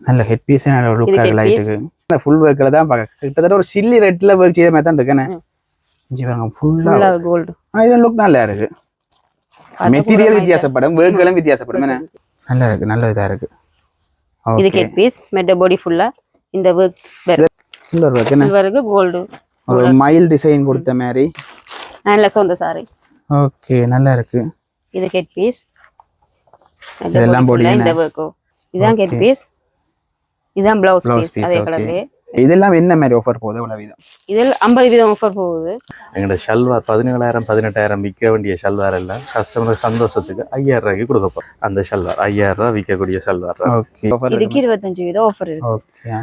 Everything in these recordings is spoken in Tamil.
நல்ல ஹெட் பீஸ் நல்ல லுக்கா லைட்டுக்கு இந்த ஃபுல் ஒர்க்ல தான் பாக்க கிட்டத்தட்ட ஒரு சில்லி ரெட்ல ஒர்க் செய்த மாதிரி தான் இருக்கேன் இங்க பாருங்க ஃபுல்லா கோல்ட் இது லுக் நல்லா இருக்கு மெட்டீரியல் வித்தியாசப்படும் ஒர்க்களும் வித்தியாசப்படும் நல்லா இருக்கு நல்ல இதா இருக்கு இது ஹெட் பீஸ் மெட்ட பாடி ஃபுல்லா இந்த ஒர்க் சில்வர் ஒர்க் என்ன சில்வருக்கு கோல்ட் ஒரு மைல் டிசைன் கொடுத்த மாதிரி நல்ல சொந்த சாரி ஓகே நல்லா இருக்கு இது ஹெட் பீஸ் இதெல்லாம் பாடி இந்த ஒர்க் இதான் ஹெட் பீஸ் இதான் ப்ளவுஸ் பீஸ் அதே கலர்லயே இதெல்லாம் என்ன மாதிரி ஆஃபர் போகுது உள்ள விதம் இதில் 50% ஆஃபர் போகுது எங்களோட ஷல்வார் 17,000 18,000 விற்க வேண்டிய ஷல்வார் எல்லாம் கஸ்டமர் சந்தோஷத்துக்கு 5,000 ரூபாய்க்கு கொடுக்கப்போம் அந்த ஷல்வார் 5,000 ரூபாய் விற்கக்கூடிய ஷல்வார் ஓகே இதுக்கு 25% ஆஃபர் இருக்கு ஓகே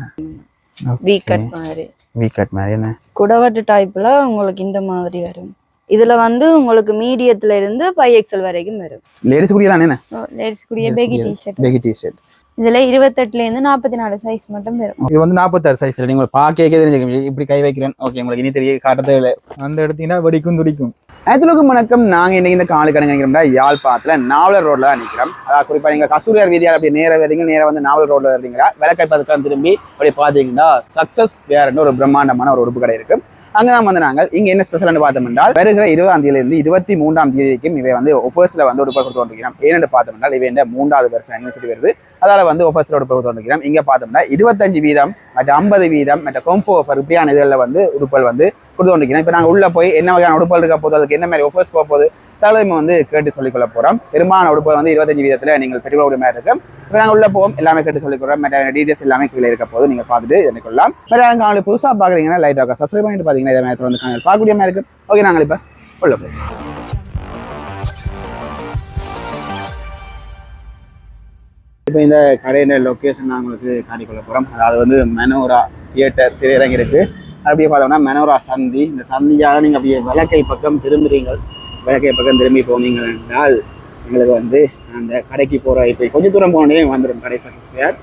வீ கட் மாதிரி என்ன குடவட்டு டைப்ல உங்களுக்கு இந்த மாதிரி வரும் இதுல வந்து உங்களுக்கு மீடியத்துல இருந்து 5XL வரைக்கும் வரும் லேடிஸ் குடிய தானே என்ன லேடிஸ் குடிய பேகி டி-ஷர்ட் இதுல 28ல இருந்து 44 சைஸ் மட்டும் வரும் இது வந்து 46 சைஸ் நீங்க பாக்கே தெரிஞ்சுக்க இப்படி கை வைக்கிறேன் ஓகே உங்களுக்கு இனி தெரிய காட்டதே இல்லை அந்த எடுத்தீங்கன்னா வெடிக்கும் துடிக்கும் அனைத்துலக்கும் வணக்கம் நாங்க இன்னைக்கு இந்த காலு கடை நினைக்கிறோம்னா யாழ்ப்பாணத்துல நாவலர் ரோட்ல தான் நிற்கிறோம் அதாவது குறிப்பா நீங்க கஸ்தூரியார் வீதியால் அப்படி நேர வரீங்க நேரம் வந்து நாவலர் ரோட்ல இருந்தீங்கன்னா விளக்கை பதக்கம் திரும்பி அப்படி பாத்தீங்கன்னா சக்சஸ் வேர்னு ஒரு பிரம்மாண்டமான ஒரு உறுப்பு கடை இருக்கு அங்கதான் வந்து நாங்கள் இங்க என்ன ஸ்பெஷல்னு பார்த்தோம் என்றால் வருகிற 20ஆம் தேதியிலிருந்து 23ஆம் தேதி வரைக்கும் இவை வந்து ஒப்பர்ஸ்ல வந்து உடுப்பல் கொடுத்து கொண்டிருக்கிறோம் ஏன்னு பார்த்தோம் என்றால் இவை 3வது வருஷம் யூனிவர்சிட்டி வருது அதால வந்து ஒப்பர்ஸ்ல உடுப்பல் கொடுத்து கொண்டிருக்கிறோம் இங்க பார்த்தோம்னா 25% மற்ற 50% மற்ற கொம்போ ஆஃபர் இப்படியான இதுல வந்து உடுப்பல் வந்து கொடுத்து கொண்டிருக்கிறோம் இப்போ நாங்கள் உள்ள போய் என்ன வகையான உடுப்பல் இருக்க போது அதுக்கு என்ன மாதிரி ஒப்பர்ஸ் போக போகுது சகலமே வந்து கேட்டு சொல்லிக்கொள்ள போறோம் பெரும்பாலான உடுப்பல் வந்து 25% நீங்கள் பெற்றுக்கொள்ள மாதிரி இருக்கும் இப்போ நாங்கள் உள்ள போவோம் எல்லாமே கேட்டு சொல்லிக்கிறோம் மற்ற டீடைல்ஸ் எல்லாமே கீழே இருக்க போது நீங்கள் பார்த்துட்டு இதை கொள்ளலாம் மற்ற நாங்கள் புதுசாக பார்க்குறீங்கன்னா லைட்டாக சப்ஸ்கிரைப் பண்ணிட்டு பார்த்தீங்கன்னா இதை நேரத்தில் வந்து நாங்கள் பார்க்கக்கூடிய மாதிரி இருக்கு ஓகே நாங்கள் இப்போ உள்ள போய் இப்போ இந்த கடையின் லொக்கேஷன் நான் உங்களுக்கு காட்டிக்கொள்ள போகிறோம் அதாவது வந்து மெனோரா தியேட்டர் திரையரங்கு இருக்கு அப்படியே பார்த்தோம்னா மெனோரா சந்தி இந்த சந்தியால் நீங்கள் அப்படியே விளக்கை பக்கம் திரும்புறீங்க விளக்கை பக்கம் திரும்பி போனீங்கள் என்றால் எங்களுக்கு வந்து அந்த கடைக்கு போகிற இப்போ கொஞ்சம் தூரம் போனே வந்துடும் கடை சக்தியார்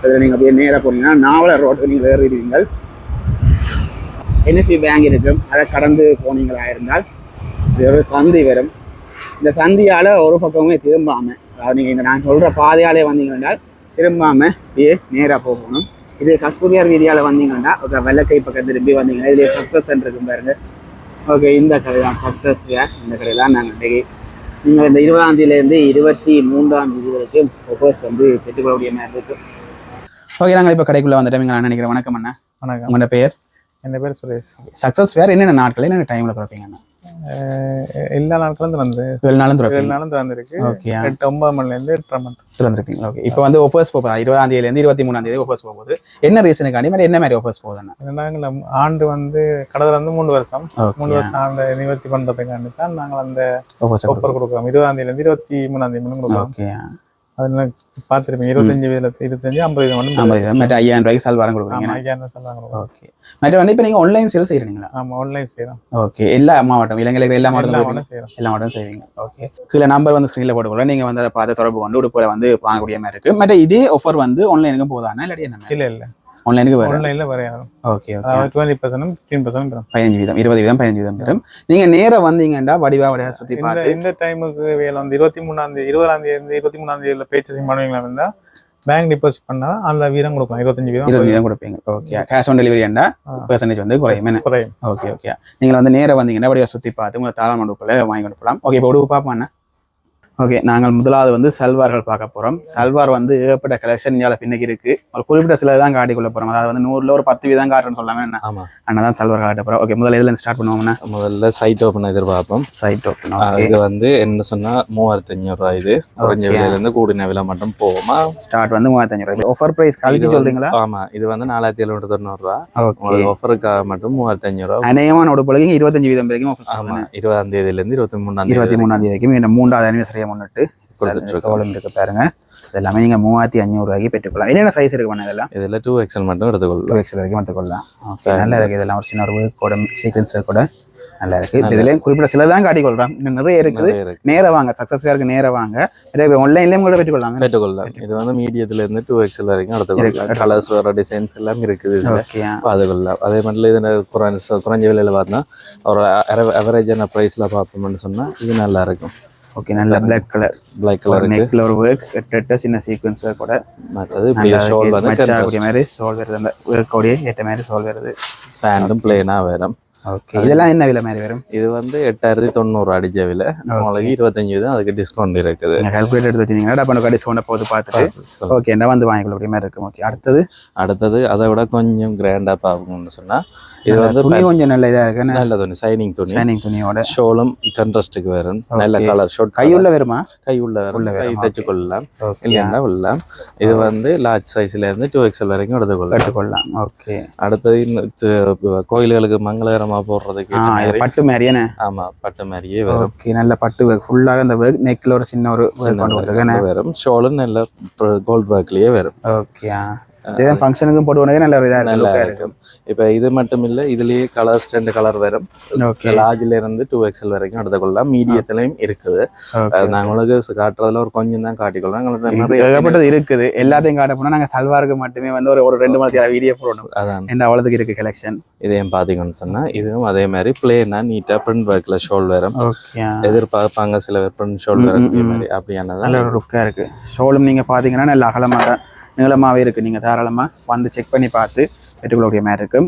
அதில் நீங்கள் அப்படியே நேராக போனீங்கன்னா நாவலர் ரோடு நீங்கள் ஏறுவீங்கள் என்எஸ்பி பேங்க் இருக்கும் அதை கடந்து போனீங்களா இருந்தால் இது ஒரு சந்தி வரும் இந்த சந்தியால் ஒரு பக்கமே திரும்பாமல் அதாவது நீங்கள் இந்த நான் சொல்கிற பாதையாலே வந்தீங்கன்னா திரும்பாமல் அப்படியே நேராக போகணும் இது கஸ்தூரியார் வீதியால் வந்தீங்கன்னா ஒரு வெள்ளக்கை பக்கம் திரும்பி வந்தீங்கன்னா இதுலேயே சக்ஸஸ் சென்டர் இருக்கும் பாருங்க ஓகே இந்த கடை தான் சக்ஸஸ் வேர் இந்த கடை தான் நாங்கள் இன்றைக்கி நீங்கள் இந்த 20ஆம் தேதியிலேருந்து 23ஆம் தேதி வரைக்கும் ஒப்பர்ஸ் வந்து பெற்றுக்கொள்ளக்கூடிய மாதிரி இருக்குது ஓகே நாங்கள் இப்போ கடைக்குள்ளே வந்துட்டோம் நான் நினைக்கிறேன் வணக்கம் அண்ணா வணக்கம் உங்களோட பேர் என் பேர் சுரேஷ் சக்ஸஸ் வேர் என்னென்ன நாட்கள் என்னென்ன டைமில் திறப்பீங்கண்ணா எல்லா நாட்களும் வந்து 7 நாளும் திறந்திருக்கு ஓகே 8-9 மணிலேருந்து 8:30 மணி திறந்துருப்பீங்க ஓகே இப்போ வந்து ஒஃபர்ஸ் போகுது 20ஆம் தேதியிலேருந்து 23ஆம் தேதி ஒஃபர்ஸ் போகுது என்ன ரீசனுக்காண்டி மாதிரி என்ன மாதிரி ஒஃபர்ஸ் போகுதுண்ணா நாங்கள் ஆண்டு வந்து கடவுள் வந்து 3 வருஷம் 3 வருஷம் ஆண்டு நிவர்த்தி பண்ணுறதுக்காண்டி தான் நாங்கள் அந்த ஒப்பர் கொடுக்குறோம் 20ஆம் தேதியிலேருந்து 23ஆம் தேதி கொடுக்குறோம் ஓகே அதில் பார்த்துருப்பீங்க 25 50 மட்டும் 5,000 ரூபாய்க்கு சல்வாரம் கொடுக்குறீங்க 5,000 சொல்லுவாங்க ஓகே மற்ற வந்து இப்போ நீங்கள் ஆன்லைன் சேல் செய்கிறீங்களா ஆமாம் ஆன்லைன் செய்கிறோம் ஓகே எல்லா மாவட்டம் இலங்கையில் எல்லா மாவட்டம் செய்கிறோம் எல்லா மாவட்டம் செய்வீங்க ஓகே கீழே நம்பர் வந்து ஸ்க்ரீனில் போட்டுக்கொள்ள நீங்கள் வந்து அதை பார்த்து தொடர்பு கொண்டு உடுப்புல வந்து வாங்கக்கூடிய மாதிரி இருக்குது மற்ற இதே ஆஃபர் வந்து ஆன்லைனுக்கும் போதானா இல்லாட்டி என்ன இல்லை ஆன்லைனுக்கு வரும் ஆன்லைனில் வரையாகும் ஓகே ஓகே 20% 15% 15% 20% பெறும் நீங்கள் நேராக வந்தீங்கன்னா வடிவா சுற்றி பார்த்து இந்த டைமுக்கு வேலை வந்து 23ஆம் தேதி 20ஆம் தேதி 23ஆம் தேதியில் பேச்சஸ் பண்ணுவீங்களா இருந்தால் பேங்க் டிபாசிட் பண்ணா அந்த வீதம் கொடுக்கலாம் 25% கொடுப்பீங்க ஓகே கேஷ் ஆன் டெலிவரி என்ன பெர்சன்டேஜ் வந்து குறையும் ஓகே ஓகே நீங்கள் வந்து நேராக வந்தீங்கன்னா வடிவா சுற்றி பார்த்து உங்களை தாராள உடுப்பில் வாங்கி கொடுக்கலாம் ஓகே இப்போ உடுப்பு பார்ப்போம் ஓகே நாங்கள் முதலாவது வந்து சல்வார்கள் பார்க்க போகிறோம் சல்வார் வந்து ஏகப்பட்ட கலெக்ஷன் இந்தியாவில் பின்னுக்கு இருக்கு ஒரு குறிப்பிட்ட சில தான் காட்டிக்கொள்ள போகிறோம் அதாவது வந்து 100ல் ஒரு 10 வீதம் காட்டுறேன்னு சொல்லாம என்ன ஆமாம் அண்ணா தான் சல்வார் காட்ட போகிறோம் ஓகே முதல்ல இதில் ஸ்டார்ட் பண்ணுவோம்னா முதல்ல சைட் ஓப்பன் எதிர்பார்ப்போம் சைட் ஓப்பன் இது வந்து என்ன சொன்னால் 3,500 ரூபாய் இது குறைஞ்ச விலையிலேருந்து கூடின விலை மட்டும் போகுமா ஸ்டார்ட் வந்து 3,500 ரூபாய் ஆஃபர் ப்ரைஸ் கழிச்சு சொல்றீங்களா ஆமாம் இது வந்து 4,790 ரூபா உங்களுக்கு ஆஃபருக்காக மட்டும் 3,500 ரூபா அநேகமான உடுப்புலக்கு 25% வரைக்கும் ஆஃபர் ஆமாம் 20ஆம் தேதியிலேருந்து 23ஆம் தேதி 23ஆம் தேதி வரைக்கும் இந்த 3வது அனிவர்சரியை முன்னிட்டு சோளம் இருக்கு பாருங்க இதெல்லாமே நீங்க 3,500 ரூபாய்க்கு பெற்றுக்கொள்ளலாம் என்னென்ன சைஸ் இருக்கு பண்ண இதெல்லாம் இதில் 2XL மட்டும் எடுத்துக்கொள்ளலாம் 2XL வரைக்கும் எடுத்துக்கொள்ளலாம் ஓகே நல்லா இருக்கு இதெல்லாம் ஒரு சின்ன ஒரு கூட சீக்வன்ஸ் கூட நல்லா இருக்கு இதுலயும் குறிப்பிட்ட சில தான் காட்டிக்கொள்றோம் இன்னும் நிறைய இருக்குது நேர வாங்க சக்சஸ் வேருக்கு நேர வாங்க ஆன்லைன்லயும் கூட பெற்றுக்கொள்ளலாம் இது வந்து மீடியத்துல இருந்து 2XL வரைக்கும் எடுத்துக்கொள்ளலாம் கலர்ஸ் வர டிசைன்ஸ் எல்லாம் இருக்குது அதுக்கொள்ளலாம் அதே மாதிரி இதுல குறைஞ்ச விலையில பார்த்தா ஒரு அவரேஜான ப்ரைஸ்ல பார்ப்போம்னு சொன்னா இது நல்லா இருக்கும் ஓகே நல்ல பிளாக் கலர் நெக்ல ஒரு ஒர்க் எட்ட சின்ன சீக்வென்ஸ் கூட மற்றது இப்படி ஷோல் வந்து மச்சாக்கூடிய மாதிரி ஷோல் வருது அந்த ஒர்க்கோடைய ஏற்ற மாதிரி ஷோல் வருது பேண்டும் பிளேனா வரும் ஓகே இதெல்லாம் என்ன விலை மாதிரி வரும் இது வந்து 8900 அடிச்ச விலை உங்களுக்கு 25 தான் அதுக்கு டிஸ்கவுண்ட் இருக்குது கால்குலேட் எடுத்து வச்சிருக்கீங்க அப்போ டிஸ்கவுண்ட் போது பார்த்துட்டு ஓகே என்ன வந்து வாங்கிக்கொள்ள மாதிரி இருக்கும் ஓகே அடுத்தது அதை விட கொஞ்சம் கிராண்டா பார்க்கணும்னு சொன்னா இது வந்து துணி கொஞ்சம் நல்ல இதா இருக்கு நல்ல துணி ஷைனிங் துணியோட ஷோலும் கண்ட்ராஸ்டுக்கு வரும் நல்ல கலர் ஷார்ட் கை உள்ள வருமா கை உள்ள வரும் கை தச்சு கொள்ளலாம் இல்லைன்னா கொள்ளலாம் இது வந்து லார்ஜ் சைஸ்ல இருந்து 2XL வரைக்கும் எடுத்துக்கொள்ளலாம் ஓகே அடுத்தது கோயில்களுக்கு மங்களகரமா போடுறதுக்கு பட்டு மாதிரியே ஆமா பட்டு மாதிரியே வரும் ஓகே நல்ல பட்டு ஒர்க் ஃபுல்லாக அந்த ஒர்க் நெக்ல ஒரு சின்ன ஒரு வரும் ஷோலும் நல்ல கோல்ட் ஒர்க்லயே வரும் ஓகே ஃபங்க்ஷனுக்கும் போடுவானே நல்ல ஒரு நல்லா இருக்கும் இப்போ இது மட்டும் இல்லை இதுலயே கலர்ஸ் 2 கலர் வரும் லார்ஜ்ல இருந்து 2XL வரைக்கும் எடுத்துக்கொள்ளலாம் மீடியத்திலையும் இருக்குது நாங்கள் உங்களுக்கு காட்டுறதுல ஒரு கொஞ்சம் தான் காட்டிக்கொள்ளலாம் ஏகப்பட்டது இருக்குது எல்லாத்தையும் காட்ட போனா நாங்கள் சல்வாருக்கு மட்டுமே வந்து ஒரு 2 மணி வீடியோ போடணும் அதான் என்ன அவ்வளோதுக்கு இருக்கு கலெக்ஷன் இதையும் பார்த்தீங்கன்னு சொன்னா இதுவும் அதே மாதிரி பிளேனா நீட்டா பிரிண்ட் ஒர்க்ல ஷோல் வரும் எதிர்பார்ப்பாங்க சில பேர் பிரிண்ட் ஷோல் வரும் மாதிரி அப்படியானதான் நல்ல ஒரு லுக்கா இருக்கு ஷோலும் நீங்க பாத்தீங்கன்னா நல்ல அகலமா தான் நீளமாகவே இருக்குது நீங்கள் தாராளமாக வந்து செக் பண்ணி பார்த்து பெற்றுக்கொள்ளக்கூடிய மாதிரி இருக்கும்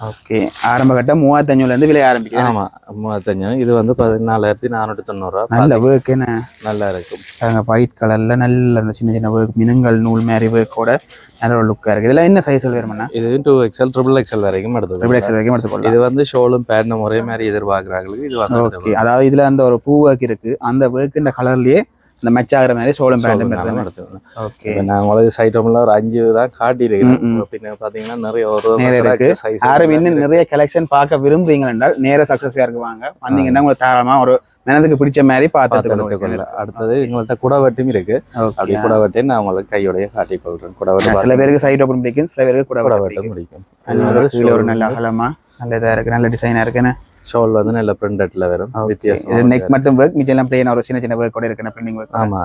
ஓகே ஆரம்ப கட்டம் 3500 விலை ஆரம்பிக்கும் ஆமாம் 3500 இது வந்து 14490 நல்ல ஒர்க் என்ன நல்லா இருக்கும் அங்கே ஒயிட் கலரில் நல்ல அந்த சின்ன சின்ன ஒர்க் மினுங்கள் நூல் மாதிரி ஒர்க்கோட நல்ல ஒரு லுக்காக இருக்குது இதெல்லாம் என்ன சைஸில் வேணும்னா இது 2XL XXL வரைக்கும் எடுத்துக்கலாம் இது வந்து ஷோலும் பேண்ட்டும் ஒரே மாதிரி எதிர்பார்க்குறாங்களுக்கு இது வந்து ஓகே அதாவது இதில் அந்த ஒரு பூ ஒர்க் இருக்குது அந்த ஒர்க்குன்ற கலர்லேயே இந்த மேட்ச் ஆகிற மாதிரி சோளம் பேண்ட் எடுத்துக்கலாம் ஓகே நான் உங்களுக்கு சைட்டம்ல ஒரு 5 தான் காட்டியிருக்கேன் பின்ன பார்த்தீங்கன்னா நிறைய சைஸ் யாரும் இன்னும் நிறைய கலெக்ஷன் பார்க்க விரும்புறீங்க என்றால் நேர சக்ஸஸ்ஃபியாக இருக்குவாங்க வந்தீங்கன்னா உங்களுக்கு தாராளமாக ஒரு மனதுக்கு பிடிச்ச மாதிரி பார்த்துக்கொள்ள அடுத்தது எங்கள்கிட்ட குடவட்டியும் இருக்கு அப்படி குடவட்டி நான் உங்களுக்கு கையோடைய காட்டிக்கொள்றேன் குடவட்டி சில பேருக்கு சைட் ஓப்பன் பிடிக்கும் சில பேருக்கு குடவட்டும் பிடிக்கும் ஒரு நல்ல அகலமா நல்ல இதாக இருக்கு நல்ல டிசைனா இருக்குன்னு ஷோல் வந்து நல்ல பிரிண்டட்ல வரும் வித்தியாசம் நெக் மட்டும் ஒர்க் மிச்சம் பிளேன் ஒரு சின்ன சின்ன ஒர்க் கூட இருக்கு பிரிண்டிங் ஒர்க் ஆமா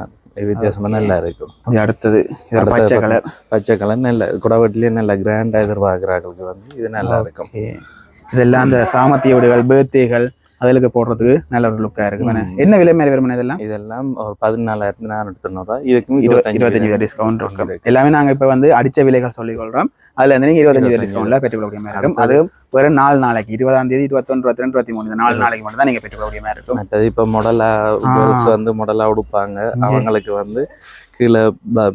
வித்தியாசமா நல்லா இருக்கும் அடுத்தது பச்சை கலர் நல்ல குடவட்டிலேயே நல்ல கிராண்டா எதிர்பார்க்குறாங்களுக்கு வந்து இது நல்லா இருக்கும் இதெல்லாம் அந்த சாமத்திய வீடுகள் பர்த்டேகள் அதுக்கு போடுறதுக்கு நல்ல ஒரு லுக்கா இருக்கு என்ன விலை மாதிரி வரும் இதெல்லாம் ஒரு 14490 இதுக்கும் 25% டிஸ்கவுண்ட் இருக்கு எல்லாமே நாங்க இப்ப வந்து அடிச்ச விலைகள் சொல்லிக் கொள்றோம் அதுல இருந்து நீங்க 25% டிஸ்கவுண்ட்ல பெற்றுக்கொள்ளக்கூடிய மாதிரி இருக்கும் அது ஒரு 4 நாளைக்கு 20ஆம் தேதி 21 22 23 இந்த 4 நாளைக்கு மட்டும் தான் நீங்க பெற்றுக்கொள்ளக்கூடிய மாதிரி இருக்கும் மற்றது இப்ப மாடலா கேர்ள்ஸ் வந்து மாடலா உடுப்பாங்க அவங்களுக்கு வந்து கீழே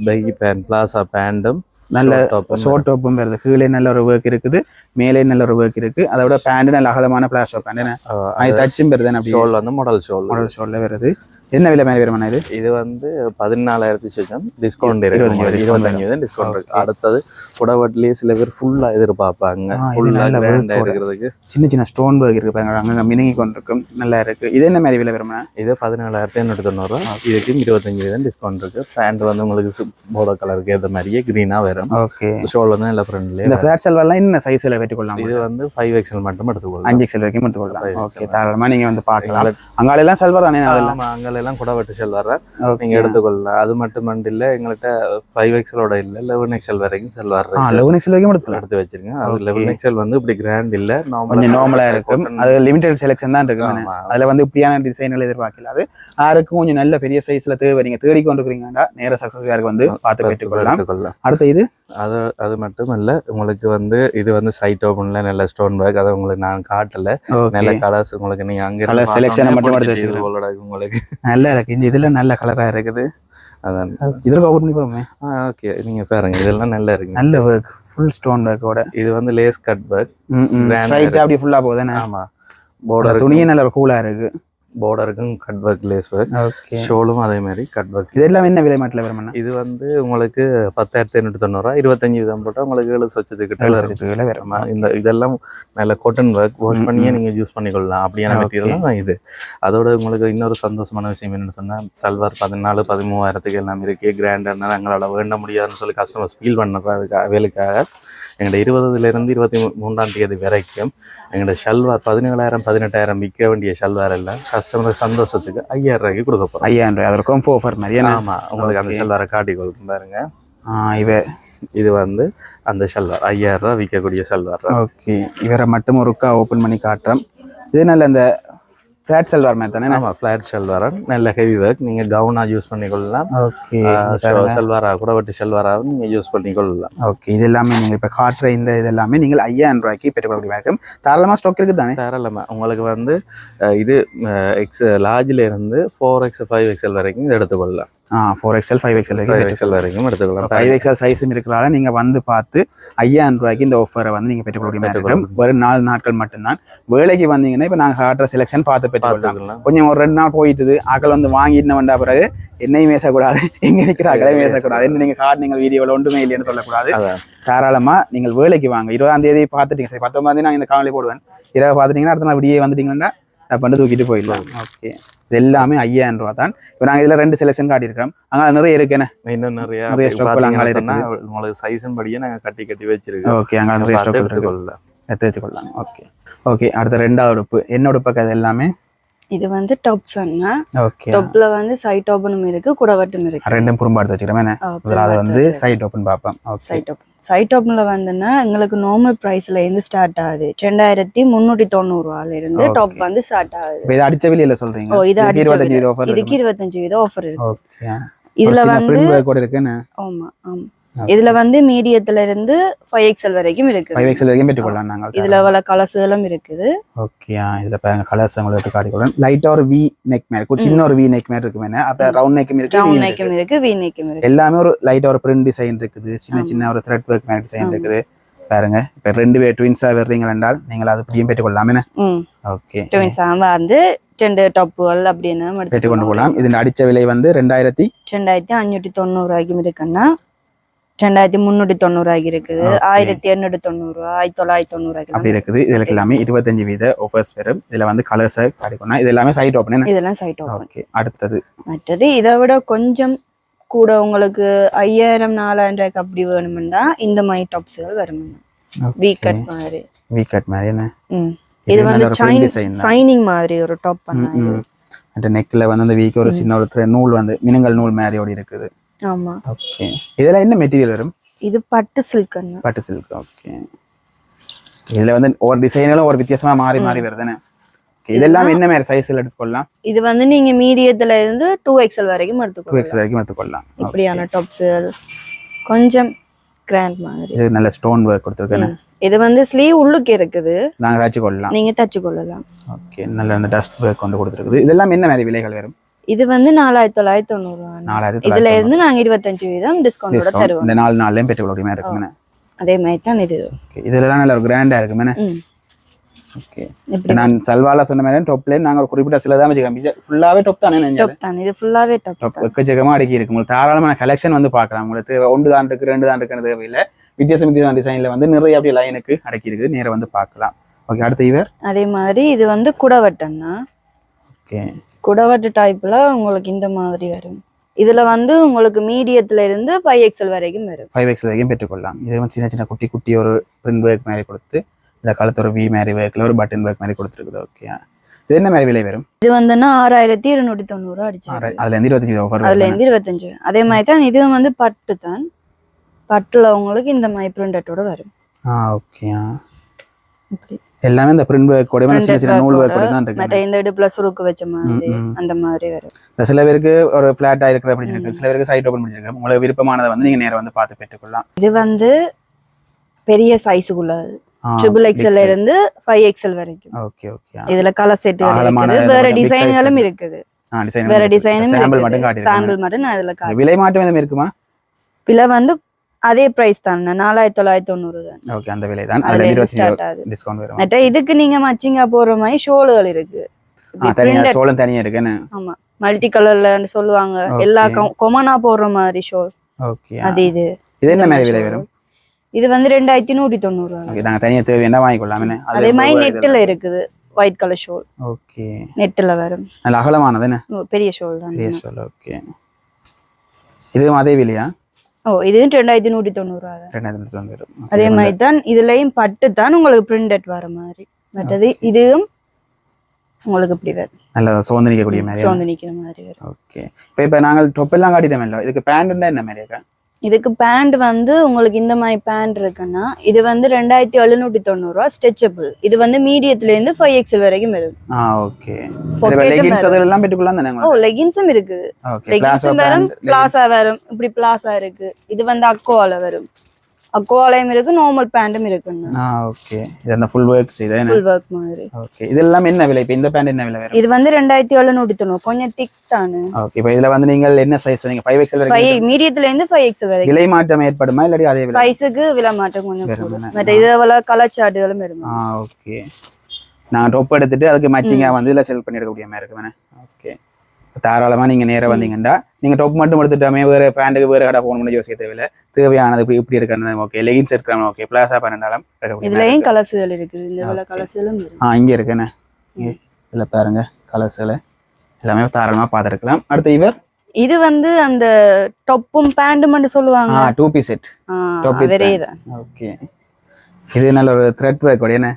பைகி பேண்ட் பிளாசா பேண்டும் நல்ல ஷோர்ட் டாப்பும் வருது கீழே நல்ல ஒரு ஒர்க் இருக்குது மேலே நல்ல ஒரு ஒர்க் இருக்கு அதை விட பேண்ட் நல்ல அகலமான பிளாஸ்டோ பேண்ட் அது தச்சும் வருது ஷோல் வந்து மாடல் ஷோல்ல வருது என்ன விலை மாதிரி வருமானா இது வந்து 14000 சிச்சம் டிஸ்கவுண்ட் இருக்கு 25% டிஸ்கவுண்ட் இருக்கு அடுத்தது குடவட்டிலேயே சில பேர் ஃபுல்லா எதிர்பார்ப்பாங்க ஃபுல்லா கிராண்டா இருக்கிறதுக்கு சின்ன சின்ன ஸ்டோன் ஒர்க் இருக்கு அங்க மினுங்கி கொண்டிருக்கும் நல்லா இருக்கு இது என்ன மாதிரி விலை வருமானா இது 14890 இதுக்கு 25% டிஸ்கவுண்ட் இருக்கு பேண்ட் வந்து உங்களுக்கு போர்டோ கலருக்கு ஏற்ற மாதிரியே கிரீனா வரும் ஓகே ஷோல் வந்து நல்ல ஃப்ரெண்ட்லயே இந்த ஃபிளாட் ஷல்வார்லாம் என்ன சைஸ்ல வெட்டிக்கொள்ளலாம் இது வந்து 5XL மட்டும் எடுத்துக்கொள்ளலாம் 5XL வரைக்கும் எடுத்துக்கொள்ளலாம் ஓகே தாராளமா நீங்க வந்து பார்க்கலாம் அங்கால எல்லாம் ஷல்வார் தானே அதெல்லாம் எல்லாம் குடவட்டு செல்வார் நீங்க எடுத்துக்கொள்ளலாம் அது மட்டும் இல்ல எங்கள்கிட்ட 5XL இல்ல 11XL வரைக்கும் செல்வார் 11XL வரைக்கும் எடுத்து வச்சிருங்க அது 11XL வந்து இப்படி கிராண்ட் இல்ல நார்மலா இருக்கும் அது லிமிடெட் செலக்ஷன் தான் இருக்கு அதுல வந்து இப்படியான டிசைன்கள் எதிர்பார்க்கல அது யாருக்கும் கொஞ்சம் நல்ல பெரிய சைஸ்ல தேவை நீங்க தேடி கொண்டு இருக்கீங்கன்னா நேர சக்சஸ்ஃபுல்லாக வந்து பார்த்து பெற்றுக்கொள்ளலாம் அடுத்து இது அது மட்டும் இல்ல உங்களுக்கு வந்து இது வந்து சைட் ஓபன்ல நல்ல ஸ்டோன் ஒர்க் அதை உங்களுக்கு நான் காட்டல நல்ல கலர்ஸ் உங்களுக்கு நீங்க அங்க கலர் செலக்ஷன் மட்டும் எடுத்து வச்சிருக்கீங்க உங்களுக்கு நல்லா இருக்கு இந்த இதுல நல்ல கலரா இருக்குது அதான் இதற்கு ஓபன் பண்ணி போறோமே ஓகே நீங்க பாருங்க இதெல்லாம் நல்லா இருக்கு நல்ல ஒர்க் ஃபுல் ஸ்டோன் ஒர்க்கோட இது வந்து லேஸ் கட் ஒர்க் ஸ்ட்ரைட்டா அப்படி ஃபுல்லா போகுதுனே ஆமா பார்டர் துணியே நல்ல கூலா இருக்கு பார்டருக்கும் கட் ஒர்க் லேஸ் ஒர்க் ஷோலும் அதே மாதிரி கட் ஒர்க் இதெல்லாம் என்ன விலை மாட்டல வருமானா இது வந்து உங்களுக்கு 10890 25 வீதம் போட்டா உங்களுக்கு 7 லட்சத்துக்கு வருமா இந்த இதெல்லாம் நல்ல காட்டன் ஒர்க் வாஷ் பண்ணியே நீங்க யூஸ் பண்ணிக்கொள்ளலாம் அப்படியான மெட்டீரியல் தான் இது அதோட உங்களுக்கு இன்னொரு சந்தோஷமான விஷயம் என்னன்னு சொன்னா சல்வார் 14-13 எல்லாம் இருக்கு கிராண்டா எங்களால் வேண்ட முடியாதுன்னு சொல்லி கஸ்டமர்ஸ் ஃபீல் பண்ணுறதுக்காக வேலைக்காக எங்கள்ட 20 இருந்து 23ஆம் தேதி வரைக்கும் எங்களோட ஷல்வார் 17,000-18,000 விற்க வேண்டிய ஷல்வார் எல்லாம் கஸ்டமர் சந்தோஷத்துக்கு 5000 ரூபாய்க்கு கொடுக்க போறோம் 5000 அதற்கும் ஆஃபர் மாதிரி ஆமா உங்களுக்கு அந்த ஷல்வாரை காட்டி கொடுக்கும் பாருங்க இது வந்து அந்த ஷல்வார் 5000 ரூபாய் விற்கக்கூடிய ஷல்வார் ஓகே இவரை மட்டும் ஒருக்கா ஓபன் பண்ணி காட்டுறோம் இது நல்ல அந்த ஃபிளாட் சல்வார் மாதிரி தானே? ஆமாம், ஃப்ளாட் ஷல்வாரன் நல்ல ஹெவி ஒர்க். நீங்கள் கவுனாக யூஸ் பண்ணிக்கொள்ளலாம். ஓகே. ஷல்வாரா கூட வட்டி ஷல்வாராகவும் நீங்கள் யூஸ் பண்ணிக்கொள்ளலாம். ஓகே. இது எல்லாமே நீங்கள் இப்போ காட்டுற இந்த இது எல்லாமே நீங்கள் 5000 ரூபாய்க்கு பெற்றுக்கொள்ள இருக்கும். தாராளமாக ஸ்டாக் இருக்குது தானே? தாராளமாக உங்களுக்கு வந்து இது லார்ஜில் இருந்து 4X 5XL வரைக்கும் இது எடுத்துக்கொள்ளலாம். 4XL 5XL வரைக்கும் எடுத்துக்கலாம். 5XL சைஸும் இருக்கிறதால நீங்கள் வந்து பார்த்து 5000 ரூபாய்க்கு இந்த ஆஃபரை வந்து நீங்கள் பெற்றுக்கொள்ள ஒரு 4 நாட்கள் மட்டும்தான். வேலைக்கு வந்தீங்கன்னா இப்போ நாங்கள் காட்டுற செலெக்ஷன் பார்த்து பெற்றுக்கொள்ளலாம். கொஞ்சம் ஒரு 2 நாள் போயிட்டுது ஆக்கள் வந்து வாங்கிட்டு வந்தா பிறகு என்னையும் பேசக்கூடாது, எங்கே நிற்கிற ஆக்களையும் பேசக்கூடாது, என்ன நீங்கள் காட்டுனீங்க வீடியோவில் ஒன்றுமே இல்லைன்னு சொல்லக்கூடாது. தாராளமாக நீங்கள் வேலைக்கு வாங்க. 20ஆம் தேதி பார்த்துட்டீங்க, சரி 19ஆம் தேதி நான் இந்த காணொலி போடுவேன். இரவு பார்த்துட்டீங்கன்னா அடுத்த நாள் விடியே வந்துட்டீங்கன்னா நான் பண்ணி தூக்கிட்டு போயிடலாம். ஓகே. இது எல்லாமே 5000 ரூபா தான். இப்போ நாங்கள் இதில் 2 செலெக்ஷன் காட்டியிருக்கோம். அங்கே நிறைய இருக்குண்ணே, இன்னும் நிறைய ஸ்டாக் உங்களுக்கு சைஸன் படியே நாங்கள் கட்டி வச்சிருக்கோம். ஓகே. அங்கே நிறைய ஸ்டாக் எடுத்து வச்சுக்கொள்ளலாம். ஓகே. ஓகே. அடுத்த 2வது உடுப்பு என்ன உடுப்பு? அது எல்லாமே இது வந்து டாப்ஸ். ஓகே. டாப்ல வந்து சைட் ஓபனும் இருக்கு, குடவட்டும் இருக்கு. ரெண்டும் குறும்பா எடுத்து வச்சுக்கிறோம். முதல்ல வந்து சைட் ஓபன் பார்ப்போம். சைட் ஓபன் சைட் ஓப்பன்ல வந்துன்னா எங்களுக்கு நார்மல் பிரைஸ்ல இருந்து ஸ்டார்ட் ஆகுது. 2390 ரூபாயில இருந்து டாப் வந்து ஸ்டார்ட் ஆகுது. இது அடிச்ச விலையில சொல்றீங்க? ஓ, இது 25% ஆஃபர். இதுக்கு 25% ஆஃபர் இருக்கு. ஓகே. இதுல வந்து கூட இருக்குன்னு. ஆமா ஆமா. இதுல வந்து மீடியத்துல இருந்து 5XL வரைக்கும் இருக்கு. 5XL வரைக்கும் பெற்றுக்கொள்ளலாம் நாங்க. இதுல வல கலர்ஸ்களும் இருக்குது. ஓகே. இதுல பாருங்க கலர்ஸ் உங்களுக்கு எடுத்து காட்டிக்கொள்ளலாம். லைட்டா ஒரு V நெக் மாதிரி, சின்ன ஒரு V நெக் மாதிரி இருக்குமே. அப்ப ரவுண்ட் நெக்கும் இருக்கு, ரவுண்ட் நெக்கும் இருக்கு, V நெக்கும் இருக்கு. எல்லாமே ஒரு லைட்டா ஒரு பிரிண்ட் டிசைன் இருக்குது, சின்ன சின்ன ஒரு த்ரெட் வர்க் மாதிரி டிசைன் இருக்குது. பாருங்க இப்ப 2 பேர் ட்வின்ஸா வர்றீங்க என்றால் நீங்கள் அது அப்படியே பெற்றுக்கொள்ளலாமே. ஓகே. ட்வின்ஸா வந்து 2 டாப்புகள் அப்படின்னு பெற்றுக்கொண்டு போகலாம். இதன் அடிச்ச விலை வந்து 2590 ரூபாய்க்கும் இருக்குன்னா 2390 ரூபாய்க்கு இருக்குது, 1890 ரூபாய், 1990 அப்படி இருக்குது. இதுல எல்லாமே 25% ஆஃபர்ஸ் வரும். இதுல வந்து கலர்ஸ் கிடைக்கும். இது எல்லாமே சைட் ஓபன். இதெல்லாம் சைட் ஓபன். ஓகே. அடுத்தது இதை விட கொஞ்சம் கூட உங்களுக்கு 5000 4000 ரூபாய்க்கு அப்படி வேணும்னா இந்த மாதிரி டாப்ஸ்கள் வரும். வி கட் மாதிரி என்ன? இது வந்து ஷைனிங் மாதிரி ஒரு டாப் பண்ணாங்க. அந்த நெக்ல வந்து அந்த வீக்கு ஒரு சின்ன ஒரு நூல் வந்து மினுங்கல் நூல் மாதிரி ஓடி இருக்குது. ஆமா. ஓகே. இதெல்லாம் என்ன மெட்டீரியல் வரும்? இது பட்டு சில்க். பட்டு சில்க். ஓகே. இதுல வந்து ஒரு டிசைனும் ஒரு வித்தியாசமா மாறி மாறி வருதுன்னு. இதெல்லாம் என்ன மாதிரி சைஸ்ல எடுத்துக்கொள்ளலாம்? இது வந்து நீங்க மீடியத்துல இருந்து 2XL வரைக்கும் எடுத்துக்கொள்ளலாம். 2XL வரைக்கும் எடுத்துக்கொள்ளலாம். இப்படியான டாப்ஸ் கொஞ்சம் கிராண்ட் மாதிரி. இது நல்ல ஸ்டோன் வர்க் கொடுத்திருக்கேன். இது வந்து ஸ்லீவ் உள்ளுக்கு இருக்குது, நாங்க தச்சு கொள்ளலாம். நீங்க தச்சு கொள்ளலாம். ஓகே. நல்ல அந்த டஸ்ட் வர்க் கொண்டு கொடுத்திருக்குது. இதெல்லாம் என்ன மாதிரி விலைகள் வரும்? இது வந்து 4990 ரூபாய். இதுல இருந்து நாங்க 25% டிஸ்கவுண்டோட தருவோம். இந்த 4 நாள்லயும் பெற்றுக்கொள்ள முடியுமா இருக்குமே? அதே மாதிரி தான் இது. ஓகே. இதெல்லாம் நல்ல ஒரு கிராண்டா இருக்குமே. ஓகே. நான் சல்வால சொன்ன மாதிரி டாப்ல நாங்க ஒரு குறிப்பிட்ட சில தான் வச்சுக்கோங்க. ஃபுல்லாவே டாப் தானே? டாப் தான். இது ஃபுல்லாவே டாப் தான். எக்கச்சக்கமா அடுக்கி இருக்கு. உங்களுக்கு தாராளமான கலெக்ஷன் வந்து பார்க்கலாம். உங்களுக்கு 1 தான் இருக்கு, 2 தான் இருக்குன்னு தேவையில்லை. வித்தியாச டிசைன்ல வந்து நிறைய அப்படி லைனுக்கு அடக்கி இருக்குது. நேரா வந்து பார்க்கலாம். ஓகே. அடுத்து இவர் அதே மாதிரி இது வந்து குடவட்டன்னா. ஓகே. குடவட்டு டைப்ல உங்களுக்கு இந்த மாதிரி வரும். இதுல வந்து உங்களுக்கு மீடியத்துல இருந்து 5XL வரைக்கும் வரும். 5XL வரைக்கும் பெற்றுக்கொள்ளலாம். இது வந்து சின்ன சின்ன குட்டி குட்டி ஒரு பிரிண்ட் ஒர்க் மாதிரி கொடுத்து இந்த காலத்து ஒரு V மாதிரி ஒர்க்ல ஒரு பட்டன் ஒர்க் மாதிரி கொடுத்துருக்குது. ஓகே. இது என்ன மாதிரி விலை வரும்? இது வந்துன்னா 6290 ரூபா அடிச்சு. அதுல இருந்து 25 ஆஃபர். அதுல இருந்து 25. அதே மாதிரி தான் இதுவும் வந்து பட்டு தான். பட்டுல உங்களுக்கு இந்த மாதிரி பிரிண்டட்டோட வரும். ஓகே. எல்லாமே இந்த பிரிண்ட் ஒர்க் கூட சின்ன சின்ன நூல் ஒர்க் கூட தான் இருக்கு. மத்த இந்த இடுப்புல சுருக்கு வச்ச மாதிரி அந்த மாதிரி வரும். சில பேருக்கு ஒரு ஃபிளாட்டா இருக்கிற பிடிச்சிருக்கு, சில பேருக்கு சைட் ஓபன் பிடிச்சிருக்கு. உங்களுக்கு விருப்பமானதை வந்து நீங்க நேரா வந்து பார்த்து பெற்றுக்கொள்ளலாம். இது வந்து பெரிய சைஸுக்குள்ளது. XXL இருந்து 5XL வரைக்கும். ஓகே. ஓகே. இதுல கலர் செட்டுகள் இருக்குது, வேற டிசைன்களும் இருக்குது. வேற டிசைனும் சாம்பிள் மட்டும் காட்டிருக்கேன். சாம்பிள் மட்டும் நான் இதுல காட்டுறேன். விலை மாற்றம் எதுவும் இருக்குமா? விலை வந்து அதே பிரைஸ் தான், 4990 தான். ஓகே. அந்த விலை தான். அதுல 25% டிஸ்கவுண்ட் வரும். மற்ற இதுக்கு நீங்க மச்சிங்கா போற மாதிரி ஷோல்கள் இருக்கு. தனியா ஷோலும் தனியா இருக்குன்னு. ஆமா. மல்டி கலர்ல சொல்லுவாங்க. எல்லா கொமனா போற மாதிரி ஷோல். ஓகே. அது இது என்ன மாதிரி விலை வரும்? இது வந்து 2190. ஓகே. நாங்க தனியா தேவை என்ன வாங்கிக்கொள்ளலாமே. அதே மாதிரி நெட்ல இருக்குது ஒயிட் கலர் ஷோல். ஓகே. நெட்ல வரும். நல்ல அகலமானது என்ன? பெரிய ஷோல் தான். பெரிய ஷோல். ஓகே. இதுவும் அதே விலையா? இது 2190 ரூபா. 2190. அதே மாதிரி தான் இதுலயும் பட்டு தான் உங்களுக்கு பிரிண்டட் வர மாதிரி. மற்றது இதுவும் உங்களுக்கு இப்படி வரும். நல்ல சோந்து நிக்கக்கூடிய மாதிரி. சோந்து நிக்கிற மாதிரி வரும். ஓகே. இப்ப நாங்கள் டொப் எல்லாம் காட்டிட்டோம் இல்ல, இதுக்கு பேண்ட் என்ன மாதிரி இருக்கா? இதுக்கு பேண்ட் வந்து உங்களுக்கு இந்த மாதிரி பேண்ட் இருக்குன்னா இது வந்து 2790 ஸ்ட்ரெச்சபிள். இது வந்து மீடியத்துல இருந்து 5XL வரைக்கும் வரும். ஓகே. லெகின்ஸ் அதெல்லாம் பெற்றுக்கலாம் தானே? லெகின்ஸும் இருக்குது. ஓகே. லெகின்ஸும் வரும், பிளாசா வரும். இப்படி பிளாசா இருக்கு. இது வந்து அக்கோவால வரும். அக்கோவாலையும் இருக்கு, நார்மல் பேண்டும் இருக்குங்க. ஓகே. இது அந்த ஃபுல் ஒர்க் செய்தா ஃபுல் ஒர்க் மாதிரி. ஓகே. இதெல்லாம் என்ன விலை? இப்போ இந்த பேண்ட் என்ன விலை வரும்? இது வந்து 2790, கொஞ்சம் திக் தானே. ஓகே. இப்போ இதுல வந்து நீங்கள் என்ன சைஸ் சொன்னீங்க? 5XL வரைக்கும். மீடியத்துல இருந்து 5XL வரைக்கும். விலை மாற்றம் ஏற்படுமா இல்லாட்டி அதே விலை? சைஸுக்கு விலை மாற்றம் கொஞ்சம் கூடும். மற்ற இதோட கலர் சார்ட்டுகளும் வரும். ஓகே. நான் டாப் எடுத்துட்டு அதுக்கு மேட்சிங்கா வந்து இதுல செல் பண்ணி எடுக்கக்கூடிய மாதிரி இருக்கு. ஓகே. தாராளமா நீங்க நேரா வந்தீங்கன்னா நீங்க டாப் மட்டும் எடுத்துட்டாமே வேற பேண்ட்டுக்கு வேற கடை போகணும்னு யோசிக்க தேவையில்லை. தேவையானது இப்படி இருக்கிறது ஓகே. லெகின்ஸ் எடுக்கலாம். ஓகே. பிளாசா பண்ணாலும் இதுலயும் கலர்ஸ்கள் இருக்குது. இந்த கலர்ஸ்களும் இங்க இருக்குண்ணே. இதுல பாருங்க கலர்ஸ்களை எல்லாமே தாராளமா பார்த்துருக்கலாம். அடுத்து இவர் இது வந்து அந்த டாப்பும் பேண்டும் சொல்லுவாங்க. 2 பீஸ் செட். ஓகே. இது நல்ல ஒரு த்ரெட் ஒர்க் உடையனே.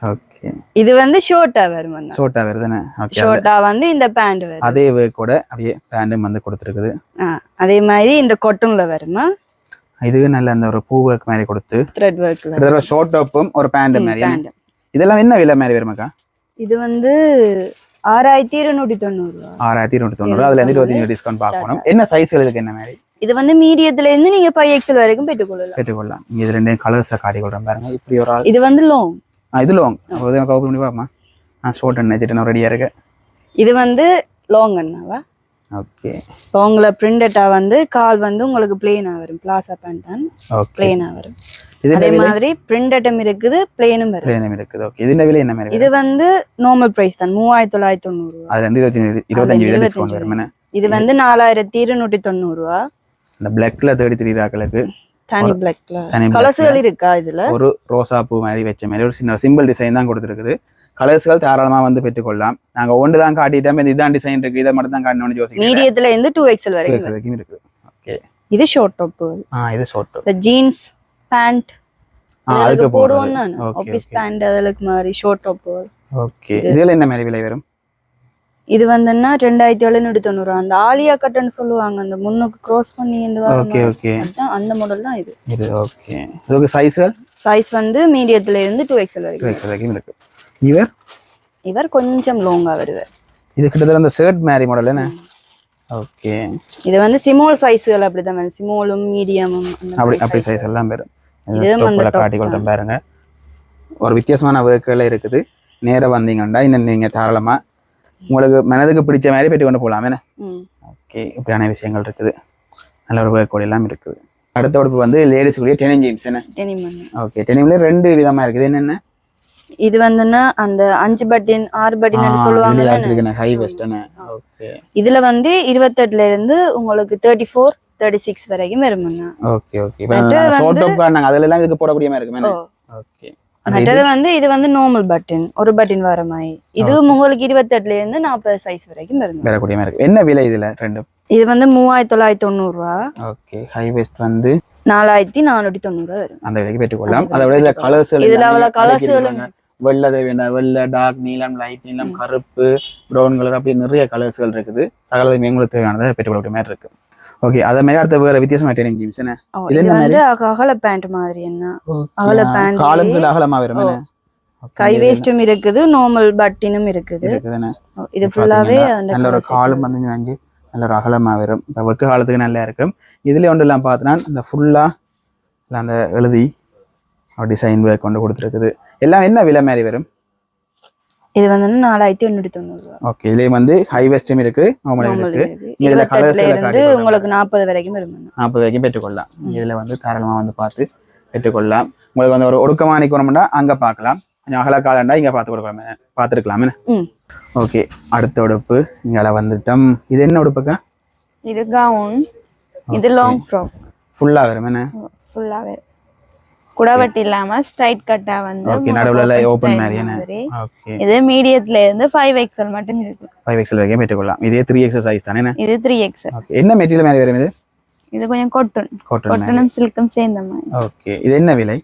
ஓகே. இது வந்து ஷார்ட்டா வரும். ஷார்ட்டா வருதுனே. ஓகே. ஷார்ட்டா வந்து இந்த பேண்ட் வரும். அதே ஒர்க் கூட அப்படியே பேண்டும் வந்து கொடுத்திருக்குது. அதே மாதிரி இந்த காட்டன்ல வருமா? இது நல்ல அந்த ஒரு பூ ஒர்க் மாதிரி கொடுத்து த்ரெட் ஒர்க்ல. இதோட ஷார்ட் டாப்பும் ஒரு பேண்ட் மாதிரி. இதெல்லாம் என்ன விலை மாதிரி வருமாக்கா? இது வந்து 6290. 6290. அதுல இருந்து 25% டிஸ்கவுண்ட் பார்க்கணும். என்ன சைஸ்கள் இதுக்கு என்ன மாதிரி? இது வந்து மீடியத்துல இருந்து நீங்க 5XL வரைக்கும் பெற்றுக்கொள்ளலாம். இது ரெண்டையும் கலர்ஸை காட்டி கொள்றேன் பாருங்க. இப்படி ஒரு இது வந்து லாங். இது லாங். அப்போ கவர் பண்ணி பாப்பா. ஷார்ட் நினைச்சிட்டு நான் ரெடியா இருக்கு. இது வந்து லாங் அண்ணாவா? ஓகே. லாங்ல பிரிண்டட்டா வந்து கால் வந்து உங்களுக்கு பிளேனா வரும். பிளாசா பேண்ட் தான் பிளேனா வரும். அதே மாதிரி பிரிண்டட்டும் இருக்குது, பிளேனும் வரும். பிளேனும் இருக்குது. ஓகே. இதுன விலை என்ன மாதிரி? இது வந்து நார்மல் பிரைஸ் தான் 3990. அதுல இருந்து 25% டிஸ்கவுண்ட் வரும். இது வந்து 4290. அந்த பிளாக்ல 33 ராக்களுக்கு தனி பிளாக்ல கலர்ஸ்கள் இருக்கா? இதுல ஒரு ரோசா பூ மாதிரி வச்ச மாதிரி ஒரு சின்ன சிம்பிள் டிசைன் தான் கொடுத்துருக்குது. கலர்ஸ்கள் தாராளமா வந்து பெற்றுக்கொள்ளலாம். நாங்க ஒன்று தான் காட்டிட்டோம். இதுதான் டிசைன் இருக்கு, இதை மட்டும் தான் காட்டணும்னு யோசிக்கிறேன். மீடியத்துல இருந்து 2XL வரைக்கும் இருக்கு. ஓகே. இது ஷார்ட் டாப். இது ஷார்ட் டாப். இந்த ஜீன்ஸ் பேண்ட் அதுக்கு போடுவோம் தான். ஆபீஸ் பேண்ட் அதற்கு மாதிரி ஷார்ட் டாப். ஓகே. இதுல என்ன மாதிரி விலை வரும்? இது வந்துன்னா 2790. அந்த ஆலியா கட்டன் சொல்லுவாங்க, அந்த முன்னுக்கு க்ராஸ் பண்ணி இந்த ஓகே ஓகே அந்த மாடல் தான் இது. இது ஓகே. இதுக்கு சைஸ்கள் சைஸ் வந்து மீடியத்துல இருந்து 2XL வரைக்கும் இருக்கு. இவர் கொஞ்சம் லாங்கா வருவார். இது கிட்டத்தட்ட அந்த ஷர்ட் மாதிரி மாடல் என்ன? ஓகே. இது வந்து ஸ்மால் சைஸ்கள் அப்படிதான் வரும். ஸ்மாலும் மீடியமும் அப்படி சைஸ் எல்லாம் வரும். இது காட்டி கொள்றேன் பாருங்க. ஒரு வித்தியாசமான ஒர்க்குகள் இருக்குது. நேரா வந்தீங்கன்னா இன்னும் நீங்க தாராளமா உங்களுக்கு மனதுக்கு பிடிச்ச மாதிரி போயிட்டு கொண்டு போகலாம். என்ன ஓகே. இப்படியான விஷயங்கள் இருக்குது. நல்ல ஒரு ஒர்க் எல்லாம் இருக்குது. அடுத்த உடுப்பு வந்து லேடிஸ்க்குரிய டெனிம் ஜீன்ஸ். என்ன ஓகே. டெனிம்ல 2 விதமா இருக்குது. என்னென்ன? இது வந்துன்னா அந்த 5 பட்டன் 6 பட்டன் சொல்லுவாங்க, ஹை வெஸ்ட். ஓகே. இதுல வந்து 28ல இருந்து உங்களுக்கு 34 36 வரைக்கும் வரும். Okay okay. ஷார்ட் டாப் காரணங்க அதெல்லாம் எல்லாம் இதுக்கு போடக்கூடிய மாதிரி இருக்குமே. ஓகே. மற்றது வந்து இது வந்து நார்மல் பட்டன், ஒரு பட்டன் வர மாதிரி. இது உங்களுக்கு 28ல இருந்து 40 சைஸ் வரைக்கும் வரக்கூடிய மாதிரி இருக்கு. என்ன விலை இதுல ரெண்டும்? இது வந்து 3990. ஓகே. ஹை வெஸ்ட் வந்து 4490 வரும். அந்த விலைக்கு பெற்றுக்கொள்ளலாம். அதோட இதுல கலர்ஸ் இதுல அவ்வளவு கலர்ஸ் வெள்ளை வேண்டாம், வெள்ளை, டார்க் நீலம், லைட் நீலம், கருப்பு, ப்ரௌன் கலர், அப்படி நிறைய கலர்ஸ்கள் இருக்குது. சகலதையும் உங்களுக்கு தேவையானதை பெற்றுக்கொள்ள மாதிரி இருக்கு. ஓகே. அதே மாதிரி அடுத்த வேற வித்தியாசமா டெனிம் ஜீன்ஸ். என்ன இது வந்து அகல பேண்ட் மாதிரி. என்ன அகல பேண்ட் காலுக்கு அகலமா வரும். என்ன கை வேஸ்டும் இருக்குது, நார்மல் பட்டினும் இருக்குது. இது ஃபுல்லாவே நல்ல ஒரு காலும் வந்து வாங்கி நல்ல ஒரு அகலமா வரும். இப்போ வெக்க காலத்துக்கு நல்லா இருக்கும். இதுல ஒன்று எல்லாம் பார்த்தோன்னா இந்த ஃபுல்லா அந்த எழுதி டிசைன் ஒர்க் கொண்டு கொடுத்துருக்குது. எல்லாம் என்ன விலை மாதிரி வரும்? இது வந்து 4890. ஓகே. இதுலயே வந்து ஹை வெஸ்டும் இருக்கு, நார்மல் இருக்கு. இதுல கலர்ஸ்ல இருந்து உங்களுக்கு 40 வரைக்கும் வரும். 40 வரைக்கும் பெற்றுக்கொள்ளலாம். இதுல வந்து தாராளமா வந்து பார்த்து பெற்றுக்கொள்ளலாம். உங்களுக்கு வந்து ஒரு ஒடுக்கமா நிக்கணும்னா அங்க பார்க்கலாம். கொஞ்சம் அகல காலண்டா இங்க பார்த்துருக்கலாமே. ஓகே. அடுத்த உடுப்பு இங்கே வந்துட்டோம். இது என்ன உடுப்புக்கா? இது கவுன். இது லாங் ஃப்ராக். ஃபுல்லா வரும். என்ன ஃபுல்லா வரும். குடவட்டி இல்லாம ஸ்ட்ரைட் கட்டா வந்து ஓகே. நடுவுல ஓபன் மாதிரி. என்ன ஓகே. இது மீடியத்துல இருந்து 5XL மட்டும் இருக்கு. 5XL வரைக்கும் பெற்றுக்கொள்ளலாம். இதே 3XL சைஸ் தானே? இது 3XL. ஓகே. என்ன மெட்டீரியல் மாதிரி வரும் இது? இது கொஞ்சம் காட்டனும் சில்க்கும் சேர்ந்த மாதிரி. ஓகே. இது என்ன விலை?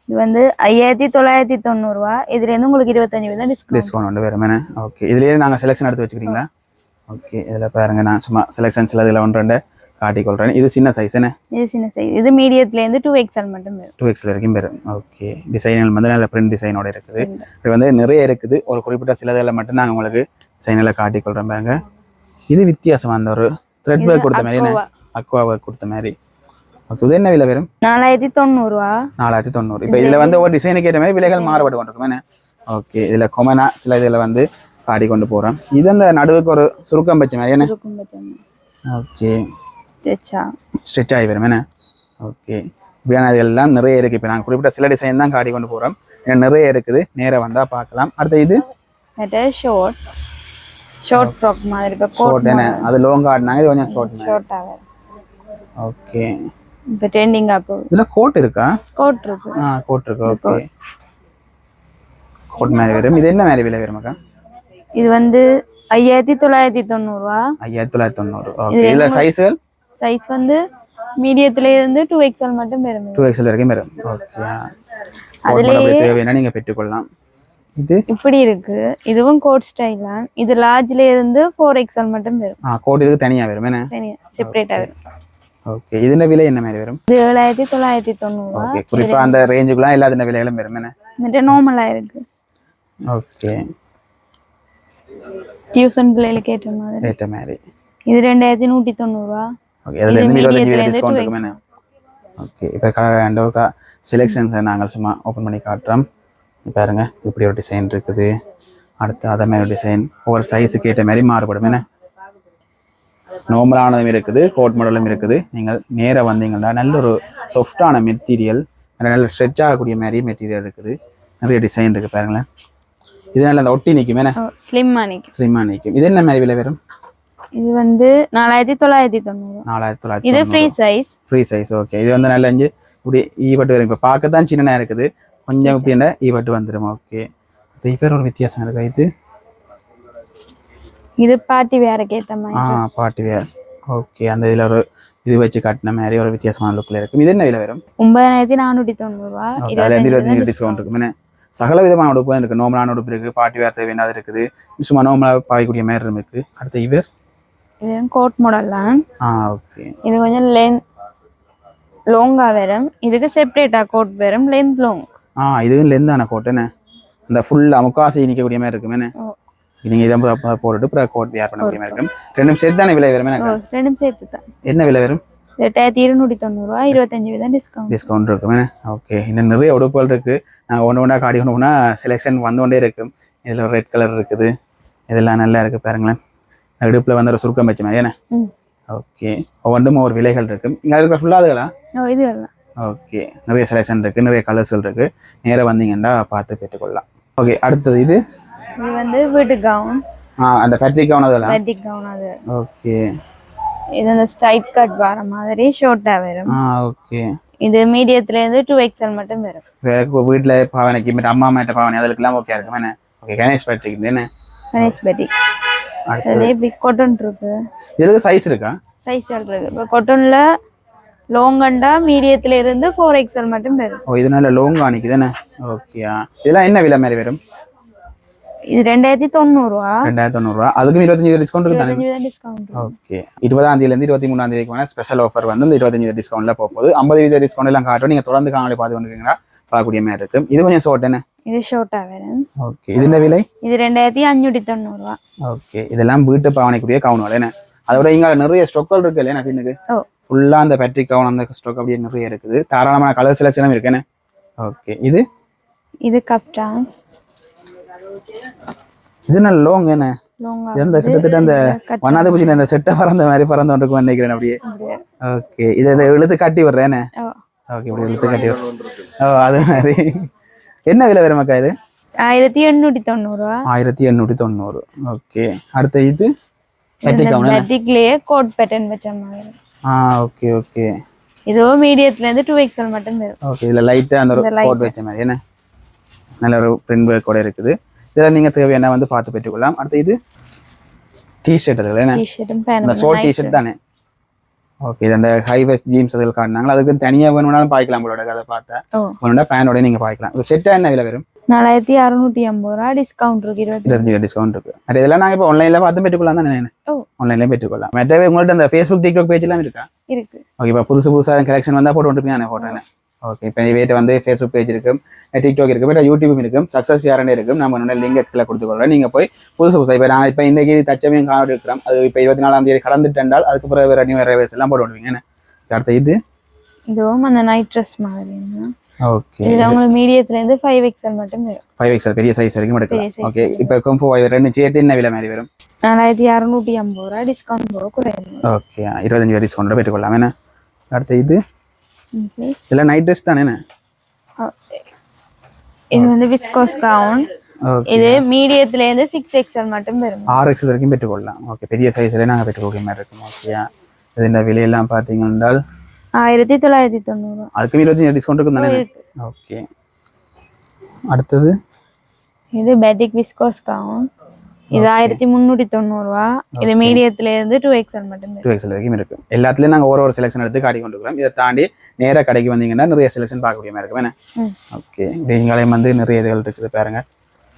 இது வந்து 5990. இதுல இருந்து உங்களுக்கு 25% டிஸ்கவுண்ட் வந்து வரும். என்ன ஓகே. இதுலயே நாங்க செலக்ஷன் எடுத்து வச்சுக்கிறீங்களா? ஓகே. இதுல பாருங்க, நான் சும்மா செலக்ஷன்ஸ்ல இதுல 1 2 காட்டிக்கொள்கிறேன். இது சின்ன சைஸ் என்ன? இது சின்ன சைஸ். இது மீடியத்துலேருந்து 2XL மட்டும் வரும். 2XL வரைக்கும் வரும். ஓகே, டிசைன்கள் வந்து நல்ல பிரிண்ட் டிசைனோட இருக்குது. இது வந்து நிறைய இருக்குது. ஒரு குறிப்பிட்ட சிலதில் மட்டும் நாங்கள் உங்களுக்கு டிசைனில் காட்டிக்கொள்கிறோம் பாருங்க. இது வித்தியாசமாக அந்த ஒரு த்ரெட் ஒர்க் கொடுத்த மாதிரி என்ன, அக்வா ஒர்க் கொடுத்த மாதிரி. ஓகே, இது என்ன விலை வரும்? 4090. 4090. இப்போ இதில் வந்து ஒரு டிசைனுக்கு ஏற்ற மாதிரி விலைகள் மாறுபட்டு கொண்டிருக்கும் என்ன. ஓகே, இதில் கொமனா சில இதில் வந்து காட்டி கொண்டு போகிறோம். இது அந்த நடுவுக்கு ஒரு சுருக்கம் வச்ச மாதிரி என்ன. ஓகே, ஸ்ட்ரெச் ஆகி வரும் என்ன. ஓகே, இப்படியான இதெல்லாம் நிறைய இருக்குது. இப்போ நாங்கள் குறிப்பிட்ட சில டிசைன் தான் காட்டி கொண்டு போகிறோம். நிறைய இருக்குது, நேராக வந்தால் பார்க்கலாம். அடுத்து இது ஷார்ட் ஃப்ராக் மாதிரி. இப்போ ஷார்ட் என்ன, அது லாங் ஆடினாங்க, இது கொஞ்சம் ஷார்ட்டாக. ஓகே, இப்போ ட்ரெண்டிங்காக போகுது. இதில் கோட் இருக்கா? கோட் இருக்கு. கோட் இருக்கு. ஓகே, கோட் மாதிரி வரும். இது என்ன மாதிரி விலை வருமாக்கா? இது வந்து 5990. 5990. ஓகே, இதுல சைஸ்கள்? சைஸ் வந்து மீடியத்துல இருந்து 2XL மட்டும் வரும். 2XL வரைக்கும் வரும். ஓகே, அதுலயே தேவையான நீங்க பெற்றுக்கொள்ளலாம். இது இப்படி இருக்கு. இதுவும் கோட் ஸ்டைல் தான். இது லார்ஜ்ல இருந்து 4XL மட்டும் வரும். கோட் இதுக்கு தனியா வரும் என்ன? தனியா செப்பரேட்டா வரும். ஓகே, இதுன விலை என்ன மாதிரி வரும்? 7990. ஓகே, குறிப்பா அந்த ரேஞ்சுக்குலாம் எல்லா இந்த விலைகளும் வரும் என்ன? இது நார்மலா இருக்கு. ஓகே, டியூஷன் பிள்ளைகளுக்கு ஏற்ற மாதிரி. இது 2190. ஓகே, அதுல இருந்து 25% டிஸ்கவுண்ட் இருக்கும் என்ன? ஓகே, இப்போ கலர் அண்ட் ஒரு செலெக்ஷன்ஸ் நாங்கள் சும்மா ஓப்பன் பண்ணி காட்டுறோம். பாருங்க, இப்படி ஒரு டிசைன் இருக்குது. அடுத்து அதே மாதிரி டிசைன் ஒவ்வொரு சைஸுக்கு ஏற்ற மாதிரி மாறுபடும் என்ன. நார்மலானதும் இருக்குது, கோட் மாடலும் இருக்குது. நீங்கள் நேராக வந்தீங்கன்னா நல்ல ஒரு சாஃப்டான மெட்டீரியல், நல்ல ஸ்ட்ரெச் ஆகக்கூடிய மாதிரி மெட்டீரியல் இருக்குது. நிறைய டிசைன் இருக்குது பாருங்களேன். இதனால அந்த ஒட்டி நிற்கும் என்ன, ஸ்லிம்மாக நிற்கும். இது என்ன மாதிரி விலை வரும்? இது வந்து 4990. 4990. இது ஃப்ரீ சைஸ். ஓகே, இது வந்து நல்ல அஞ்சு இப்படி ஈபட்டு வரும். இப்போ பார்க்க தான் சின்னதாக இருக்குது, கொஞ்சம் இப்படி என்ன ஈபட்டு வந்துடும். ஓகே, இது பேர் ஒரு வித்தியாசம் இருக்கு. இது பார்ட்டி வேருக்கு ஏற்ற மாதிரி. Party wear. ஓகே, அந்த இதில் ஒரு இது வச்சு காட்டின மாதிரி ஒரு வித்தியாசமான லுக்கில் இருக்கும். இது என்ன விலை வரும்? 9490. அதில் 25% டிஸ்கவுண்ட் இருக்கும் என்ன. சகல விதமான உடுப்பு இருக்குது. நார்மலான உடுப்பு இருக்குது, பார்ட்டி வேர் தேவையானது இருக்குது, சும்மா நார்மலாக பாய்க்கூடிய மாதிரி இருக்குது. அடுத்து இவர் கோட் மாடல்லாம். ஓகே, இது கொஞ்சம் லாங்கா வரும். இதுக்கு செப்பரேட்டா கோட் வரும், லென்த் லாங். இதுவும் லென்த்தான கோட் என்ன, இந்த ஃபுல்லாக முக்காசி நிற்கக்கூடிய மாதிரி இருக்கும் என்ன. நீங்கள் இதை போட்டுட்டு அப்புறம் கோட் வேர் பண்ணக்கூடிய மாதிரி இருக்கும். ரெண்டும் சேர்த்து தானே விலை வரும்? ரெண்டும் சேர்த்து தான். என்ன விலை வரும்? 2290. 25% டிஸ்கவுண்ட் இருக்கும் என்ன. ஓகே, இன்னும் நிறைய உடுப்புகள் இருக்குது. நாங்கள் ஒன்று ஒன்றா காடி ஒன்று ஒன்றா செலெக்ஷன் வந்து கொண்டே இருக்கும். இதில் ரெட் கலர் இருக்குது, இதெல்லாம் நல்லா இருக்குது பாருங்களேன். இடுப்பில் வந்து ஒரு சுருக்கம் வச்ச மாதிரி என்ன. ஓகே, ஒவ்வொன்றும் ஒரு விலைகள் இருக்குது. இங்கே இருக்கிற ஃபுல்லாக அதுகளா? ஓகே, நிறைய செலெக்ஷன் இருக்குது, நிறைய கலர்ஸ்கள் இருக்குது. நேராக வந்தீங்கன்னா பார்த்து பெற்றுக்கொள்ளலாம். ஓகே, அடுத்தது இது வந்து வீட்டு கவுன். அந்த ஃபேட்ரிக் கவுன் அதெல்லாம். ஓகே, இது அந்த ஸ்ட்ரைட் கட் வர மாதிரி ஷார்ட்டா வரும். ஓகே, இது மீடியத்துல இருந்து 2XL மட்டும் வரும். வேற வீட்ல பாவனைக்கு மற்ற அம்மா மேட்ட பாவனை அதுக்கெல்லாம் ஓகே இருக்கும் என்ன. ஓகே, கணேஷ் ஃபேட்ரிக் என்ன. கணேஷ் ஃபேட்ரிக். அதுல இப்படி காட்டன் இருக்கு. இதுக்கு சைஸ் இருக்கா? சைஸ் இருக்கு. இப்போ காட்டன்ல லாங் அண்டா மீடியத்துல இருந்து 4XL மட்டும் வரும். இது நல்ல லாங் ஆனிக்குது என்ன. ஓகே, இதெல்லாம் என்ன விலை மாதிரி வரும்? இது 2090. 2090. அதுக்கு 25% டிஸ்கவுண்ட் இருக்கு தானே. ஓகே, 20ஆம் தேதியிலிருந்து 23ஆம் தேதிக்கு ஸ்பெஷல் ஆஃபர் வந்து இந்த 25% டிஸ்கவுண்ட்ல போகுது. 50% டிஸ்கவுண்ட் எல்லாம் காட்டும். நீங்க தொடர்ந்து காணொளி பார்த்து கொண்டிருக்கீங்களா, பார்க்கக்கூடிய மாதிரி இருக்கு. இது கொஞ்சம் ஷார்ட் என்ன. இது ஷார்ட்டா வரும். ஓகே, இதுல விலை? இது 2590. ஓகே, இதெல்லாம் வீட்டு பாவனைக்குரிய கவுன்கள் என்ன. அதோட இங்க நிறைய ஸ்டாக்கள் இருக்கு இல்லையா பின்னுக்கு. ஃபுல்லா அந்த ஃபேட்ரிக் கவுன் அந்த ஸ்டாக் அப்படியே நிறைய இருக்குது. தாராளமான கலர் செலக்ஷனும் இருக்கு என்ன. ஓகே, இது கப்டான். இது நல்ல லாங் என்ன. இந்த கிட்டத்தட்ட அந்த வண்ணாத பூச்சில அந்த செட்டை பறந்த மாதிரி பறந்து கொண்டு நினைக்கிறேன் அப்படியே. ஓகே, இதை இழுத்து காட்டி விடுறேன். ஓகே, இப்படி இழுத்து காட்டி விடுறேன். அது மாதிரி என்ன விலை வரும் மக்கா? இது 1890. 1890. ஓகே, அடுத்த இது ஃபேட்ரிக்லயே கோட் பேட்டர்ன் வச்ச மாதிரி. ஓகே ஓகே, இது மீடியத்துல இருந்து 2XL மட்டும் வரும். ஓகே, இதுல லைட்டா அந்த கோட் வச்ச மாதிரி என்ன நல்ல ஒரு பிரிண்ட் ஒர்க் கூட இருக்குது. இதெல்லாம் நீங்க தேவையான வந்து பார்த்து பெற்றுக்கொள்ளலாம். அடுத்து இது டி-ஷர்ட் அதுல என்ன. இந்த ஷார்ட் டி-ஷர்ட் தானே. ஓகே, இது அந்த ஹை வெஸ்ட் ஜீன்ஸ் அதில் காட்டினாங்களா, அதுக்கு தனியாக வேணும்னாலும் பாய்க்கலாம். உங்களோட அதை பார்த்தா வேணும்னா பேனோட நீங்க பாய்க்கலாம். இது செட்டா என்ன விலை வரும்? 4650 டிஸ்கவுண்ட் இருக்கு 25 டிஸ்கவுண்ட் இருக்கு. அது இதெல்லாம் நாங்க இப்போ ஆன்லைன்ல பார்த்து பெற்றுக்கொள்ளலாம் தானே? ஓ ஆன்லைன்ல பெற்றுக்கொள்ளலாம். மற்றவே உங்கள்ட்ட அந்த ஃபேஸ்புக் டிக்டாக் பேஜ் எல்லாம் இருக்கா? இருக்கு. ஓகே, இப்போ புதுசா கலெக்ஷன் வந்தா போட்டு விட்டுருப்பீங்க. நான் போட்டேன். ஓகே, இப்போ இவேட்ட வந்து ஃபேஸ்புக் பேஜ் இருக்கும், டிக்டாக் இருக்கும், இப்போ யூடியூப் இருக்கும், சக்ஸஸ் யாரண்டே இருக்கும். நம்ம முன்னாடி லிங்க் கீழே கொடுத்துக்கொள்றேன். நீங்க போய் புதுசா இப்போ நான் இப்போ இன்னைக்கு தச்சமையும் காணொலி இருக்கிறோம். அது இப்போ 24ஆம் தேதி கடந்துட்டால் அதுக்கப்புறம் வேற நியூ அரைவல்ஸ் எல்லாம் போட்டு விடுவீங்க. அடுத்த இதுவும் அந்த நைட் ட்ரெஸ் மாதிரி. ஓகே, இதுல உங்களுக்கு மீடியத்துல இருந்து 5XL மட்டும் வரும். 5XL பெரிய சைஸ் வரைக்கும் எடுக்கலாம். ஓகே, இப்போ கம்ஃபோ ரெண்டு சேர்த்து என்ன விலை மாதிரி வரும்? 4650 டிஸ்கவுண்ட் போக குறையும். ஓகே, 25 டிஸ்கவுண்ட் பெற்றுக்கொள்ளலாம். என்ன அடுத்த இதெல்லாம் நைட் ட்ரெஸ் தானே? இது வந்து விஸ்கோஸ் கவுன். இது மீடியத்துல இருந்து 6XL மட்டும் வரும். 6XL வரைக்கும் பெற்றுக்கொள்ளலாம். ஓகே, பெரிய சைஸ்ல நாங்க பெற்றுக்கொள்ள மாதிரி இருக்கும். ஓகே, இதோட விலையெல்லாம் பாத்தீங்கன்னா 1990. அதுக்கு 25 டிஸ்கவுண்ட் இருக்கும் தானே? ஓகே, அடுத்தது இது பேட்டிக் விஸ்கோஸ் கவுன். இது 1390. இது மீடியத்துல இருந்து 2XL மட்டும் 2XL வரைக்கும் இருக்கு. எல்லாத்துலயும் நாங்க ஒரு செலக்ஷன் எடுத்து காட்டி கொண்டு இருக்கிறோம். இதை தாண்டி நேரா கடைக்கு வந்தீங்கன்னா நிறைய செலக்ஷன் பார்க்கக்கூடிய மாதிரி இருக்கும். என்ன ஓகே, நீங்களையும் வந்து நிறைய இதுகள் இருக்குது பாருங்க.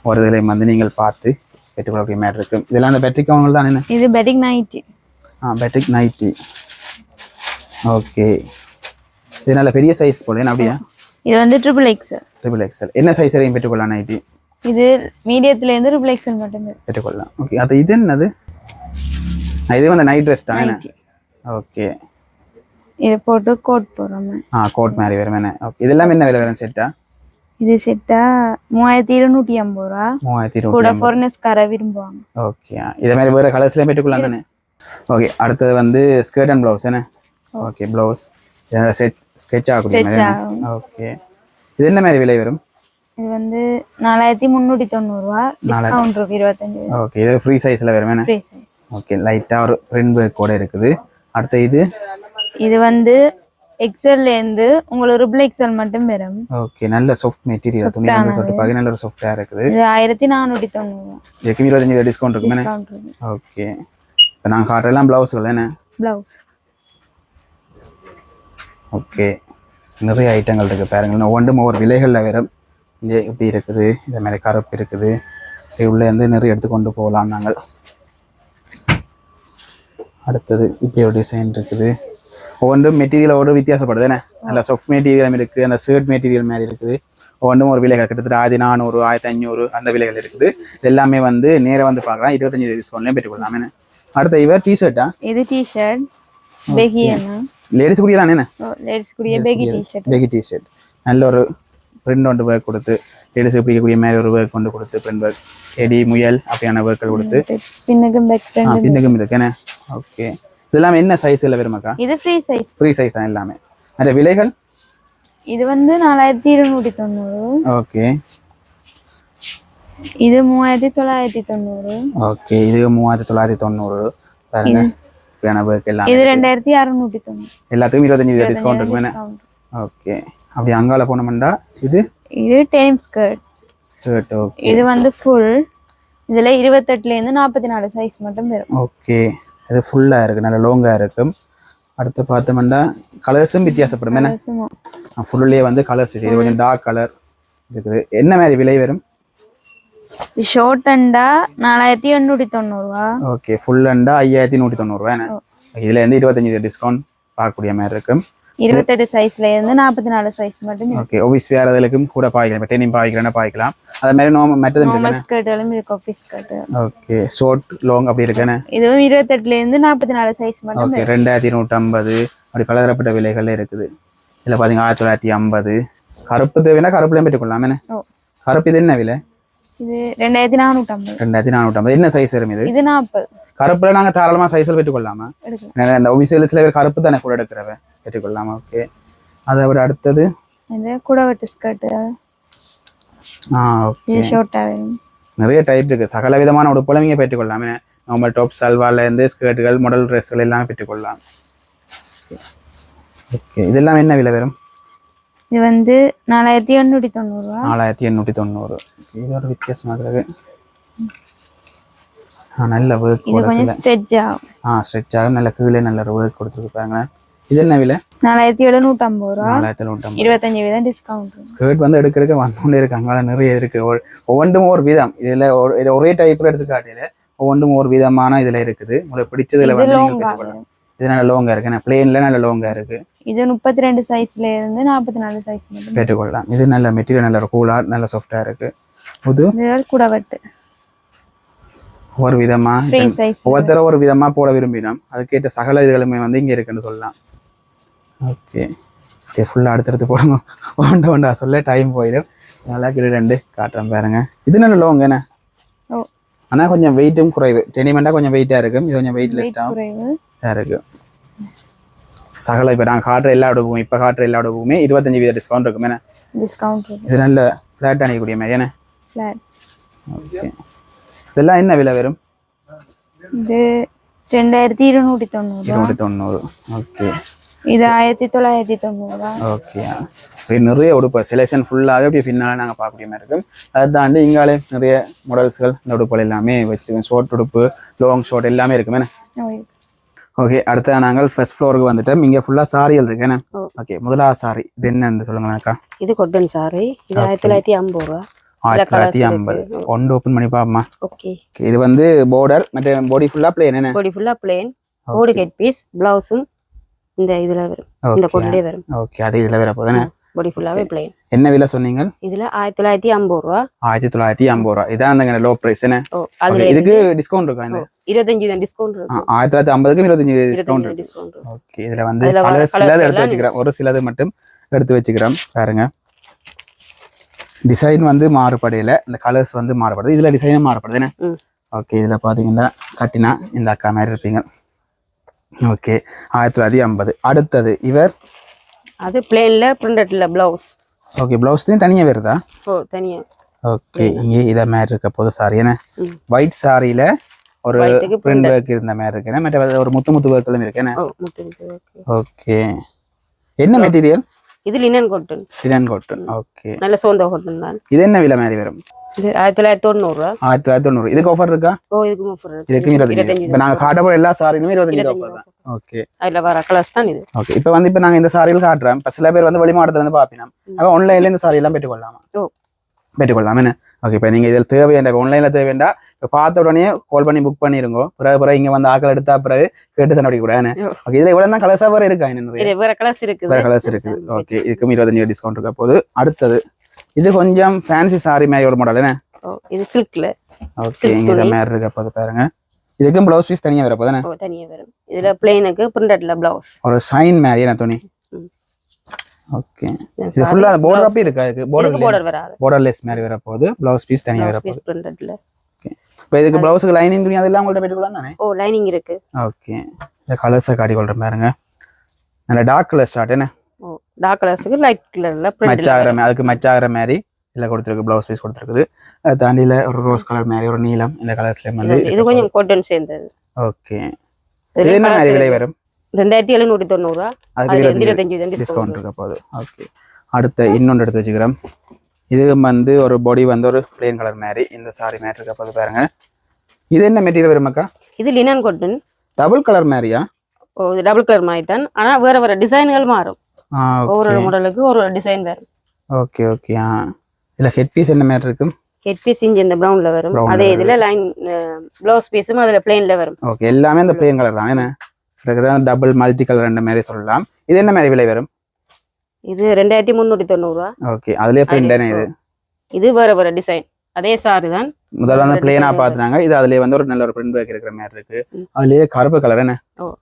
ஒரு இதுலையும் வந்து நீங்கள் பார்த்து பெற்றுக்கொள்ளக்கூடிய மாதிரி இருக்கும். இதெல்லாம் அந்த பேட்டிக் கவுன்கள் தான். என்ன இது பேட்டிக் 90. பேட்டிக் 90. ஓகே, இது நல்ல பெரிய சைஸ் போல. என்ன அப்படியா? இது வந்து XXL. என்ன சைஸ் வரையும் பெற்றுக்கொள்ளலாம்? 90. இது மீடியத்துல இருந்து XXL மட்டும் பெற்றுக்கொள்ளலாம். ஓகே, அது இது என்னது? இது வந்து நைட் ட்ரெஸ் தானே? ஓகே, இது போட்டு கோட் போடுறோம். கோட் மாதிரி வரும். என்ன ஓகே, இதெல்லாம் என்ன விலை வரும் செட்டா? இது செட்டா 3250. 3250 கூட ஃபாரினர்ஸ் கார விரும்புவாங்க. ஓகே, இதே மாதிரி வேற கலர்ஸ்லயும் பெற்றுக்கொள்ளலாம் தானே? ஓகே, அடுத்தது வந்து ஸ்கர்ட் அண்ட் ப்ளவுஸ். என்ன ஓகே, ப்ளவுஸ் செட் ஸ்கெட்ச் ஆகக்கூடிய மாதிரி. ஓகே, இது என்ன மாதிரி விலை வரும்? இது வந்து 4390. டிஸ்கவுண்ட் இருக்கு 25. ஓகே, இது ஃப்ரீ சைஸ்ல வரும். என்ன ஃப்ரீ சைஸ். ஓகே, லைட்டா ஒரு பிரிண்ட் ஒர்க் கூட இருக்குது. அடுத்து இது வந்து XL ல இருந்து உங்களுக்கு XL மட்டும் வரும். ஓகே, நல்ல சாஃப்ட் மெட்டீரியல். துணி வந்து தொட்டு பாக்க நல்ல சாஃப்ட்டா இருக்குது. இது 1490. இதுக்கு 25 டிஸ்கவுண்ட் இருக்குமே? ஓகே, இப்போ நான் காட்டுறலாம் ப்ளவுஸ்கள். என்ன ப்ளவுஸ். ஓகே, நிறைய ஐட்டங்கள் இருக்குது பாருங்கள். ஒவ்வொன்றும் ஒவ்வொரு விலைகளில் வரும். இங்கே இப்படி இருக்குது, இதே மாதிரி கருப்பு இருக்குது. உள்ளே வந்து நிறைய எடுத்து கொண்டு போகலாம் நாங்கள். அடுத்தது இப்படி ஒரு டிசைன் இருக்குது. ஒவ்வொன்றும் மெட்டீரியலோடு வித்தியாசப்படுது. என்ன நல்ல சாஃப்ட் மெட்டீரியலும் இருக்குது, அந்த ஷர்ட் மெட்டீரியல் மாதிரி இருக்குது. ஒவ்வொன்றும் ஒரு விலைகள் கிட்டத்தட்ட 1400 1500 அந்த விலைகள் இருக்குது. இது எல்லாமே வந்து நேராக வந்து பார்க்கலாம். 25 டிஸ்கவுண்ட்லேயும் பெற்றுக்கொள்ளலாம். என்ன அடுத்த டிஷர்ட்டா? இது டிஷர்ட் பெகி. என்ன லேடிஸ் கூடிய தானே? என்ன லேடிஸ் கூடிய பெகி டிஷர்ட். பெகி டிஷர்ட் நல்ல ஒரு பிரிண்ட் ஒன்று ஒர்க் கொடுத்து லேடிஸ் பிடிக்கக்கூடிய மாதிரி ஒரு ஒர்க் கொண்டு கொடுத்து பிரிண்ட் ஒர்க் எடி முயல் அப்படியான ஒர்க்கள் கொடுத்து பின்னுக்கும் இருக்கு. என்ன ஓகே, இதெல்லாம் என்ன சைஸ்ல வருமாக்கா? இது ஃப்ரீ சைஸ். ஃப்ரீ சைஸ் தான் எல்லாமே. அந்த விலைகள் இது வந்து 4290. ஓகே, இது 3990. ஓகே, இது 3990 பாருங்க. இது 2690. எல்லாத்துக்கும் 25 டிஸ்கவுண்ட் இருக்குமே? ஓகே, அப்படி அங்கால போனோம்னா இது டெனிம் ஸ்கர்ட். ஓகே, இது வந்து ஃபுல். இதுல 28 ல இருந்து 44 சைஸ் மட்டும் வரும். ஓகே, இது ஃபுல்லா இருக்கு, நல்ல லாங்கா இருக்கும். அடுத்து பார்த்தோம்னா கலர்ஸும் வித்தியாசப்படும். என்ன ஃபுல்லே வந்து கலர்ஸ் இது கொஞ்சம் டார்க் கலர் இருக்குது. என்ன மாதிரி விலை வரும்? ஷார்ட் அண்டா 4890. ஓகே, ஃபுல் அண்டா 5190. என்ன இதுல இருந்து 25 டிஸ்கவுண்ட் பார்க்கக்கூடிய மாதிரி இருக்கும். 28 சைஸ்ல இருந்து 44 சைஸ் மட்டும். ஓகே, ஆபீஸ் வேர் அதுலக்கும் கூட பாய்க்கலாம். டெனிம் பாய்க்கிறேன்னா பாய்க்கலாம். அதே மாதிரி மற்றது நார்மல் ஸ்கர்ட்களும் இருக்கு. Office skirt. Okay, short long அப்படி இருக்குனே. இதுவும் 28 ல இருந்து 44 சைஸ் மட்டும். ஓகே, 2150 அப்படி பலதரப்பட்ட விலைகள் இருக்குது. இதுல பாத்தீங்க 1950. கருப்பு தேவைன்னா கருப்புலயும் பெற்றுக்கொள்ளலாம். என்ன கருப்பு இது என்ன விலை? இது 2450. 2450. என்ன சைஸ் வரும் இது? இது 40. கருப்புல நாங்க தாராளமா சைஸ்ல பெற்றுக்கொள்ளலாமா? இந்த ஆபீஸ்ல சில பேர் கருப்பு தானே கூட எடுக்கிறவ பெற்றுக்கொள்ளலாமா? ஓகே, அதை விட அடுத்தது இந்த குடவட்டு ஸ்கர்ட். ஓகே, இது ஷார்ட்டா வரும். நிறைய டைப் இருக்கு. சகல விதமான உடுப்புகளும் நீங்க பெற்றுக்கொள்ளலாம். நார்மல் டாப் சல்வார்ல இருந்து ஸ்கர்ட்டுகள் மாடல் ட்ரெஸ்கள் எல்லாம் பெற்றுக்கொள்ளலாம். ஓகே, இதெல்லாம் என்ன விலை வரும்? இது வந்து 4890. 4890. இது ஒரு வித்தியாசமா இருக்கு. நல்ல ஒர்க். இது கொஞ்சம் ஸ்ட்ரெச் ஆகும். ஸ்ட்ரெச் ஆகும். நல்ல கீழே நல்ல ஒர்க் கொடுத்துருக்காங்க. இது என்ன விலை? 4750 ரூபா. 4750. 25% டிஸ்கவுண்ட். ஸ்கர்ட் வந்து எடுக்க வந்துட்டே இருக்காங்க. அங்கே நிறைய இருக்கு. ஒவ்வொன்றும் ஒரு விதம். இதுல ஒரே டைப்ல எடுத்து காட்டில ஒவ்வொன்றும் ஒரு விதமான இதுல இருக்குது. உங்களுக்கு பிடிச்சதுல வந்து நீங்க பெற்றுக்கொள்ளலாம். இது நல்ல லோங்கா இருக்கு. பிளேன்ல நல்ல லோங்கா இருக்கு. இது 32 சைஸ்ல இருந்து 44 சைஸ் மட்டும் பெற்றுக்கொள்ளலாம். இது நல்ல மெட்டீரியல், நல்ல கூலா, நல்ல சாஃப்டா இருக்கு. இது கூட வெட்டு ஒரு விதமா ஒவ்வொருத்தர ஒரு விதமா போட விரும்பினோம். அதுக்கேற்ற சகல இதுகளுமே வந்து இங்க இருக்குன்னு சொல்லலாம். ஓகே, ஃபுல்லா அடுத்தடுத்து போடுங்க. ஒண்டா சொல்ல டைம் போயிடும். நல்லா கிட்ட 2 காட்டுறேன் பாருங்க. இது நல்ல லோங்க என்ன, ஆனா கொஞ்சம் வெயிட்டும் குறைவு. டெனிமெண்டா கொஞ்சம் வெயிட்டா இருக்கும். இது கொஞ்சம் வெயிட்லெஸ்ஸாகவும் இருக்கு. சகல இப்போ நாங்கள் காட்டுற எல்லா உடம்பும் இப்போ காட்டுற எல்லா உடம்புமே 25% டிஸ்கவுண்ட் இருக்கும். என்ன டிஸ்கவுண்ட்? இது நல்ல ஃப்ளாட் அணிக்கக்கூடிய மாதிரி என்ன. ஓகே, இதெல்லாம் என்ன விலை வரும்? இது 2290. ஓகே, இது 1990. ஓகே, நிறைய உடுப்பு செலெக்ஷன் ஃபுல்லாகவே இப்படி பின்னால் நாங்கள் பார்க்கக்கூடிய மாதிரி இருக்கும். அதை தாண்டி இங்காலே நிறைய மாடல்ஸ்கள் இந்த உடுப்புகள் எல்லாமே வச்சுருக்கோம். ஷார்ட் உடுப்பு, லாங் ஷார்ட் எல்லாமே இருக்குமே. ஓகே, அடுத்த நாங்கள் ஃபர்ஸ்ட் ஃப்ளோருக்கு வந்துட்டோம். இங்கே ஃபுல்லாக சாரிகள் இருக்கு என்ன. ஓகே, முதலாவது சாரி இது என்ன சொல்லுங்கக்கா? இது கொட்டன் சாரி. இது 1950 ரூபா. 1950. ஒன்று ஓப்பன் பண்ணி பாப்போமா? ஓகே, இது வந்து பார்டர் மற்ற பாடி ஃபுல்லா பிளேன் என்ன? பாடி ஃபுல்லா பிளேன். கோடி கட் பீஸ், பிளவுஸும் இந்த இதுல வரும். இந்த கொட்லே வரும். ஓகே, அது இதுல வர போகுதுனே. பாடி ஃபுல்லாவே பிளேன். என்ன விலை சொன்னீங்க? இதுல 1950 ரூபா. 1950 ரூபா. இதான் அந்த லோ பிரைஸ் என்ன? அதுல இதுக்கு டிஸ்கவுண்ட் இருக்கா? இந்த 25% டிஸ்கவுண்ட் இருக்கு. 1950க்கு 25% டிஸ்கவுண்ட் இருக்கு. ஓகே, இதுல வந்து சிலது எடுத்து வச்சுக்கிறேன். ஒரு சிலது மட்டும் எடுத்து வச்சுக்கிறேன் பாருங்க. டிசைன் வந்து மாறுபடையில, இந்த கலர்ஸ் வந்து மாறுபடுது. இதுல டிசைனும் மாறுபடுது என்ன. ஓகே, இதுல பாத்தீங்கன்னா கட்டினா இந்த அக்கா மாதிரி இருப்பீங்க. ஓகே, 1950. அடுத்தது இவர் அது பிளேன்ல பிரிண்டட்ல பிளவுஸ். ஓகே, பிளவுஸ் தனியா வருதா? தனியா. ஓகே, இங்கே இத மாதிரி இருக்க போது சாரி என்ன. ஒயிட் சாரியில ஒரு பிரிண்ட் ஒர்க் இருந்த மாதிரி இருக்கு. மற்ற ஒரு முத்து ஒர்க்களும் இருக்கு என்ன. ஓகே, என்ன மெட்டீரியல்? இது linen cotton. Linen cotton. Okay, நல்ல சோந்த காட்டன் தான். இது என்ன விலை மாதிரி வரும்? இது 1990 ரூபா. 1990. இதுக்கு ஆஃபர் இருக்கா? இதுக்கு ஆஃபர் இருக்கு. இதுக்கு 25. இப்போ நாங்க காட்ட போற எல்லா சாரியுமே 25 ஆஃபர் தான். ஓகே, அதுல வர கலர்ஸ் தான் இது. ஓகே, இப்போ நாங்க இந்த சாரியில் காட்டுறோம். இப்போ சில பேர் வந்து வெளி மாவட்டத்துல இருந்து பாப்பினோம். அப்ப ஆன்லைன்ல இந்த சாரி எல்லாம் பெற்றுக்கொள்ளலாமா? பெற்றுக்கொள்ளலாம் என்ன. ஓகே, இப்போ நீங்க இதில் தேவையாண்டா ஆன்லைன்ல தேவையாண்டா இப்போ பார்த்த உடனே கால் பண்ணி புக் பண்ணிருங்க. பிறகு இங்க வந்து ஆக்கள் எடுத்தா பிறகு கேட்டு சண்டை கூடாது. ஓகே, இதுல இவ்வளவு தான் கலர்ஸா வேற இருக்கா? என்ன வேற கலர்ஸ் இருக்குது. வேற கலர்ஸ் இருக்குது. ஓகே, இதுக்கும் 25% டிஸ்கவுண்ட் இருக்க போது. அடுத்தது இது கொஞ்சம் ஃபேன்சி சாரி மாதிரி ஒரு மாடல் என்ன. இது சில்க்ல. ஓகே, இங்க இத மாதிரி இருக்க போது பாருங்க. இதுக்கும் ப்ளவுஸ் பீஸ் தனியா வர போதானே? தனியா வரும். இதுல பிளேனுக்கு பிரிண்டட்ல பிளவுஸ். ஒரு சைன் மாதிரி என்ன துணி. ஓகே, இது ஃபுல்லா border அப்படி இருக்கா? இதுக்கு border வராது. borderless மாதிரி வர போகுது. ப்ளவுஸ் பீஸ் தனியா வர போகுது பிரிண்டட்ல. ஓகே, இப்போ இதுக்கு ப்ளவுஸ்க்கு லைனிங் துணி அதெல்லாம் உங்கள்ட்ட பெற்றுக்கலாம் தானே? லைனிங் இருக்கு. ஓகே, இந்த கலர்ஸை காட்டி கொள்றேன் பாருங்க. நல்ல டார்க் கலர் ஸ்டார்ட் என்ன. டார்க் கலர்ஸ்க்கு லைட் கலர்ல மேட்ச் ஆகுற மாதிரி, அதுக்கு மேட்ச் ஆகுற மாதிரி இதுல கொடுத்துருக்கு. ப்ளவுஸ் பீஸ் கொடுத்துருக்குது. அது தாண்டில ஒரு ரோஸ் கலர் மாதிரி ஒரு நீலம் இந்த கலர்ஸ்ல வந்து இது கொஞ்சம் காட்டன் சேர்ந்தது. ஓகே, இது என்ன மாதிரி விலை வரும்? 2790 ரூபா. அதுக்கு 25% டிஸ்கவுண்ட் இருக்க போகுது. ஓகே, அடுத்து இன்னொன்று எடுத்து வச்சுக்கிறோம். இது வந்து ஒரு பாடி வந்து ஒரு பிளேன் கலர் மாதிரி இந்த சாரி மாதிரி இருக்க போது பாருங்க. இது என்ன மெட்டீரியல் வருமாக்கா? இது லினன் காட்டன். டபுள் கலர் மாதிரியா? இது டபுள் கலர் மாதிரி தான். ஆனா வேற டிசைன்கள் மாறும். ஒவ்வொரு மாடலுக்கு ஒரு டிசைன் வரும். ஓகே ஓகே, இதுல ஹெட் பீஸ் என்ன மாதிரி இருக்கும்? ஹெட் பீஸ் இந்த பிரவுன்ல வரும். அதே இதுல லைன் ப்ளவுஸ் பீஸும் அதுல பிளேன்ல வரும். ஓகே, எல்லாமே அந்த பிளேன் கலர் தான் என்ன. இதுக்கு டபுள் மல்டி கலர் ரெண்டு மாதிரி சொல்லலாம். இது என்ன மாதிரி விலை வரும்? இது 2390 ரூபா. ஓகே, அதுலயே பிரிண்ட் என்ன இது? இது வேற டிசைன். அதே சாரி தான். முதல்ல வந்து பிளேனா பாத்துறாங்க. இது அதுலயே வந்து ஒரு நல்ல ஒரு பிரிண்ட் ஒர்க் இருக்கிற மாதிரி இருக்கு. அதுலயே கருப்பு கலர் என்ன.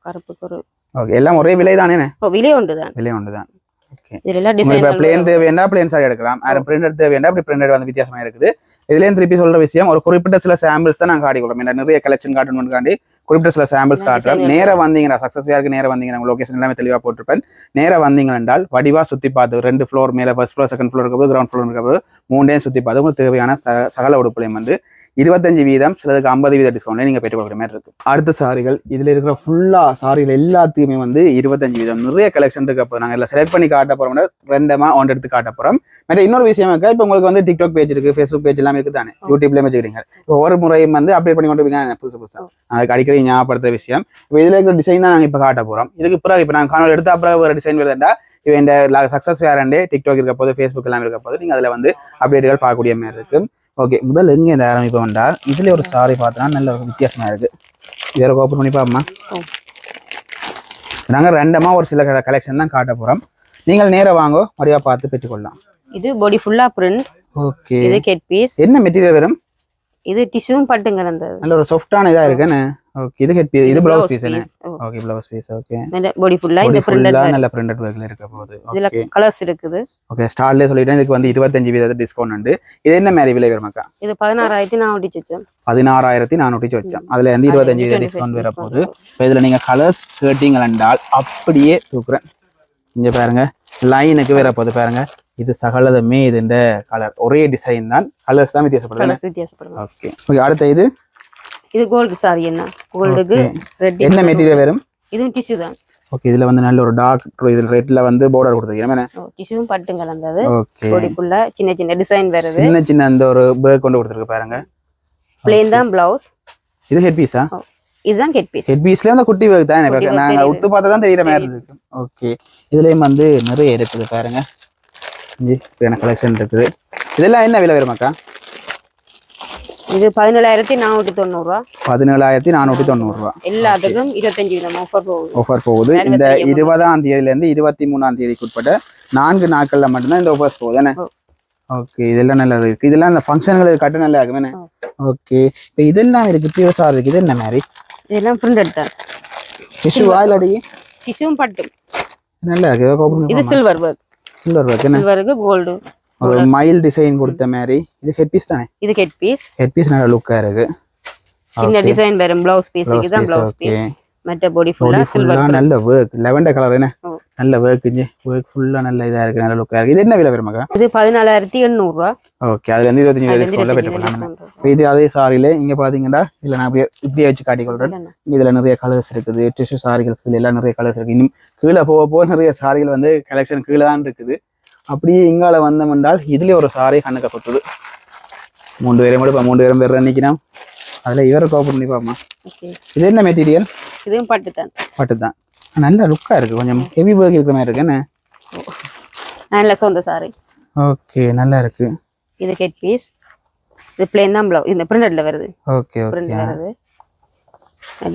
கருப்பு கலர். ஓகே, எல்லாம் ஒரே விலை தானே? விலை ஒன்று தான். விலை ஒன்று தான். ஓகே, இதெல்லாம் டிசைன். இப்போ பிளேன் தேவையா பிளேன் சாரி எடுக்கலாம். பிரிண்டட் தேவையா அப்படி பிரிண்டட் வந்து வித்தியாசமா இருக்குது. இதுலயும் திருப்பி சொல்ற விஷயம், ஒரு குறிப்பிட்ட சில சாம்பிள்ஸ் தான் நாங்க காட்டிக்கொள்றோம். நிறைய கலெக்ஷன் காட்டணும்னு குறிப்பிட்ட சில சாம்பிள்ஸ் காட்டுறோம். நேரம் வந்தீங்கன்னா சக்சஸ் யாருக்கு நேரம் வந்தீங்கன்னா லொகேஷன் எல்லாமே தெளிவா போட்டிருப்பேன். நேரம் வந்தீங்க என்றால் வடிவா சுத்தி பார்த்து 2 ஃப்ளோர் மேல ஃபர்ஸ்ட் ஃப்ளோர் செகண்ட் ஃப்ளோர் இருக்கப்போ கிரவுண்ட் ஃப்ளோர் இருக்கப்போ 3 சுத்தி பார்த்து உங்களுக்கு தேவையான சகல உடுப்புலையும் வந்து 25%, சிலதுக்கு 50% டிஸ்கவுண்ட்ல நீங்க பெற்றுக்கொள்கிற மாதிரி இருக்கு. அடுத்த சாரிகள் இதுல இருக்கிற ஃபுல்லா சாரிகள் எல்லாத்தையுமே வந்து 25%. நிறைய கலெக்ஷன் இருக்கப்போ நாங்க எல்லாம் செலக்ட் பண்ணி காட்ட போறோம் ரெண்டமா ஒன்று எடுத்து காட்ட போறோம். மற்ற இன்னொரு விஷயம் இருக்கா, இப்போ உங்களுக்கு வந்து டிக்டாக் பேஜ் இருக்கு, ஃபேஸ்புக் பேஜ் எல்லாம் இருக்கு தானே, யூடியூப்லயும் வச்சுக்கிறீங்க. இப்போ ஒவ்வொரு முறையும் வந்து அப்டேட் பண்ணி கொண்டு இருப்பீங்க புதுசா. அதுக்கு அடிக்கடி ஞாபகப்படுத்துற விஷயம். இப்போ இதுல இருக்கிற டிசைன் தான் நாங்க இப்ப காட்ட போறோம். இதுக்கு பிறகு இப்போ நாங்கள் காணொலி எடுத்த பிறகு ஒரு டிசைன் வருதுண்டா இப்போ இந்த சக்சஸ் வேறண்டே டிக்டாக் இருக்க போது, ஃபேஸ்புக் எல்லாம் இருக்க போது நீங்க அதுல வந்து அப்டேட்டுகள் பார்க்கக்கூடிய மாதிரி இருக்கு. ஓகே, முதல் எங்க இந்த ஆரம்பிப்போம் என்றால் இதுல ஒரு சாரி பார்த்தோன்னா நல்ல ஒரு வித்தியாசமா இருக்கு. வேற ஓப்பன் பண்ணி பாப்போமா? நாங்க ரெண்டமா ஒரு சில கலெக்ஷன் தான் காட்ட போறோம். நீங்கள் நேரா வாங்க, மரியா பார்த்து பெற்றுக்கொள்ளலாம். இது பாடி ஃபுல்லா பிரிண்ட். ஓகே, இது கெட் பீஸ். என்ன மெட்டீரியல் வரும்? இது டிஷ்யூம் பட்டுங்க அந்த நல்ல ஒரு சாஃப்ட்டான இதா இருக்குன்னு. ஓகே, இது ஹெட் பீஸ், இது ப்ளவுஸ் பீஸ் என்ன? Okay, blouse piece. Okay, body ஃபுல்லா இந்த பிரிண்டட் நல்ல பிரிண்டட் வர்க்ல இருக்க போகுது. இதுல கலர்ஸ் இருக்குது. ஓகே, ஸ்டார்ட்லயே சொல்லிட்டேன் இதுக்கு வந்து 25% டிஸ்கவுண்ட் உண்டு. இது என்ன மாதிரி விலை வருமாக்கா? இது 16,400 வச்சோம். 16,400 வச்சோம். அதுல வந்து 25% டிஸ்கவுண்ட் வர போகுது. இப்போ இதுல நீங்க கலர்ஸ் கேட்டீங்க என்றால் அப்படியே தூக்குறேன். இங்க பாருங்க, லைனுக்கு வர போகுது பாருங்க. இது சகலதுமே இதுண்ட கலர் ஒரே டிசைன் தான், கலர்ஸ் தான் வித்தியாசப்படுது. ஓகே ஓகே, அடுத்த இது கோல்டு சாரி. என்ன கோல்டுக்கு ரெட் என்ன மெட்டீரியல் வரும்? இதுவும் டிஷ்யூ தான். ஓகே, இதுல வந்து நல்ல ஒரு டார்க் இதுல ரெட்ல வந்து border கொடுத்திருக்கீங்க. டிஷ்யூம் பட்டும் கலந்தது. ஓகே, பாடி ஃபுல்லா சின்ன சின்ன டிசைன் வருது. சின்ன அந்த ஒரு பேக் கொண்டு கொடுத்திருக்கு பாருங்க. ப்ளேன் தான் ப்ளவுஸ். இது ஹெட் பீஸா? இதுதான் ஹெட் பீஸ். ஹெட் பீஸ்ல அந்த குட்டி பேக் தான் எனக்கு நாங்க உத்து பார்த்தா தான் தெரியற மாதிரி இருக்கு. ஓகே, இதுலயும் வந்து நிறைய இருக்குது பாருங்க. இந்த கலெக்ஷன் இருக்குது. இதெல்லாம் என்ன விலை வருமாக்கா? இது 17,490 ரூபா. 17,490 ரூபா. எல்லாத்துக்கும் 25% ஆஃபர் போகுது. இந்த 20ஆம் தேதியில இருந்து 23ஆம் தேதிக்கு உட்பட்ட 4 நாட்கள்ல மட்டும்தான் இந்த ஆஃபர்ஸ் போகுது என்ன? ஓகே, இதெல்லாம் நல்லா இருக்கு. இதெல்லாம் இந்த ஃபங்க்ஷன்களுக்கு கட்ட நல்லா இருக்கும் என்ன? ஓகே, இப்போ இதெல்லாம் இருக்கு, பியூர் இருக்கு. இது என்ன மாதிரி? இதெல்லாம் பிரிண்டட் தான். டிஷ்யூ ஆயிலடி டிஷ்யூம் பட்டு நல்லா இருக்கு. இது சில்வர் வர்க். சில்வர் வர்க் என்ன? சில்வருக்கு கோல்டு ஒரு மைல் டிசைன் கொடுத்த மாதிரி. இது ஹெட் பீஸ் தானே? இது ஹெட் பீஸ். ஹெட் பீஸ் நல்ல லுக்கா இருக்கு. சின்ன டிசைன் வரும். ப்ளவுஸ் பீஸ் இதுதான் ப்ளவுஸ் பீஸ். மற்ற பாடி ஃபுல்லா சில்வர் நல்ல வர்க், லெவெண்டர் கலர் என்ன? நல்ல வர்க். வர்க் ஃபுல்லா நல்ல இதா இருக்கு, நல்ல லுக்கா இருக்கு. இது என்ன விலை வருமாக்கா? இது 14,800 ரூபா. ஓகே, அதுல இருந்து 25% டிஸ்கவுண்ட்ல பெற்றுக்கலாம். இது அதே சாரியில இங்க பாத்தீங்கன்னா இதுல நான் இப்படியே வச்சு காட்டிக்கொள்றேன். இதுல நிறைய கலர்ஸ் இருக்குது. டிஷ்யூ சாரிகள் எல்லாம் நிறைய கலர்ஸ் இருக்கு. இன்னும் கீழே போக நிறைய சாரிகள் வந்து கலெக்ஷன் கீழே தான் இருக்குது. அப்படியே இங்கால வந்தோம் என்றால் இதுல ஒரு சாரி கண்ணுக்க கொத்துது. 3 பேரும் கூட 3 பேரும் பேர் நினைக்கிறோம். அதுல இவரை கோப்பன் பண்ணி பாப்போமா? இது என்ன மெட்டீரியல்? இதுவும் பட்டு தான். பட்டு தான். நல்ல லுக்கா இருக்கு. கொஞ்சம் ஹெவி ஒர்க் இருக்கிற மாதிரி இருக்கு என்ன? நல்ல சொந்த சாரி. ஓகே, நல்லா இருக்கு. இது ஹெட் பீஸ். இது ப்ளேன் தான் ப்ளவுஸ். இந்த பிரிண்டட்ல வருது. ஓகே ஓகே, பிரிண்ட் வருது.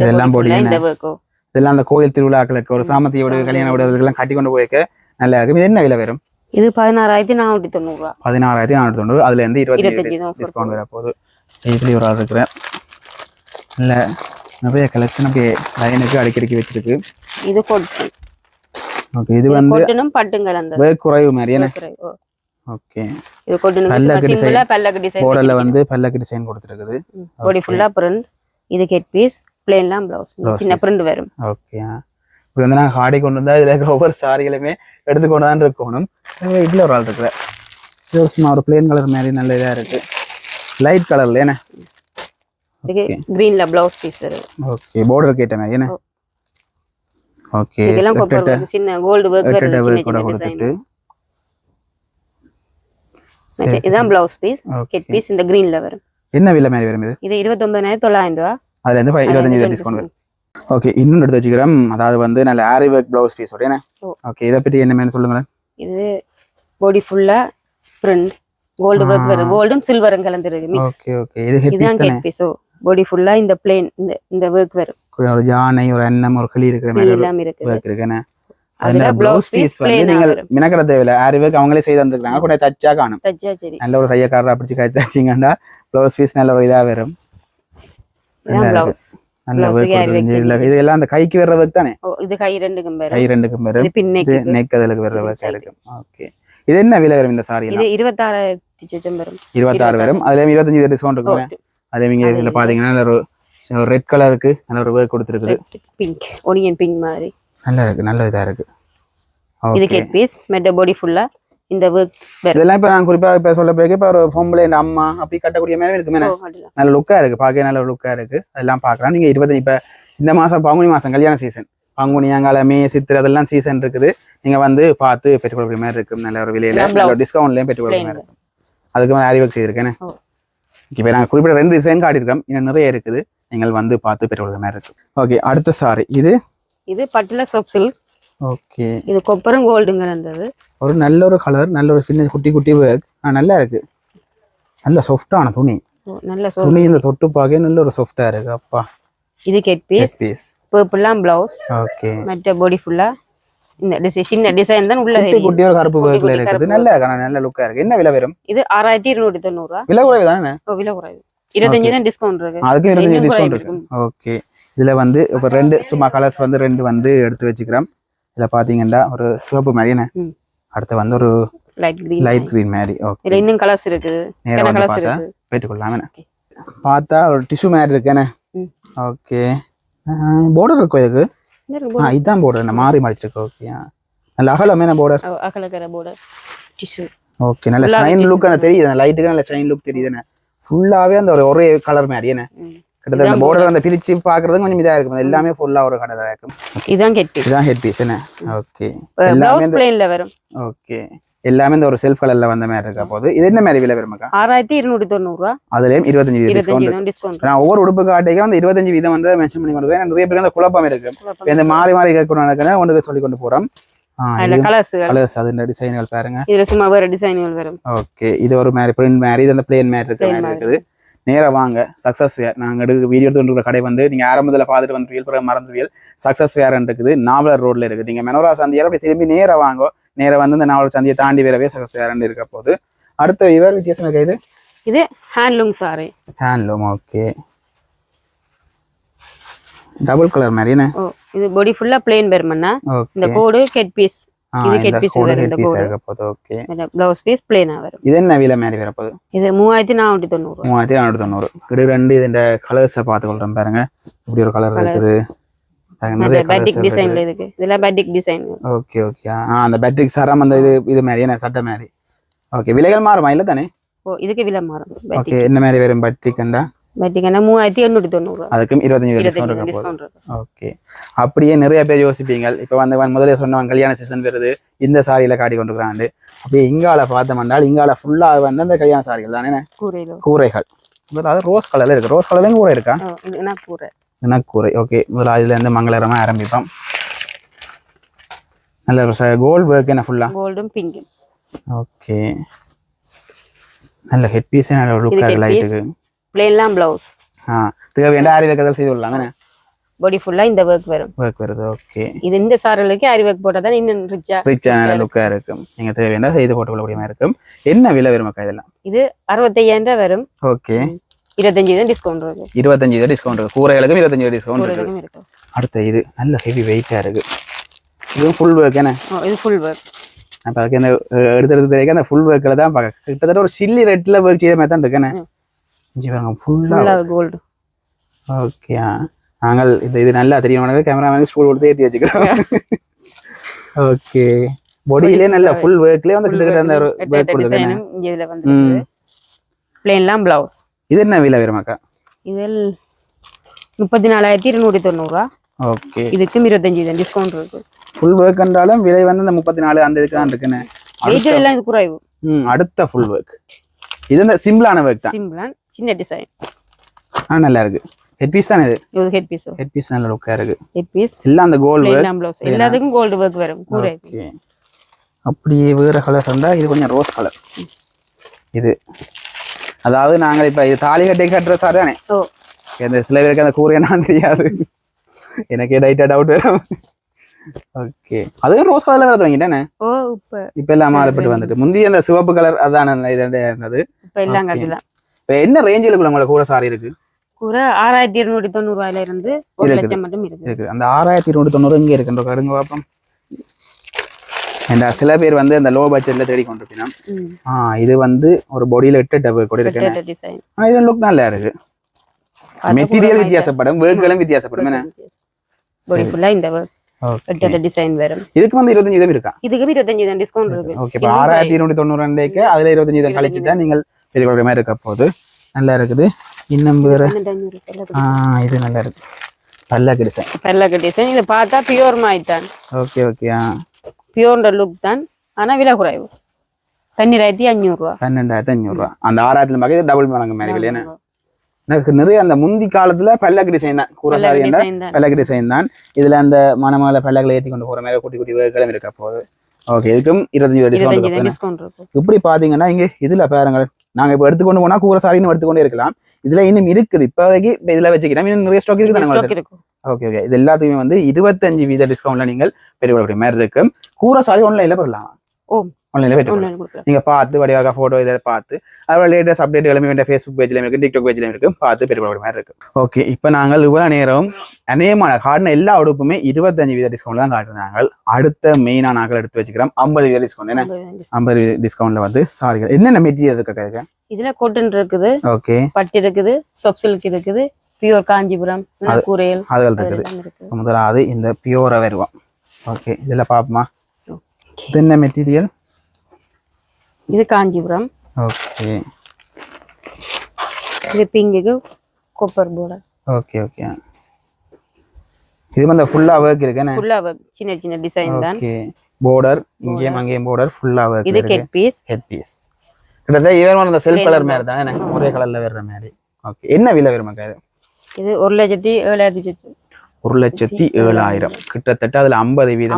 இதெல்லாம் போடி இந்த வர்க்கோ. இதெல்லாம் அந்த கோயில் திருவிழாக்களுக்கு ஒரு சாமத்திய விட கல்யாண விடுறதுக்கெல்லாம் கட்டி கொண்டு போய்க்க நல்லா இருக்கு. இது என்ன விலை வரும்? இது 16,490 ரூபா. 16,490. அதுல இருந்து 25% டிஸ்கவுண்ட் வர போகுது. இதுல ஒரு ஆள் இருக்கிறேன். இல்ல நிறைய கலெக்ஷன் அப்படியே லைனுக்கு அடிக்கடிக்கு வச்சிருக்கு. இது கோட்டன். ஓகே, இது வந்து கோட்டனும் பட்டும் கலந்தது. வர்க் குறைவு மாதிரி என்ன? ஓகே, இது கோட்டனும் சிம்பிளா பல்லக்கு டிசைன். borderல வந்து பல்லக்கு டிசைன் கொடுத்திருக்குது. பாடி ஃபுல்லா பிரிண்ட். இது ஹெட் பீஸ், பிளேன்லாம் ப்ளவுஸ். சின்ன பிரிண்ட் வரும். ஓகே, இப்போ வந்து நான் ஹாடி கொண்டு வந்தா இதுல இருக்கிற ஒவ்வொரு சாரிகளுமே எடுத்துக்கொண்டு தான் இருக்கணும். இதுல ஒரு ஆள் இருக்கிற இது சும்மா ஒரு பிளேன் கலர் மாதிரி நல்ல இதா இருக்கு. லைட் கலர்ல என்ன? கிரீன்ல ப்ளவுஸ் பீஸ் வருது. ஓகே, border கேட்ட மாதிரி என்ன? ஓகே, இதெல்லாம் கோப்பர் சின்ன கோல்ட் வர்க் வருது. கூட கொடுத்துட்டு இதான் ப்ளவுஸ் பீஸ். ஹெட் பீஸ் இந்த கிரீன்ல வரும். என்ன விலை மாதிரி வரும் இது? இது 29,900 ரூபா. அதுல இருந்து 25% டிஸ்கவுண்ட் வரும். ஓகே, இன்னும் எடுத்து வச்சுக்கிறோம். அதாவது வந்து நல்ல ஆரி ஒர்க் ப்ளவுஸ் பீஸ் ஓட என்ன? ஓகே, இத பத்தி என்ன மேல சொல்லுங்க. இது பாடி ஃபுல்லா பிரிண்ட் கோல்ட் வர்க் வருது. கோல்டும் சில்வரும் கலந்திருக்கு மிக்ஸ். ஓகே ஓகே, இது ஹெட் பீஸ் தானே? Head piece. பாடி ஃபுல்லா இந்த பிளேன் இந்த வர்க் வரும். ஒரு ஜானை ஒரு எண்ணம் ஒரு கிளி இருக்கிற மாதிரி எல்லாம் இருக்கு. வர்க் இருக்குனே. அதுல ப்ளவுஸ் பீஸ் வந்து நீங்க மினக்கட தேவையில்லை. ஆரி ஒர்க் அவங்களே செய்து தந்துருக்காங்க. கூட தச்சா காணும். தச்சா சரி. நல்ல ஒரு தையக்காரரா பிடிச்சி கை தச்சிங்கண்டா ப்ளவுஸ் பீஸ் நல்ல ஒரு இதா வரும். ப்ளவுஸ் நல்ல ஒர்க் கொடுத்திருக்கீங்க. இது எல்லாம் அந்த கைக்கு வர்ற ஒர்க் தானே? இது கை ரெண்டுக்கும் வரும். கை ரெண்டுக்கும் வரும். இது பின் நெக். இது நெக் அதலுக்கு வர்ற ஒர்க்கா இருக்கு. ஓகே, இது என்ன விலை வரும் இந்த சாரி? இது 26,000 வரும். 26 வரும். அதுல 25% டிஸ்கவுண்ட் இருக்கு. அதே நீங்க இதுல பாத்தீங்கன்னா நல்ல ஒரு ரெட் கலருக்கு நல்ல ஒரு ஒர்க் கொடுத்திருக்குது. பிங்க் ஒனியன் பிங்க் மாதிரி நல்லா இருக்கு. நல்ல இதா இருக்கு. இது ஹெட் பீஸ் மெட்ட பாடி ஃபுல்லா இந்த ஒர்க் வரும். இதெல்லாம் இப்ப நான் குறிப்பா இப்ப சொல்ல போய் இப்ப ஒரு பொம்பளை இந்த அம்மா அப்படி கட்டக்கூடிய மாதிரி இருக்குமே. நல்ல லுக்கா இருக்கு. பார்க்க நல்ல லுக்கா இருக்கு. அதெல்லாம் பார்க்கலாம். நீங்க 25 இப்ப இந்த மாசம் பங்குனி மாசம் கல்யாண சீசன் பங்குனியாங்கால மே சித்திரை அதெல்லாம் சீசன் இருக்குது நீங்க வந்து பார்த்து பெற்றுக்கொள்கிற மாதிரி இருக்கும் நல்ல ஒரு விலையில நல்ல டிஸ்கவுண்ட்லயும் பெற்றுக்கொள்கிற மாதிரி இருக்கும் அதுக்கு மேலே ஆரி ஒர்க் செய்திருக்கேன் இப்போ நாங்கள் குறிப்பிட்ட 2 டிசைன் காட்டியிருக்கோம் இன்னும் நிறைய இருக்குது நீங்கள் வந்து பார்த்து பெற்றுக்கொள்கிற மாதிரி இருக்கும் ஓகே அடுத்த சாரி இது பட்டுல சாஃப்ட் சில்க் ஓகே இது கொப்பரம் கோல்டுங்க இருந்தது ஒரு நல்ல ஒரு கலர் நல்ல ஒரு சின்ன குட்டி குட்டி ஒர்க் நல்லா இருக்கு நல்ல சாஃப்டான துணி நல்ல துணி இந்த தொட்டு பார்க்க நல்ல ஒரு சாஃப்டா இருக்கு அப்பா இது கெட் பீஸ் பர்பிள்லாம் பிளவுஸ் ஓகே மற்ற பாடி ஃபுல்லா இந்த சின்ன டிசைன் தான் உள்ள குட்டி குட்டி ஒரு கருப்பு ஒர்க்ல இருக்குது நல்ல லுக்கா இருக்கு என்ன விலை வரும் இது 6290 விலை குறைவு தானே விலை குறைவு 25 தான் டிஸ்கவுண்ட் இருக்கு அதுக்கு 25 டிஸ்கவுண்ட் இருக்கு ஓகே இதுல வந்து இப்ப 2 சும்மா கலர்ஸ் வந்து 2 வந்து எடுத்து வச்சுக்கிறோம் இதுல பாத்தீங்கன்னா ஒரு சிவப்பு மாதிரி என்ன அடுத்து வந்து ஒரு லைட் கிரீன் மாதிரி ஓகே இதுல இன்னும் கலர்ஸ் இருக்கு நேரா கலர்ஸ் இருக்கு பெற்றுக்கொள்ளலாம் பார்த்தா ஒரு டிஷ்யூ மாதிரி இருக்கு என்ன ஓகே border இருக்கு இதுக்கு இதான் border என்ன மாறி மடிச்சிருக்கு ஓகே நல்ல அகலமே என்ன border அகலக்கர border டிஷ்யூ ஓகே நல்ல ஷைன் லுக் அந்த தெரியுது அந்த லைட்டுக்கு நல்ல ஷைன் லுக் தெரியுது என்ன ஃபுல்லாவே அந்த ஒரே கலர் மாதிரி என்ன கிட்டத்தட்ட அந்த border அந்த பிரிச்சு பாக்குறது கொஞ்சம் இதா இருக்கும் எல்லாமே ஃபுல்லா ஒரு கலரா இருக்கும் இதான் ஹெட் பீஸ் என்ன ஓகே எல்லாமே பிளேன்ல வரும் ஓகே எல்லாமே இந்த ஒரு செல்ஃப் கலர்ல வந்த மாதிரி இருக்கா போகுது இது என்ன மாதிரி விலை வருமாக்கா 6290 அதுலயும் 25% டிஸ்கவுண்ட் நான் ஒவ்வொரு உடுப்பு காட்டைக்கு அந்த 25% வந்து மென்ஷன் பண்ணி கொண்டு நிறைய பேருக்கு அந்த குழப்பம் இருக்கு இந்த மாறி மாறி கேட்கணும் ஒன்று சொல்லி கொண்டு போறோம் கலர்ஸ் அது டிசைன்கள் பாருங்க இதுல சும்மா வேற டிசைன்கள் வரும் ஓகே இது ஒரு மாதிரி பிரிண்ட் மாதிரி இது அந்த பிளேன் மாதிரி இருக்கிற மாதிரி இருக்குது நேரா வாங்க சக்சஸ் வேர் நாங்க வீடியோ எடுத்துட்டு கடை வந்து நீங்க ஆரம்பத்துல பார்த்துட்டு வந்து பிறகு மறந்துவியல் சக்சஸ் வேர் இருக்குது நாவலர் ரோட்ல இருக்குது நீங்க மெனோரா சந்தியால அப்படி திரும்பி நேரா வாங்க நேரா வந்து இந்த நாவலர் சந்தியை தாண்டி வரவே சக்சஸ் வேர் இருக்க போகுது அடுத்த இவர் வித்தியாசம் இருக்கா இது handloom sorry handloom okay double colour மாதிரி என்ன இது பாடி ஃபுல்லா பிளேன் வரும்னா இந்த கோடு கெட் பீஸ் இது கெட் பீஸ் வரும் இந்த கோடு இருக்க போகுது ஓகே ப்ளவுஸ் பீஸ் பிளேனா வரும் இது என்ன விலை மாதிரி வர போகுது இது 3490 3490 இது ரெண்டு இந்த கலர்ஸ் பார்த்து கொள்றேன் பாருங்க இப்படி ஒரு கலர் இருக்குது நிறைய பேட்டிக் டிசைன்ல இருக்கு இதெல்லாம் பேட்டிக் டிசைன் ஓகே ஓகே அந்த பேட்டிக் சரம் அந்த இது மாதிரி என்ன சட்டை மாதிரி ஓகே விலைகள் மாறுமா இல்ல தானே இதுக்கு விலை மாறும் ஓகே என்ன மாதிரி வரும் பேட்டிக் கண்டா பேட்டிக்னா 3890 அதுக்கும் 25 டிஸ்கவுண்ட் ஓகே அப்படியே நிறைய பேர் யோசிப்பீங்க இப்போ வந்து முதல்ல சொன்னவங்க கல்யாண சீசன் வருது இந்த சாரியில காட்டி கொண்டுக்கிறாண்டு அப்படியே இங்கால பார்த்தோம்னால் இங்கால ஃபுல்லா வந்து அந்த கல்யாண சாரிகள் தானே கூரைகள் அதாவது ரோஸ் கலர்ல இருக்கு ரோஸ் கலர்லயும் கூரை இருக்கா என்ன கூரை ஓகே முதல்ல அதுல இருந்து மங்களகரமா ஆரம்பிப்போம் நல்ல கோல்டு ஒர்க் என்ன ஃபுல்லா கோல்டும் பிங்க் ஓகே நல்ல ஹெட் பீஸ் நல்ல லுக்கா லைட்டுக்கு பிளேன்லாம் ப்ளவுஸ் இதுக்கு வேண்டிய ஆரி ஒர்க் செய்து கொள்ளலாம் பாடி ஃபுல்லா இந்த ஒர்க் வருது ஓகே இது இந்த சாரலுக்கு ஆரி ஒர்க் போட்டா தான் இன்னும் ரிச்சா லுக்கா இருக்கும் நீங்க தேவையான செய்து போட்டுக்கொள்ளக்கூடிய மாதிரி இருக்கும் என்ன விலை வரும் அக்கா இதெல்லாம் இது 65000 வரும் ஓகே 25% டிஸ்கவுண்ட் இருக்கு 25% டிஸ்கவுண்ட் இருக்கு கூரைகளுக்கு 25% டிஸ்கவுண்ட் இருக்கு அடுத்து இது நல்ல ஹெவி வெயிட்டா இருக்கு இது ஃபுல் ஒர்க் என்ன இது ஃபுல் ஒர்க் அப்ப அதுக்கு என்ன எடுத்து தெரியும் அந்த ஃபுல் ஒர்க்ல தான் கிட்டத்தட்ட ஒரு சில்லி ரெட்ல ஒர்க் செய்த மாதிரி தான் இருக்குன்னு இஞ்சி பாருங்க ஃபுல்லா கோல்டு ஓகே நாங்கள் இது நல்லா தெரியும் கேமராமேன் ஸ்டூல் கொடுத்து ஏற்றி வச்சுக்கிறோம் ஓகே பாடியிலே நல்ல ஃபுல் ஒர்க்லயே வந்து கிட்டத்தட்ட அந்த ஒரு ஒர்க் கொடுத்துருக்கேன் இதுல வந்து பிளேன்லாம் பிளவுஸ் இது என்ன விலை வருமாக்கா இதில் 34290 ஓகே இதுக்கு 25% டிஸ்கவுண்ட் இருக்கு ஃபுல் ஒர்க் என்றாலும் விலை வந்து அந்த 34 அந்த இதுக்கு தான் இருக்குன்னு வெயிட் எல்லாம் இது குறைவு அடுத்த ஃபுல் ஒர்க் இது இந்த சிம்பிளான ஒர்க் தான் சிம்பிளான சின்ன டிசைன் நல்லா இருக்கு ஹெட் பீஸ் தானே இது ஹெட் பீஸ் நல்ல லுக்கா இருக்கு ஹெட் பீஸ் எல்லாம் அந்த கோல்ட் ஒர்க் எல்லாத்துக்கும் கோல்ட் ஒர்க் வரும் கூரை ஓகே அப்படியே வேற கலர் சொன்னா இது கொஞ்சம் ரோஸ் கலர் இது அதாவது நாங்க இப்ப இது தாலி கட்டுற சார் தானே இந்த சில பேருக்கு அந்த கூரை என்ன தெரியாது எனக்கு டைட்டா டவுட் வரும் ஓகே அதுவும் ரோஸ் கலர்ல வேற வாங்கிட்டேனே இப்ப எல்லாம் மாறப்பட்டு வந்துட்டு முந்தைய அந்த சிவப்பு கலர் அதான இது இருந்தது இப்ப எல்லாம் கட்டலாம் இப்ப என்ன ரேஞ்சில் உங்களுக்கு கூரை சாரி இருக்கு கூரை 6290 ரூபாயில இருந்து 1 லட்சம் மட்டும் இருக்கு அந்த 6290 இங்க இருக்குன்ற கருங்க பாப்போம் சில பேர் வந்து அந்த லோ பட்ஜெட்ல தேடி கொண்டிருப்பீங்க இது வந்து ஒரு பாடியில 8 டபு கூட இருக்கு இது லுக் நல்லா இருக்கு மெட்டீரியல் வித்தியாசப்படும் ஒர்க்களும் வித்தியாசப்படும் என்ன பாடி ஃபுல்லா இந்த ஒர்க் 8 டிசைன் வரும் இதுக்கு வந்து 25% இருக்கா இதுக்கு 25% டிஸ்கவுண்ட் இருக்கு ஓகே இப்ப 6292 க்கு அதுல 25% கழிச்சு தான் நீங்கள் பெரிய மாதிரி இருக்க போகுது நல்லா இருக்குது இன்னும் வேற இது நல்லா இருக்கு பல்லக்கு டிசைன். பல்லக்கு டிசைன். இதை பார்த்தா பியூர் மாதிரி தான். Okay okay. பியூர்ன்ற லுக் தான், ஆனா விலை குறைவு. 12,500 ரூபா. 12,500 ரூபா. அந்த 6,000 மகை டபுள் மடங்கு மாதிரி இல்லையா? எனக்கு நிறைய அந்த முந்தி காலத்துல பல்லக்கு டிசைன் தான், கூறசாரி பல்லக்கு டிசைன் தான். இதுல அந்த மணமகளை பல்லகளை ஏற்றி கொண்டு போற மாதிரி குட்டி குட்டி வேகங்களும் இருக்க போகுது. ஓகே, இதுக்கும் 25% டிஸ்கவுண்ட் இருக்கும். இப்படி பாத்தீங்கன்னா இங்க இதுல பாருங்க, நாங்க இப்ப எடுத்துக்கொண்டு போனா கூறசாரின்னு எடுத்துக்கொண்டே இருக்கலாம். இதுல இன்னும் இருக்குது, இப்போதைக்கு இதுல வச்சுக்கிறேன், இன்னும் நிறைய ஸ்டாக் இருக்குது. ஓகே ஓகே, இது எல்லாத்தையுமே வந்து 25% டிஸ்கவுண்ட்ல நீங்கள் பெற்றுக்கொள்ளக்கூடிய மாதிரி இருக்கு. கூறசாரி ஆன்லைன்ல பெறலாம். ஆன்லைன்ல பெற்றுக்கொள்ளலாம். நீங்க பார்த்து வடிவாக போட்டோ இதை பார்த்து அதோட லேட்டஸ்ட் அப்டேட் எல்லாமே ஃபேஸ்புக் பேஜ்லயும் இருக்கு, டிக்டாக் பேஜ்லயும் இருக்கு, பார்த்து பெற்றுக்கொள்ளக்கூடிய மாதிரி இருக்கு. ஓகே, இப்போ நாங்கள் இவ்வளவு நேரம் அநேகமான காட்டின எல்லா உடுப்புமே 25% டிஸ்கவுண்ட் தான் காட்டுறாங்க. அடுத்த மெயினா நாங்கள் எடுத்து வச்சுக்கிறோம் 50% டிஸ்கவுண்ட். என்ன 50% டிஸ்கவுண்ட்ல வந்து சாரிகள் என்னென்ன மெட்டீரியல் இருக்கு? இதுல காட்டன் இருக்குது, ஓகே, பட்டு இருக்குது, சாஃப்ட் சில்க் இருக்குது, பியூர் காஞ்சிபுரம் கூரையல் அதுகள் இருக்குது. முதலாவது இந்த பியூரா வருவோம். ஓகே, இதுல பாப்போமா இது என்ன மெட்டீரியல்? இது காஞ்சிபுரம். ஓகே, இது பிங்குக்கு காப்பர் border. ஓகே ஓகே, இது வந்து ஃபுல்லா வர்க் இருக்குனே? ஃபுல்லா வர்க், சின்ன சின்ன டிசைன் தான். ஓகே, border இங்கேயும் அங்கேயும் border ஃபுல்லா வர்க். இது ஹெட் பீஸ். கிட்டத்தட்ட ஈவன் அந்த செல்ஃப் கலர் மாதிரி தான், ஒரே கலர்ல வர்ற மாதிரி. ஓகே, என்ன விலை வரும் மக்கா இது? இது 1,07,000. 1,07,000. கிட்டத்தட்ட அதுல 50%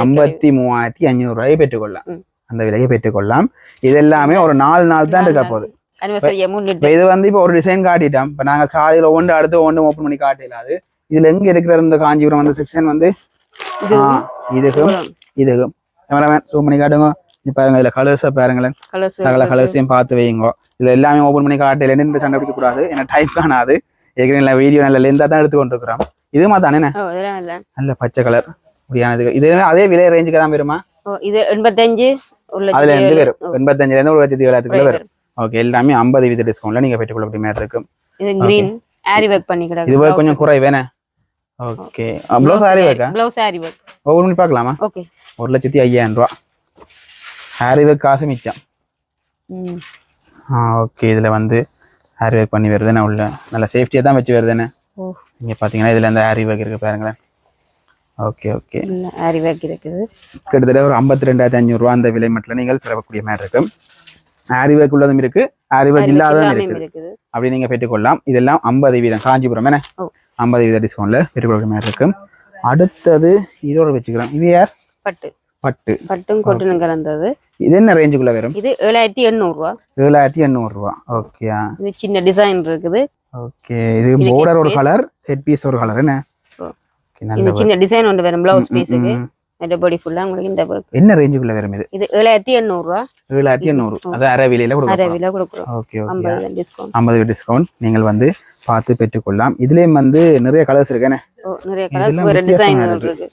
53,500 ரூபாயை பெற்றுக்கொள்ளலாம். அந்த விலையை பெற்றுக்கொள்ளலாம். இது எல்லாமே ஒரு 4 நாள் தான் இருக்க போகுது. இது வந்து இப்போ ஒரு டிசைன் காட்டிட்டோம். இப்போ நாங்க சாதியில ஒன்று அடுத்து ஒன்று ஓப்பன் பண்ணி காட்டிடலாது. இதுல எங்க இருக்கிற இந்த காஞ்சிபுரம் வந்து செக்ஷன் வந்து இதுக்கும் இதுக்கும் கேமராமேன் ஜூம் பண்ணி காட்டுங்க. பாருங்க, இதுல கலர்ஸை பாருங்களேன், சகல கலர்ஸையும் பார்த்து வைங்க. இதுல எல்லாமே ஓப்பன் பண்ணி காட்டல, இந்த சண்டை பிடிக்க கூடாது, ஏன்னா டைப் காணாது. ஏற்கனவே வீடியோ நல்ல லென்தா தான் எடுத்து கொண்டு இருக்கிறோம். இதுமா தானே நல்ல பச்சை கலர் அப்படியானது. இது அதே விலை ரேஞ்சுக்கு தான் வருமா? இது 85 அதுல இருந்து வரும். 85,000 இருந்து 1,07,000 வரும். ஓகே, எல்லாமே 50% டிஸ்கவுண்ட்ல நீங்க பெற்றுக்கொள்ளக்கூடிய மாதிரி இருக்கும். இது கிரீன் ஆரி வர்க் பண்ணிக்கலாம். இது கொஞ்சம் குறைவேனே. ஓகே, ப்ளவுஸ் ஆரி வர்க்கா? ப்ளவுஸ் ஆரி வர்க் ஓபன் பண்ணி பார்க்கலாமா? ஓகே, 1,05,000 ரூபாய் ஆரி வர்க் காசு மிச்சம். ஓகே, இதுல வந்து ஆரி வர்க் பண்ணி வருதுன்னு உள்ள நல்ல சேஃப்டியா தான் வச்சு வருதுன்னு. நீங்க பாத்தீங்கன்னா இதுல இந்த ஆரி வர்க் இருக்கு பாருங்களேன். ஓகே ஓகே, ஆரி வர்க் இருக்குது. கிட்டத்தட்ட ஒரு 52,500 ரூபாய் அந்த விலை மட்டும் நீங்கள் பெறக்கூடிய மாதிரி இருக்கும். ஆரி வர்க் உள்ளதும் இருக்கு, ஆரி வர்க் இல்லாததும் இருக்குது. அப்படி நீங்க பெற்றுக்கொள்ளலாம். இதெல்லாம் 50% காஞ்சிபுரம் என்ன 50% டிஸ்கவுண்ட்ல பெற்றுக்கொள்ளக்கூடிய மாதிரி இருக்கும். அடுத்தது இதோட வச்சுக்கிறோம். இது யார்? பட்டு. பட்டு பட்டும் காட்டனும் கலந்தது. இது என்ன ரேஞ்சுக்குள்ள வரும்? இது 7,800 ரூபாய். 7,800 ரூபாய். ஓகே, இது சின்ன டிசைன் இருக்குது. ஓகே, இது border ஒரு கலர், ஹெட் பீஸ் ஒரு கலர். என்ன இந்த சின்ன டிசைன் ஒன்று வரும் ப்ளவுஸ் பீஸுக்கு. இந்த பாடி ஃபுல்லா உங்களுக்கு இந்த வர்க் என்ன ரேஞ்சுக்குள்ள வரும்? இது 7,800 ரூபாய். 7,800 அது அரை விலையில கொடுக்குறோம். அரை விலை கொடுக்குறோம். Okay okay, 50% discount. 50% டிஸ்கவுண்ட் நீங்கள் வந்து பார்த்து பெற்றுக்கொள்ளலாம். இதுலயும் வந்து நிறைய கலர்ஸ் இருக்குனே. நிறைய கலர்ஸ், வேற டிசைன்கள் இருக்கு.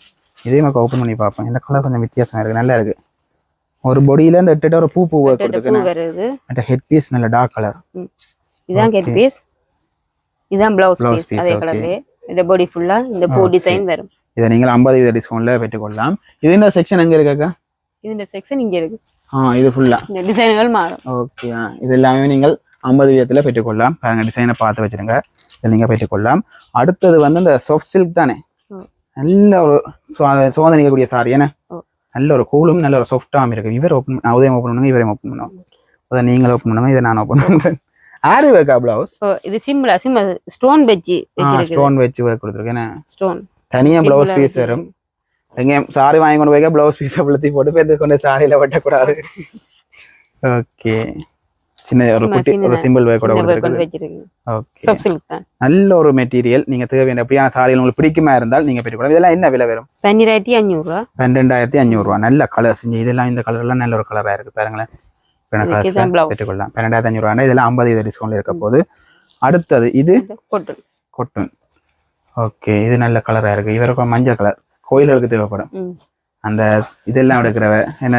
இதே மாதிரி ஓபன் பண்ணி பார்ப்போம். இந்த கலர் கொஞ்சம் வித்தியாசமா இருக்கு, நல்லா இருக்கு. ஒரு பாடியில இந்த எட்ட ஒரு பூ வர்க் கொடுத்துருக்கேன். அந்த ஹெட் பீஸ் நல்ல டார்க் கலர். இதான் ஹெட் பீஸ், இதான் ப்ளவுஸ் பீஸ். அதே கலர்ல இந்த பாடி ஃபுல்லா இந்த பூ டிசைன் வரும். இதை நீங்கள் 50% டிஸ்கவுண்ட்ல பெற்றுக்கொள்ளலாம். இது இந்த செக்ஷன் எங்க இருக்காக்கா? இந்த செக்ஷன் இங்க இருக்கு. இது ஃபுல்லா இந்த டிசைன்கள் மாறும். ஓகே, இது எல்லாமே நீங்கள் 50% பெற்றுக்கொள்ளலாம். பாருங்க, டிசைனை பார்த்து வச்சிருங்க, இதை நீங்க பெற்றுக்கொள்ளலாம். அடுத்தது வந்து இந்த சாஃப்ட் சில்க் தானே, நல்ல ஒரு சோதனைக்கக்கூடிய சாரி. ஏன்னா நல்ல ஒரு கூலும் நல்ல ஒரு சாஃப்டாகவும் இருக்கு. இவர் உதயம் ஓப்பன் பண்ணுங்க, இவரையும் ஓப்பன் பண்ணுவோம். அதை நீங்கள் ஓப்பன் பண்ணுங்க, இதை நான் ஓப்பன் பண்றேன். ஆரி வர்க்கா ப்ளவுஸ்? இது சிம்பிள் ஸ்டோன் வெச்சு வர்க் கொடுத்துருக்கேன். ஸ்டோன் தனியா ப்ளவுஸ் பீஸ் வரும். எங்க சாரி வாங்கி கொண்டு போய் ப்ளவுஸ் பீஸை புளுத்தி போட்டு போய் கொண்டு சாரியில வெட்டக்கூடாது. ஓகே, சின்ன ஒரு குட்டி ஒரு சிம்பிள் வர்க் கூட கொடுத்துருக்கு. ஓகே, நல்ல ஒரு மெட்டீரியல். நீங்க தேவையான அப்படியான சாரிகள் உங்களுக்கு பிடிக்குமா இருந்தால் நீங்க பெற்றுக்கொள்ளலாம். இதெல்லாம் என்ன விலை வரும்? 12,500 ரூபாய். 12,500 ரூபாய். நல்ல கலர்ஸ். இதெல்லாம் இந்த கலர் எல்லாம் நல்ல ஒரு கலரா இருக்கு பாருங்களேன். பெற்றுக்கொள்ளலாம். 12,500 ரூபாய். இதெல்லாம் 50% டிஸ்கவுண்ட்ல இருக்க போது. அடுத்தது இது கொட்டன். ஓகே, இது நல்ல கலரா இருக்கு. இவருக்கு மஞ்சள் கலர் கோயில்களுக்கு தேவைப்படும். அந்த இதெல்லாம் எடுக்கிறவ என்ன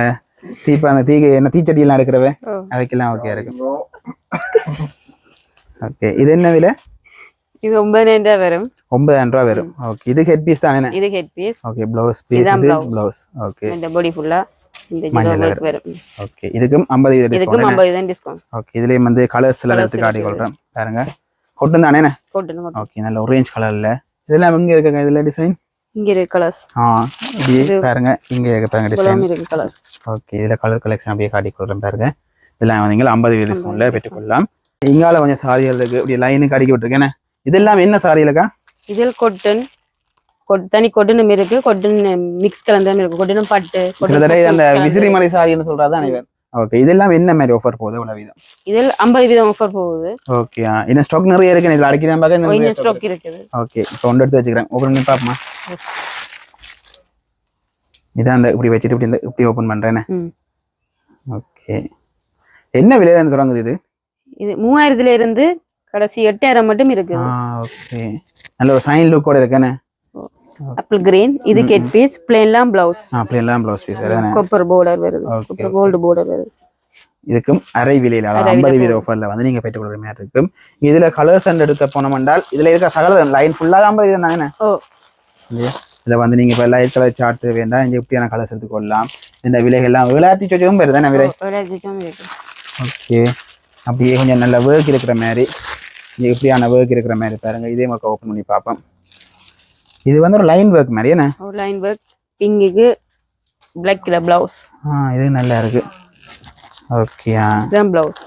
தீச்சட்டி எல்லாம் எடுக்கிறவ அவைக்கெல்லாம் ஓகே இருக்கு. ஓகே, இது என்ன விலை? இது 9,000 ரூபாய் வரும். 9,000 ரூபாய் வரும். ஓகே, இது ஹெட் பீஸ் தானே? இது head piece. Okay, blouse piece. இது ப்ளவுஸ். ஓகே, இந்த பாடி ஃபுல்லா இந்த ஜெல் வர்க் வரும். ஓகே, இதுக்கும் 50% டிஸ்கவுண்ட். 50% டிஸ்கவுண்ட். ஓகே, இதுலயும் வந்து கலர்ஸ் எல்லாம் எடுத்து காட்டி கொள்றேன் பாருங்க. கொட்டன் தானே? கொட்டன். ஓகே, நல்ல ஆரஞ்சு கலர்ல இதெல்லாம் இங்க இருக்க இதுல டிசைன் இங்க இருக்கு கலர்ஸ் இப்படி பாருங்க இங்க இருக்க பாருங்க டிசைன் இருக்கு கலர். ஓகே இதுல கலர் கலெக்ஷன் அப்படியே காட்டி கொடுக்குறேன் பாருங்க இதெல்லாம் வந்து நீங்கள் 50% டிஸ்கவுண்ட்ல பெற்றுக்கொள்ளலாம் இங்கால கொஞ்சம் சாரிகள் இருக்கு இப்படி லைனுக்கு அடிக்கி விட்டுருக்கேன் இதெல்லாம் என்ன சாரிகளுக்கா இதில் கொட்டன் தனி கொட்டனும் இருக்கு கொட்டன் மிக்ஸ் கலந்தும் இருக்கு கொட்டனும் பட்டு கிட்டத்தட்ட அந்த விசிறி மலை சாரின்னு சொல்றாதான் இவர் ஓகே இதெல்லாம் என்ன மாதிரி ஆஃபர் போகுது உணவு வீதம் இதில் 50% ஆஃபர் போகுது. ஓகே இன்னும் ஸ்டாக் நிறைய இருக்கு இதுல அடிக்கிறேன் பார்க்க இன்னும் ஸ்டாக் இருக்குது. ஓகே இப்போ ஒன்று எடுத்து வச்சுக்கிறேன் ஓப்பன் பண்ணி பாப்போமா இதான் அந்த இப்படி வச்சுட்டு இப்படி ஓப்பன் பண்றேன்னு ஓகே என்ன விலையில இருந்து தொடங்குது இது 3000 இருந்து கடைசி 8000 மட்டும் இருக்குது. ஓகே நல்ல ஒரு சைன் லுக்கோட இருக்கேன்னு ஆப்பிள் கிரீன் இது கெட் பீஸ் பிளேன்லாம் ப்ளவுஸ் பிளேன்லாம் ப்ளவுஸ் பீஸ் வேற காப்பர் border வருது காப்பர் கோல்ட் border வருது இதுக்கும் அரை விலையில 50% ஆஃபர்ல வந்து நீங்க பெற்றுக்கொள்ற மாதிரி இருக்கும் இதுல கலர்ஸ் அண்ட் எடுக்க போனோம் என்றால் இதுல இருக்க சகல லைன் ஃபுல்லா 50% தானே இல்லையா இதுல வந்து நீங்க இப்ப லைட் கலர் சார்ட் வேண்டாம் இங்க எப்படியான கலர்ஸ் எடுத்துக்கொள்ளலாம் இந்த விலைகள் எல்லாம் 7,000 பேர் தானே விலை ஓகே அப்படியே கொஞ்சம் நல்ல ஒர்க் இருக்கிற மாதிரி இங்க எப்படியான ஒர்க் இருக்கிற மாதிரி பாருங்க இதே மாதிரி ஓப்பன் பண்ணி பார்ப்போம் இது வந்து ஒரு லைன் ஒர்க் மாதிரி என்ன ஒரு லைன் ஒர்க் பிங்குக்கு black கலர் ப்ளவுஸ் இது நல்லா இருக்கு ஓகே இதான் ப்ளவுஸ்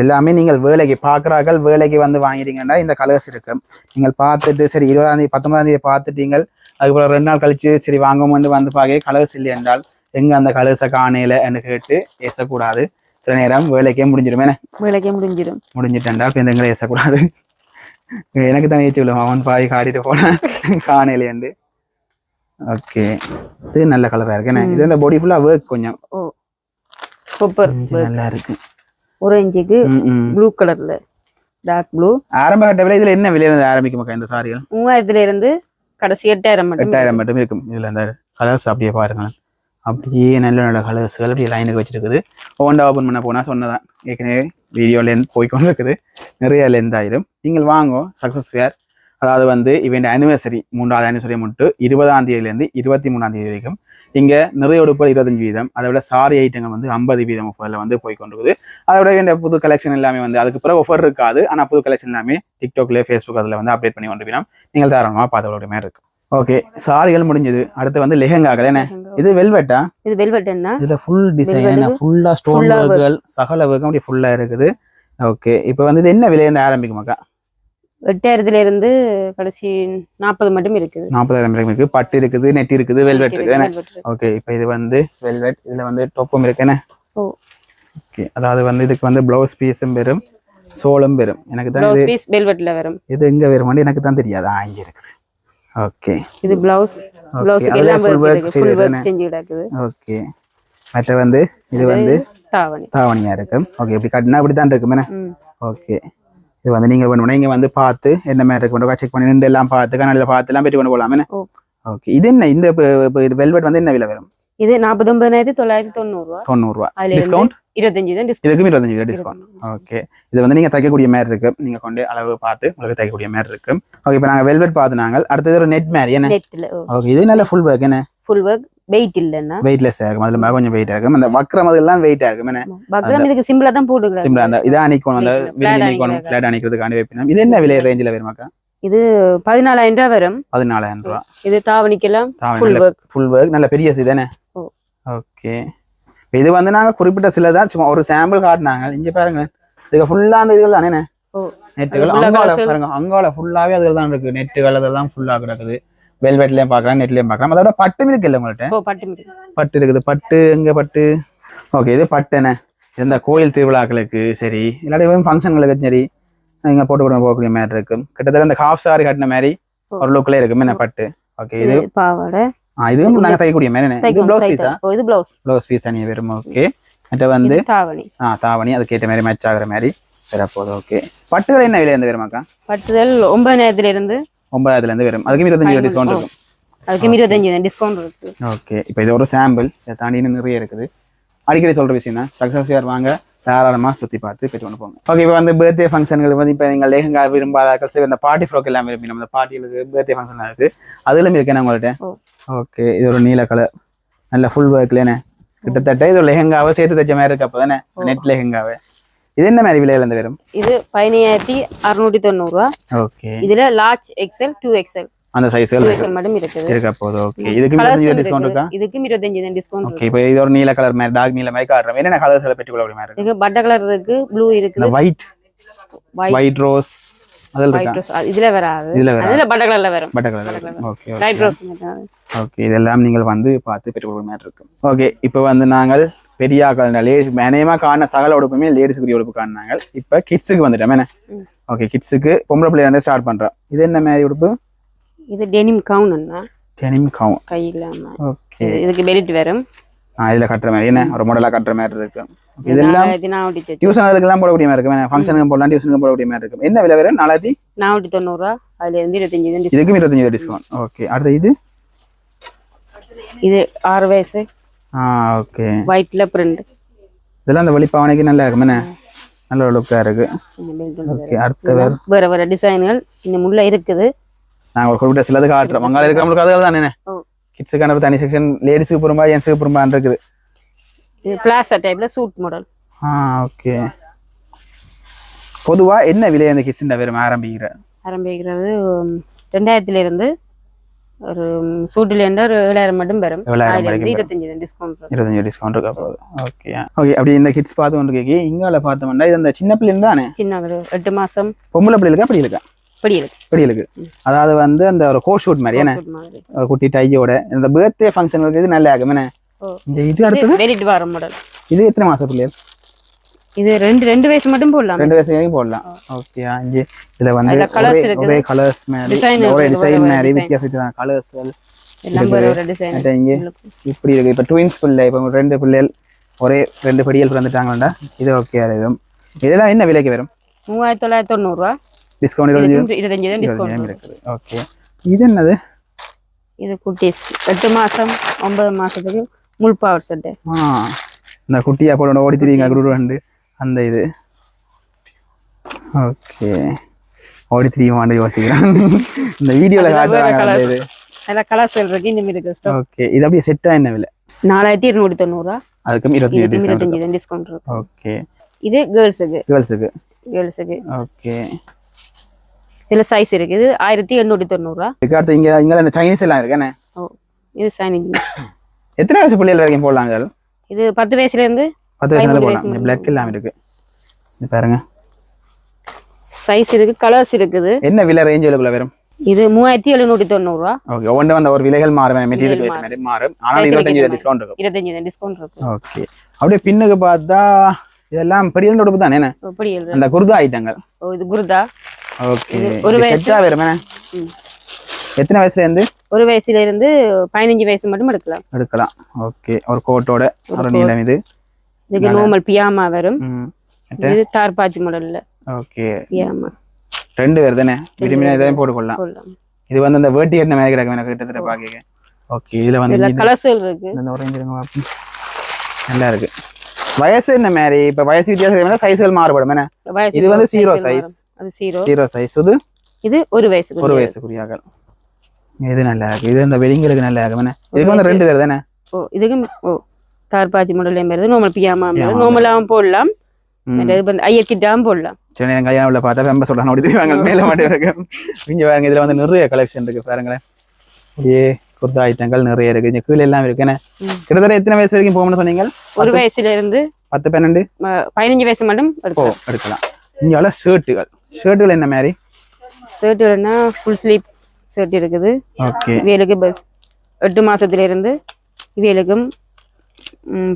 எல்லாமே நீங்கள் வேலைக்கு பார்க்குறார்கள் வேலைக்கு வந்து வாங்கிட்டீங்கன்னா இந்த கலர்ஸ் இருக்கும் நீங்கள் பார்த்துட்டு சரி 20ஆம் தேதி 19ஆம் தேதி பார்த்துட்டீங்கள் அதுக்கப்புறம் 2 நாள் கழிச்சு சரி வாங்கும்போது வந்து பார்க்க கலர்ஸ் இல்லை என்றால் எங்க அந்த கலர்ஸை காணையில என்று கேட்டு ஏசக்கூடாது சில நேரம் வேலைக்கே முடிஞ்சிடும் வேலைக்கே முடிஞ்சிட்டேன்டா இப்போ எங்களை ஏசக்கூடாது எனக்கு தான் ஏச்சு விழுவோம் அவன் பாய் காட்டிட்டு போனேன் காணையிலேருந்து ஓகே இது நல்ல கலரா இருக்கு இது இந்த பாடி ஃபுல்லா ஒர்க் கொஞ்சம் சூப்பர் நல்லா இருக்கு ஆரஞ்சுக்கு ப்ளூ கலர்ல டார்க் ப்ளூ ஆரம்ப கட்ட விலை இதுல என்ன விலையில இருந்து ஆரம்பிக்கும் இந்த சாரிகள் 3000 இருந்து கடைசி 8000 மட்டும் இருக்கும் இதுல இந்த கலர்ஸ் அப்படியே பாருங்க அப்படியே நல்ல நல்ல கலர்ஸ்கள் அப்படியே லைனுக்கு வச்சிருக்குது ஒவ்வொன்றா ஓப்பன் பண்ண போனா சொன்னதான் ஏற்கனவே வீடியோ லென்த் போய்கொண்டு இருக்குது நிறைய லென்த் ஆயிரும் நீங்கள் வாங்கோ சக்சஸ் ஃபேர் அதாவது வந்து இவன் ஆனிவர்சரி 3வது ஆனிவர்சரி மட்டும் 20ஆம் தேதியிலேருந்து 23ஆம் தேதி வரைக்கும் இங்க நிறைய உடுப்புகள் 25%, அதை விட சாரி ஐட்டங்கள் வந்து 50% ஆஃபர்ல வந்து போய்கொண்டிருக்குது. அதை விட இந்த புது கலெக்ஷன் எல்லாமே வந்து அதுக்கு பிறகு ஆஃபர் இருக்காது, ஆனா புது கலெக்ஷன் எல்லாமே டிக்டாக்ல ஃபேஸ்புக் அதில் வந்து அப்டேட் பண்ணி கொண்டு நீங்கள் தாராளமாக பார்த்துக்கிற மாதிரி இருக்கு. ஓகே, சாரிகள் முடிஞ்சது. அடுத்து வந்து லெஹங்காக்கள். என்ன இது வெல்வெட்டா? இது வெல்வெட். என்ன இதுல ஃபுல் டிசைன், ஃபுல்லா ஸ்டோன் ஒர்க்குகள் சகல ஒர்க்கும் அப்படி ஃபுல்லா இருக்குது. ஓகே, இப்போ வந்து இது என்ன விலையில ஆரம்பிக்குமாக்கா? 8000 இருந்து கடைசி 40 மட்டும் இருக்குது. 40,000 வரைக்கும் இருக்கு. பட்டு இருக்குது, நெட் இருக்குது, வெல்வெட் இருக்கு. ஓகே, இப்போ இது வந்து வெல்வெட். இதுல வந்து டாப்பும் இருக்கு. என்ன ஓகே, அதாவது வந்து இதுக்கு வந்து ப்ளவுஸ் பீஸும் பெரும், சோலும் பெரும். எனக்கு தான் ப்ளவுஸ் பீஸ் வெல்வெட்ல வரும். இது எங்க வருமானு எனக்கு தான் தெரியாது. இங்க இருக்குது. ஓகே, இது ப்ளவுஸ் எல்லாம் ஃபுல் வர்க் செஞ்சிடாக்குது. ஓகே, மற்ற வந்து இது வந்து தாவணியா இருக்கு. ஓகே, இப்படி கட்டினா இப்படி தான் இருக்குமே. ஓகே, இது வந்து நீங்க வேணும்னா இங்க வந்து பார்த்து என்ன மாதிரி இருக்கு செக் பண்ணி நின்று எல்லாம் பார்த்து கண்ணாடியில் பார்த்து எல்லாம் பெற்று கொண்டு போகலாமே. ஓகே, இது என்ன இந்த வெல்வெட் வந்து என்ன விலை வரும்? இது 49,990 ரூபா. டிஸ்கவுண்ட் 25%. இதுக்கும் 25% டிஸ்கவுண்ட். ஓகே, இது வந்து நீங்க தைக்கக்கூடிய மாதிரி இருக்கு. நீங்க கொண்டு அளவு பார்த்து உங்களுக்கு தைக்கக்கூடிய மாதிரி இருக்கு. ஓகே, இப்போ நாங்க வெல்வெட் பார்த்துனாங்க. அடுத்தது ஒரு நெட் மாதிரி. என்ன ஓகே, இது நல்ல ஃபுல் ஒர்க். என்ன ஃபுல் ஒர்க், வெயிட் இல்லன்னா வெயிட்லெஸ்ஸா இருக்கும். அதுல கொஞ்சம் வெயிட்டா இருக்கும். அந்த வக்ரம் அதெல்லாம் வெயிட்டா இருக்கும். என்ன வக்ரம் இதுக்கு சிம்பிளா தான் போட்டுக்கலாம். சிம்பிளா அந்த இத அணிக்கணும், அந்த விரிஞ்சி அணிக்கணும், ஃபிளாட் அணிக்கிறதுக்காண்டி வைப்பீங்க. இது என்ன விலை ரேஞ்சில வருமாக்கா? இது 14,000 ரூபாய் வரும். 14,000 ரூபாய். இது தாவணிக்கெல்லாம் ஃபுல் ஒர்க் நல்ல பெரிய சைஸ். ஓகே, இது வந்து நாங்க குறிப்பிட்ட சில தான் சும்மா ஒரு சாம்பிள் காட்டினாங்க. இங்க பாருங்க, இதுக்கு ஃபுல்லா அந்த இதுகள் தானே நெட்டுகள். அங்கால பாருங்க, அங்கால ஃபுல்லாவே அதுகள் தான் இருக்கு. நெட்டுகள் அதெல்லாம் ஃபுல்லா கிடக்குது. வெல்வெட்லயும் பாக்கலாம், நெட்லயும் பாக்கலாம். அதோட பட்டும் இருக்கு இல்ல உங்கள்ட்ட? பட்டு இருக்குது. பட்டு எங்க பட்டு? ஓகே, இது பட்டு. என்ன இந்த கோயில் திருவிழாக்களுக்கு சரி, இல்லாட்டி ஃபங்க்ஷன்களுக்கு சரி இங்க போட்டு போகக்கூடிய மாதிரி இருக்கு. கிட்டத்தட்ட இந்த ஹாஃப் சாரி கட்டின மாதிரி ஒரு லுக்ல இருக்கு. என்ன பட்டு? ஓகே, இது பாவாடை. இதுவும் நாங்க தைக்கக்கூடிய மாதிரி. இது ப்ளவுஸ் பீஸா? இது ப்ளவுஸ் பீஸ் தனியா வரும். ஓகே, மற்ற வந்து தாவணி. தாவணி அதுக்கு ஏற்ற மாதிரி மேட்ச் ஆகுற மாதிரி வரப்போகுது. ஓகே, பட்டுகள் என்ன விலை இருந்து வருமாக்கா? பட்டுகள் 9,000 இருந்து 9,000 இருந்து வரும். அதுக்கு 25% டிஸ்கவுண்ட் இருக்கும். அதுக்கு 25% டிஸ்கவுண்ட் இருக்கு. ஓகே, இப்போ இது ஒரு சாம்பிள். இதை தாண்டி நிறைய இருக்குது. அடிக்கடி சொல்ற விஷயம் தான். சக்ஸஸ் யார் வாங்க தாராளமாக சுற்றி பார்த்து பெற்று கொண்டு போங்க. ஓகே, இப்போ வந்து பர்த்டே ஃபங்க்ஷன்கள் வந்து இப்போ நீங்கள் லேகங்கா விரும்பாதாக்கள் சரி, இந்த பார்ட்டி ஃப்ராக் எல்லாம் விரும்பி நம்ம பார்ட்டிகளுக்கு பர்த்டே ஃபங்க்ஷன் இருக்குது. அதுல இருக்கேன் உங்கள்கிட்ட. ஓகே, இது ஒரு நீல கலர் நல்ல ஃபுல் ஒர்க்ல. என்ன கிட்டத்தட்ட இது ஒரு லெஹங்காவை சேர்த்து தைச்ச மாதிரி இருக்கு. அப்போ தானே நெட் லெஹங்காவை. இது என்ன மாதிரி விலையில இருந்து வரும்? இது 15,690 ரூபா. ஓகே. இதுல லார்ஜ் எக்ஸ்எல் 2XL அந்த சைஸ்கள் 2XL மட்டும் இருக்குது. இருக்க போகுது. ஓகே. இதுக்கு 25% டிஸ்கவுண்ட் இருக்கா? இதுக்கு 25% டிஸ்கவுண்ட். ஓகே. இப்போ இது ஒரு நீல கலர் மாதிரி டார்க் நீல மாதிரி காட்டுறோம். என்னென்ன கலர்ஸ்ல பெற்றுக்கொள்ள முடியுமா இருக்கு? இதுக்கு பட்டர் கலர் இருக்கு, ப்ளூ இருக்குது. இந்த ஒயிட் ரோஸ் அதெல்லாம் இருக்கா? இதுல வராது. இதுல வராது. அதுல பட்டர் கலர்ல வரும். Butter colour. Okay. Light rose. Okay. இதெல்லாம் நீங்கள் வந்து பார்த்து பெற்றுக்கொள்ள மாதிரி இருக்கும். ஓகே. இப்போ வந்து நாங்கள் பெரிய ஆக்கள் லேடிஸ் மேனேமா காண சகல உடுப்புமே லேடிஸுக்குரிய உடுப்பு காணாங்க. இப்போ கிட்ஸுக்கு வந்துட்டோம் என்ன? ஓகே. கிட்ஸுக்கு பொம்பளை பிள்ளைய வந்து ஸ்டார்ட் பண்றோம். இது என்ன மாதிரி உடுப்பு? இது டெனிம் கவுன் அண்ணா. Denim gown. கையில. ஓகே. இதுக்கு பெல்ட் வரும். இதுல கட்டுற மாதிரி என்ன ஒரு மாடலா கட்டுற மாதிரி இருக்கு. இதெல்லாம் டியூஷன் அதுக்கெல்லாம் போடக்கூடிய மாதிரி இருக்கும். ஃபங்க்ஷனுக்கு போடலாம், டியூஷனுக்கு போடக்கூடிய மாதிரி இருக்கும். என்ன விலை வரும்? 490 ரூபா. அதுல இருந்து 25% இதுக்கு 25% டிஸ்கவுண்ட். ஓகே. அடுத்து இது 6 வயசு. ஓகே. ஒயிட்ல பிரிண்ட். இதெல்லாம் அந்த வெளிப்பாவனைக்கு நல்லா இருக்கும் என்ன? நல்ல ஒரு லுக்கா இருக்கு. ஓகே. அடுத்து வேற டிசைன்கள் இன்னும் உள்ள இருக்குது. நாங்க ஒரு குறிப்பிட்ட சிலது காட்டுறோம். மங்கால இருக்கிறவங்களுக்கு அதுகள் தான் என்ன? கிட்ஸுக்கான ஒரு தனி செக்ஷன், லேடிஸுக்கு புறம்பா ஜென்ஸுக்கு புறம்பான்னு இருக்குது. இது பிளாசா டைப்ல சூட் மாடல். ஓகே. பொதுவா என்ன விலை அந்த கிட்ஸின் வரும் ஆரம்பிக்கிறது 2000 இருந்து ஒரு சூட்டில் இருந்து ஒரு 7000 மட்டும் வரும். 25% டிஸ்கவுண்ட் இருக்கா போகுது. ஓகே. ஓகே. அப்படி இந்த கிட்ஸ் பார்த்து கொண்டு கேட்கி இங்கால பார்த்தோம்னா இது அந்த சின்ன பிள்ளைங்க தானே? சின்ன 8 மாசம் பொம்பளை பிள்ளைகளுக்கு அப்படி இருக்கா? படி இருக்கு. அதாவது வந்து அந்த ஒரு கோட் ஷூட் மாதிரி என்ன? ஒரு குட்டி டையோட இந்த பர்த்டே ஃபங்க்ஷனுக்கு இது நல்லா இருக்கும் என்ன? இது அடுத்தது வெரிட் வார மாடல். இது எத்தனை மாசம் பிள்ளைகள்? இது 2 வயசு மட்டும் போடலாம். 2 வயசு வரைக்கும் போடலாம். ஓகே. இங்க இதுல வந்து ஒரே கலர்ஸ் மாதிரி ஒரே டிசைன் மாதிரி வித்தியாசமான கலர்ஸ்கள் எல்லாம் ஒரு டிசைன். இங்க இப்படி இருக்கு. இப்ப ட்வின்ஸ் பிள்ளை, இப்ப 2 பிள்ளைகள் ஒரே 2 படிகள் பிறந்துட்டாங்கடா. இது ஓகே ஆகும். இதெல்லாம் என்ன விலைக்கு வரும்? 3990 ரூபா. டிஸ்கவுண்ட் 25% டிஸ்கவுண்ட் இருக்குது. ஓகே. இது என்னது? இது குட்டீஸ் 8 மாசம் 9 மாசத்துக்கு முள் பவர் செட். இந்த குட்டியா போட ஓடி திரியுங்க குடுண்டு அந்த இது. ஓகே. ஓடி திரியுமான்னு யோசிக்கிறேன். இந்த வீடியோல காட்டுறாங்க இது. அதல கலர்ஸ் இருக்கு. இந்த மாதிரி இருக்கு. ஓகே. இது அப்படியே செட்டா என்ன விலை? 4290 ரூபா. அதுக்கு 25% டிஸ்கவுண்ட் இருக்கு. ஓகே. இது கேர்ள்ஸ்க்கு. ஓகே. இதுல சைஸ் இருக்கு. இது 1890 ரூபா. இதுக்கு அடுத்து இங்க இந்த சைனீஸ் எல்லாம் இருக்குனே. இது சைனீஸ். எத்தனை வயசு பிள்ளைகள் வரைக்கும் போடலாம்? இது 10 வயசுல இருந்து போடலாம். பிளாக் எல்லாம் இருக்கு. இது பாருங்க. சைஸ் இருக்கு, கலர்ஸ் இருக்குது. என்ன விலை ரேஞ்சுக்குள்ள வரும்? இது 3790 ரூபா. ஓகே. ஒவ்வொரு அந்த ஒரு விலைகள் மாறும், மெட்டீரியல் ஏத்த மாதிரி மாறும். ஆனா 25% டிஸ்கவுண்ட் இருக்கும். 25% டிஸ்கவுண்ட் இருக்கு. ஓகே. அப்படியே பின்னுக்கு பார்த்தா இதெல்லாம் பெரியல் உடுப்பு தானே என்ன? பெரியல். அந்த குர்தா ஐட்டங்கள். இது குர்தா. ஓகே. ஒரு செட்டா வரும் என்ன? எத்தனை வயசுல இருந்து? 1 வயசுல இருந்து 15 வயசு மட்டும் எடுக்கலாம். ஓகே. ஒரு கோட்டோட ஒரு நீலம் இது. இதுக்கு நார்மல் பியாமா வரும். இது தார்பாஜ் மாடல்ல. ஓகே. பியாமா 2 வருது தானே? விரும்பினா இதையும் போட்டுக்கலாம். இது வந்து அந்த வேட்டி கட்டின மாதிரி கிடக்கு எனக்கு கிட்டத்தட்ட பாக்க. ஓகே. இதுல வந்து கலர்ஸ் இருக்கு. இந்த ஆரஞ்சு ரங்க நல்லா இருக்கு. வயசு என்ன மாதிரி? இப்ப வயசு வித்தியாசம் சைஸ்கள் மாறுபடும் என்ன? இது வந்து 0 சைஸ். அது 0 சைஸ். இது 1 வயசுக்கு. 1 வயசுக்குரியாகள். இது நல்லா இருக்கு. இது அந்த வெட்டிங்களுக்கு நல்லா இருக்கு என்ன? இதுக்கு வந்து 2 வருது தானே? இதுக்கு தார்பாஜ் மாடல்ல வருது. நார்மல் பியாமா வருது. நார்மலாவும் போடலாம். வந்து ஐயர் கிட்டாவும் போடலாம். சரி. என் கையால உள்ள பார்த்தா வெம்ப சொல்றாங்க ஓடி தெரிவாங்க மேல மாட்டே இருக்கு. இங்க பாருங்க. இதுல வந்து நிறைய கலெக்ஷன் இருக்கு பாருங்களேன். குர்தா ஐட்டங்கள் நிறைய இருக்கு. இங்க கீழே எல்லாம் இருக்கு என்ன? கிட்டத்தட்ட எத்தனை வயசு வரைக்கும் போகணும்னு சொன்னீங்க? 1 வயசுல இருந்து 10 12 15 வயசு மட்டும் எடுக்கலாம். இங்க ஷர்ட்டுகள் என்ன மாதிரி? ஷர்ட்டுனா ஃபுல் ஸ்லீவ் ஷர்ட் இருக்குது. ஓகே. இவங்களுக்கு 8 மாசத்துல இருந்து இவங்களுக்கும்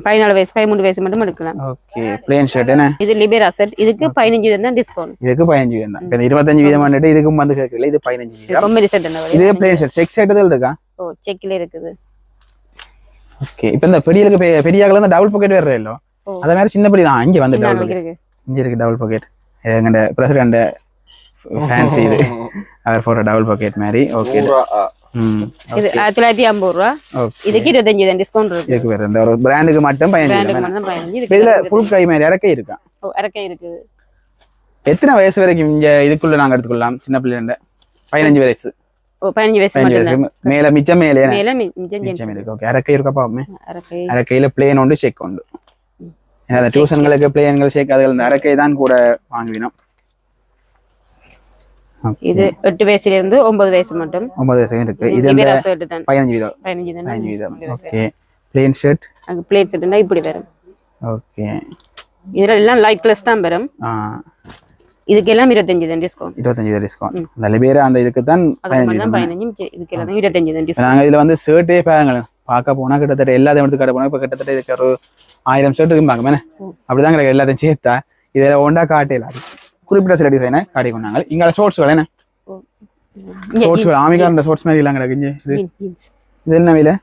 14 வயசு 13 வயசு மட்டும் எடுக்கலாம். ஓகே. ப்ளேன் ஷர்ட் என்ன? இது லிபரா செட். இதுக்கு 15% தான் டிஸ்கவுண்ட். இதுக்கு 15% தான். இப்ப 25% வந்துட்டு இதுக்கும் வந்து கேக்கல. இது 15%. கம்பெனி செட் என்ன? இது ப்ளேன் ஷர்ட். செக் ஷர்ட்கள் இருக்கா? செக்ல இருக்குது. ஓகே. இப்போ இந்த பெரியாக்கள் வந்து டபுள் பாக்கெட் வேற இல்ல. அத மாதிரி சின்ன பெரிய தான் இங்க வந்து டபுள் பாக்கெட். இங்க இருக்கு டபுள் பாக்கெட். எங்க பிரசிடென்ட் ஃபேன்சி இது. அவர் போற டபுள் பாக்கெட் மாதிரி. ஓகே. இது 1950 ரூபா. இதுக்கு 25% டிஸ்கவுண்ட் இருக்கு. இதுக்கு வேற இந்த ஒரு பிராண்டுக்கு மட்டும் 15%. இதுல ஃபுல் கை மாதிரி இறக்கை இருக்கா? இறக்கை இருக்குது. எத்தனை வயசு வரைக்கும் இங்க இதுக்குள்ள நாங்க எடுத்துக்கலாம்? சின்ன பிள்ளைங்க 15 வயசு. 15 வயசு மட்டும். மேல மிச்சம் மேல மிச்சம் இருக்கு. ஓகே. இறக்கை இருக்கா பாப்போமே. இறக்கையில பிளேன் உண்டு, செக் உண்டு ஏன்னா அந்த டியூஷன்களுக்கு பிள்ளைங்கள் சேர்க்காதுகள் இந்த அரக்கை தான் கூட வாங்குவினோம். இது 8 வயசுல இருந்து 9 வயசு மட்டும். 9 வயசு இருக்கு. இது அந்த 15 வீதம். 15 வீதம். ஓகே. Plane shirt. அங்க பிளேன் ஷர்ட்னா இப்படி வரும். ஓகே. இதெல்லாம் எல்லாம் லைட் கலர்ஸ் தான் வரும். இதுக்கெல்லாம் 25% டிஸ்கவுண்ட். 25% டிஸ்கவுண்ட். நல்ல பேர் அந்த இதுக்கு தான் 15 இதுக்கெல்லாம் 25% டிஸ்கவுண்ட். நாங்க இதுல வந்து ஷர்ட்டே பாருங்க பார்க்க போனா கிட்டத்தட்ட எல்லாத்தையும் எடுத்து கடை போனா இப்ப கிட்டத்தட்ட இதுக்கு ஒரு 1000 ஷர்ட் இருக்கு பாக்க அப்படிதான் கிடையாது. எல்லாத்தையும் சேர்த்தா இதுல ஒண்டா காட்டையில குறிப்பிட்ட சில டிசைனை காட்டி கொண்டாங்க. இங்க ஷோர்ட்ஸ்கள் என்ன ஷோர்ட்ஸ்கள் ஆமிகா அந்த ஷோர்ட்ஸ் மாதிரி எல்லாம் கிடக்குங்க. இது என்ன விலை?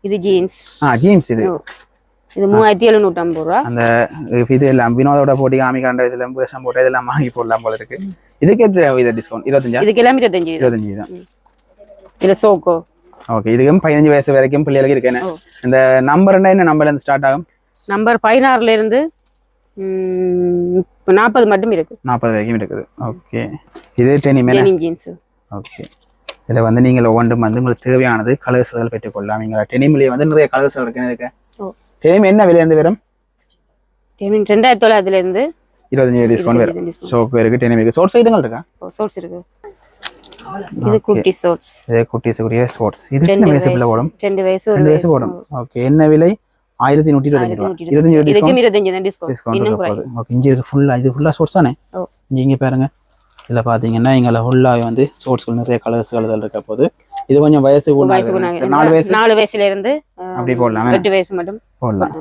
இது ஜீன்ஸ். ஜீன்ஸ். இது 3750 ரூபா. அந்த இது எல்லாம் வினோதோட போட்டி ஆமிகாண்ட இதுல பேசம் போட்டு இதெல்லாம் வாங்கி போடலாம் போல இருக்கு. இதுக்கு இது டிஸ்கவுண்ட் 25. இதுக்கெல்லாம் 25 தான். இதுல சோக்கோ. ஓகே. இதுக்கும் 15 வயசு வரைக்கும் பிள்ளைகளுக்கு இருக்கு. என்ன இந்த நம்பர் என்ன நம்பர்ல இருந்து ஸ்டார்ட் ஆகும்? நம்பர் 16ல இருந்து 40 மட்டும் இருக்கு. 40 வரைக்கும் இருக்குது. ஓகே. இது டெனிம் ஜீன்ஸ். ஓகே. இதுல வந்து நீங்கள் ஒவ்வொன்றும் வந்து உங்களுக்கு தேவையானது கலர்ஸ்கள் பெற்றுக்கொள்ளலாம். நீங்க டெனிம்லயே வந்து நிறைய கலர்ஸ்கள் இருக்கு. இதுக்கு டெனிம் என்ன விலை இருந்து வரும்? டெனிம் 2900 இருந்து 25 டிஸ்கவுண்ட் வரும். சோக்கு இருக்கு, டெனிம் இருக்கு. ஷார்ட்ஸ் ஐட்டங்கள் இருக்கா? ஷார்ட்ஸ் இருக்கு. இது குட்டி ஷார்ட்ஸ். இது குட்டிஸ்க்குரிய ஷார்ட்ஸ். இது என்ன வயசுல ஓடும்? 2 வயசு ஓடும். ஓகே. என்ன விலை? 1125 ரூபாய். 25 டிஸ்கவுண்ட். டிஸ்கவுண்ட். ஓகே. இங்க இருக்கு ஃபுல்லா. இது ஃபுல்லா ஷார்ட்ஸ் தானே? இங்க பாருங்க. இதுல பாத்தீங்கன்னா இங்க ஃபுல்லாவே வந்து ஷார்ட்ஸ்கள் நிறைய கலர்ஸ்கள் இருக்க போது. இது கொஞ்சம் வயசு 4 வயசுல இருந்து அப்படி போடலாம். 8 வயசு மட்டும் போடலாம்.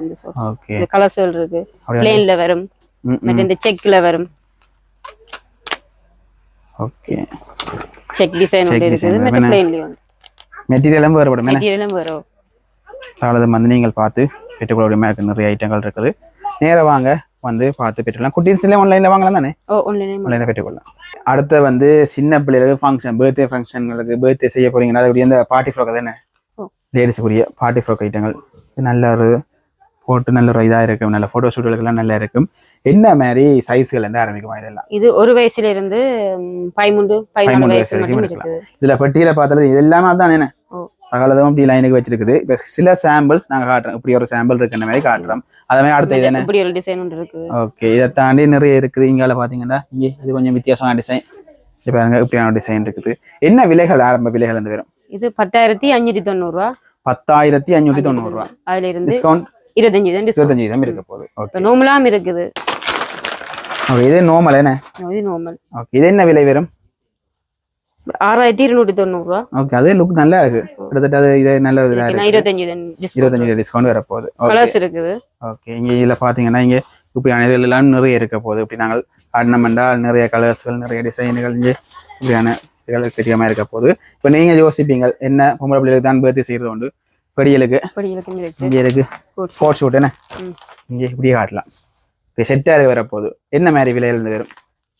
ஓகே. இந்த கலர்ஸ்கள் இருக்கு. பிளேன்ல வரும். மற்ற இந்த செக்ல வரும். ஓகே. செக் டிசைன் இருக்குது. மற்ற பிளேன்லயும் மெட்டீரியலும் வேறுபடும். மெட்டீரியலும் வரும். சாலதம் வந்து நீங்கள் பார்த்து பெற்றுக்கொள்ள நிறைய ஐட்டங்கள் இருக்குது. நேராக வாங்க வந்து பார்த்து பெற்றுக்கலாம். குட்டீஸ்ல ஆன்லைன்ல வாங்கலாம் தானே? ஆன்லைன்ல பெற்றுக்கொள்ளலாம். அடுத்து வந்து சின்ன பிள்ளைகளுக்கு ஃபங்க்ஷன், பர்த்டே ஃபங்க்ஷன்களுக்கு பர்த்டே செய்ய போறீங்கன்னா அதுக்கு இந்த பார்ட்டி ஃப்ராக் தானே லேடிஸுக்குரிய பார்ட்டி ஃப்ராக் ஐட்டங்கள். நல்ல ஒரு போட்டு நல்ல ஒரு இதாக இருக்கும். நல்ல ஃபோட்டோ ஷூட்டுகளுக்கெல்லாம் நல்லா இருக்கும். என்ன மாதிரி சைஸ்கள் இருந்து ஆரம்பிக்குமா இதெல்லாம்? இது 1 வயசுல இருந்து 13 வயசு வரைக்கும் இருக்குது. இதுல பெட்டியில பார்த்தது இது எல்லாமே தான் என்ன சகலதும் அப்படி லைனுக்கு வச்சிருக்குது. இப்ப சில சாம்பிள்ஸ் நாங்க காட்டுறோம். இப்படி ஒரு சாம்பிள் இருக்குன்ற மாதிரி காட்டுறோம். அதே மாதிரி அடுத்த இது என்ன இப்படி ஒரு டிசைன் ஒன்று இருக்கு. ஓகே. இதை தாண்டி நிறைய இருக்குது. இங்கால பாத்தீங்கன்னா இங்க இது கொஞ்சம் வித்தியாசமான டிசைன். இது பாருங்க இப்படியான டிசைன் இருக்குது. என்ன விலைகள் ஆரம்ப விலைகள் இருந்து வரும்? இது 10,590 ரூபா. 10,590 ரூபா. அதுல இருந்து டிஸ்கவுண்ட் 25% இருக்க போகுது. ஓகே. நார்மலாம் இருக்குது. ஓகே. இது நார்மல் என்ன? இது நார்மல். ஓகே. இது என்ன விலை வரும்? 6,290 ரூபா. ஓகே. அதே லுக் நல்லா இருக்கு. கிட்டத்தட்ட அது இது நல்ல ஒரு 25% டிஸ்கவுண்ட் வர போகுது. கலர்ஸ் இருக்குது. ஓகே. இங்க இதுல பாத்தீங்கன்னா இங்க இப்படியான இதெல்லாம் நிறைய இருக்க போகுது. இப்படி நாங்கள் ஆர்னமெண்டா நிறைய கலர்ஸ்கள் நிறைய டிசைன்கள் இங்கே இப்படியான இதுகள் தெரியாம இருக்க போகுது. இப்ப நீங்க யோசிப்பீங்க என்ன பொம்பளை பிள்ளைகளுக்கு தான் பர்த்டே செய்யறது உண்டு. பெடியலுக்கு இங்க இருக்கு கோட் ஷூட் என்ன இங்க இப்படியே காட்டலாம். செட்டா வர போகுது. என்ன மாதிரி விலையில இருந்து வரும்?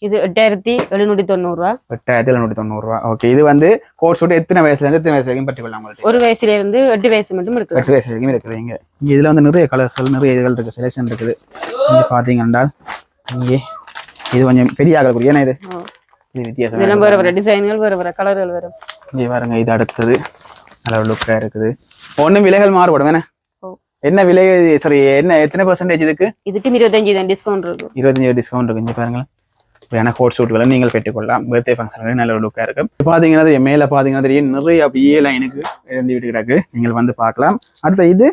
இது 8,790 ரூபா. 8,790 ரூபா. ஓகே. இது வந்து கோட் ஷூட் எத்தனை வயசுல இருந்து எத்தனை வயசு வரைக்கும் பற்றிக்கலாம்? 1 வயசுல இருந்து 8 வயசு மட்டும் இருக்கு. 8 வயசு வரைக்கும் இருக்குது. இங்க இதுல வந்து நிறைய கலர்ஸ்கள் நிறைய இதுகள் இருக்கு. செலெக்ஷன் இருக்குது. இங்க பாத்தீங்கன்னா இங்கே இது கொஞ்சம் பெரிய ஆகக்கூடிய ஏன்னா இது வித்தியாசம். இதெல்லாம் வேற டிசைன்கள் வேற கலர்கள் வரும். இங்க பாருங்க. இது அடுத்தது நல்ல லுக்கா இருக்குது. ஒன்னும் விலைகள் மாறுபடும். என்ன விலை? சாரி என்ன எத்தனை பெர்சன்டேஜ் இதுக்கு? இதுக்கு 25% டிஸ்கவுண்ட் இருக்கு. 25% டிஸ்கவுண்ட் இருக்கு. இங்க பாருங்க. வேணா கோட் ஷூட்களை நீங்கள் பெற்றுக்கொள்ளலாம். பர்த்டே ஃபங்க்ஷனுக்கு நல்ல ஒரு லுக்காக இருக்கும். பார்த்தீங்கன்னா மேலே பார்த்தீங்கன்னா தெரியும் நிறைய அப்படியே லைனுக்கு இருந்து விட்டு கிடக்கு. நீங்கள் வந்து பார்க்கலாம். அடுத்த இது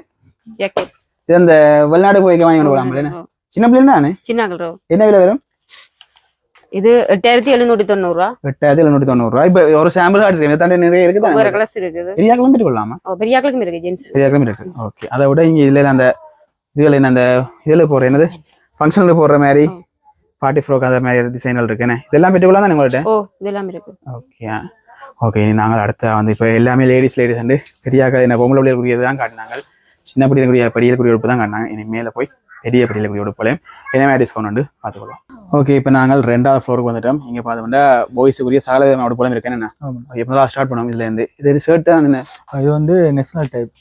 இது அந்த வெளிநாடு போய் வாங்கி கொண்டு போகலாம். சின்ன பிள்ளைங்க தானே? சின்ன என்ன விலை வரும்? இது 8,790 ரூபா. 8,790 ரூபா. இப்போ ஒரு சாம்பிள் காட்டுறீங்க. தாண்டி நிறைய இருக்குது. வேற கலர்ஸ் இருக்குது. பெரியாக்களும் பெற்றுக்கொள்ளலாமா? பெரியாக்களுக்கும் இருக்கு. ஜென்ஸ் பெரியாக்களும் இருக்கு. ஓகே. அதை விட இங்கே இதில் அந்த இதில் என்ன அந்த இதில் போடுற என்னது ஃபங்க்ஷனுக்கு போடுற மாதிரி பார்ட்டி ஃப்ராக் அந்த மாதிரி டிசைன்கள் இருக்குன்னு இதெல்லாம் பெற்றுக்கொள்ளலாம் தானே உங்கள்கிட்ட? இதெல்லாம் இருக்கு. ஓகே. ஓகே. நாங்கள் அடுத்த வந்து இப்போ எல்லாமே லேடிஸ் அண்டு பெரியாக்க என்ன பொம்பளை பிள்ளைகளுக்குரியது தான் காட்டினாங்க. சின்ன படியிலுக்குரிய படியலுக்குரிய உடுப்பு தான் காட்டினாங்க. இனி மேலே போய் பெரிய படியிலுக்குரிய உடுப்புலையும் என்ன டிஸ்கவுண்ட் உண்டு பார்த்துக்கலாம். ஓகே. இப்போ நாங்கள் 2வது ஃப்ளோருக்கு வந்துட்டோம். இங்கே பார்த்தோம்னா பாய்ஸுக்குரிய சகல உடுப்புலையும் இருக்குன்னு என்ன எப்போ ஸ்டார்ட் பண்ணுவோம். இதுலேருந்து இது ஷர்ட் தான் என்ன? இது வந்து நேஷனல் டைப்.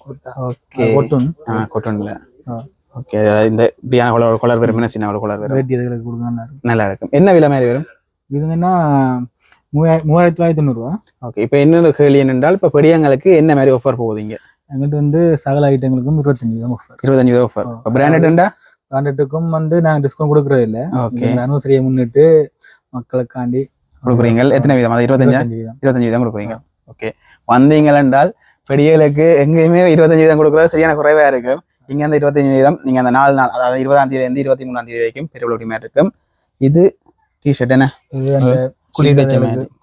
ஓகே. கொட்டன் கொட்டன்ல. ஓகே. இந்த இப்படியான கலர் வரும். சின்ன ஒரு கலர் வரும். இதுகளுக்கு கொடுங்க நல்லா இருக்கும். என்ன விலை மாதிரி வரும்? இதுன்னா 3,990 ரூபா. ஓகே. இப்போ இன்னொரு கேள்வி என்னென்றால் இப்போ பெரியங்களுக்கு என்ன மாதிரி ஆஃபர் போகுது? இங்கே எங்கிட்ட வந்து சகல ஐட்டங்களுக்கும் 25% ஆஃபர். 25% ஆஃபர். இப்போ பிராண்டட்ண்டா பிராண்டட்டுக்கும் வந்து நாங்க டிஸ்கவுண்ட் கொடுக்கறது இல்ல. ஓகே அனுசரியை முன்னிட்டு மக்களுக்காண்டி கொடுக்குறீங்க. எத்தனை வீதம்? அது 25 வீதம் கொடுக்குறீங்க. ஓகே, வந்தீங்கள் என்றால் பெடிகளுக்கு எங்கேயுமே 25 வீதம் கொடுக்குறது சரியான குறைவா இருக்கும். இங்க அந்த 25 வீதம் நீங்க அந்த 4 நாள், அதாவது 20ஆம் தேதியிலிருந்து 23ஆம் தேதி வரைக்கும் பெரிய உரிமையா இருக்கும். இது டிஷர்ட் என்ன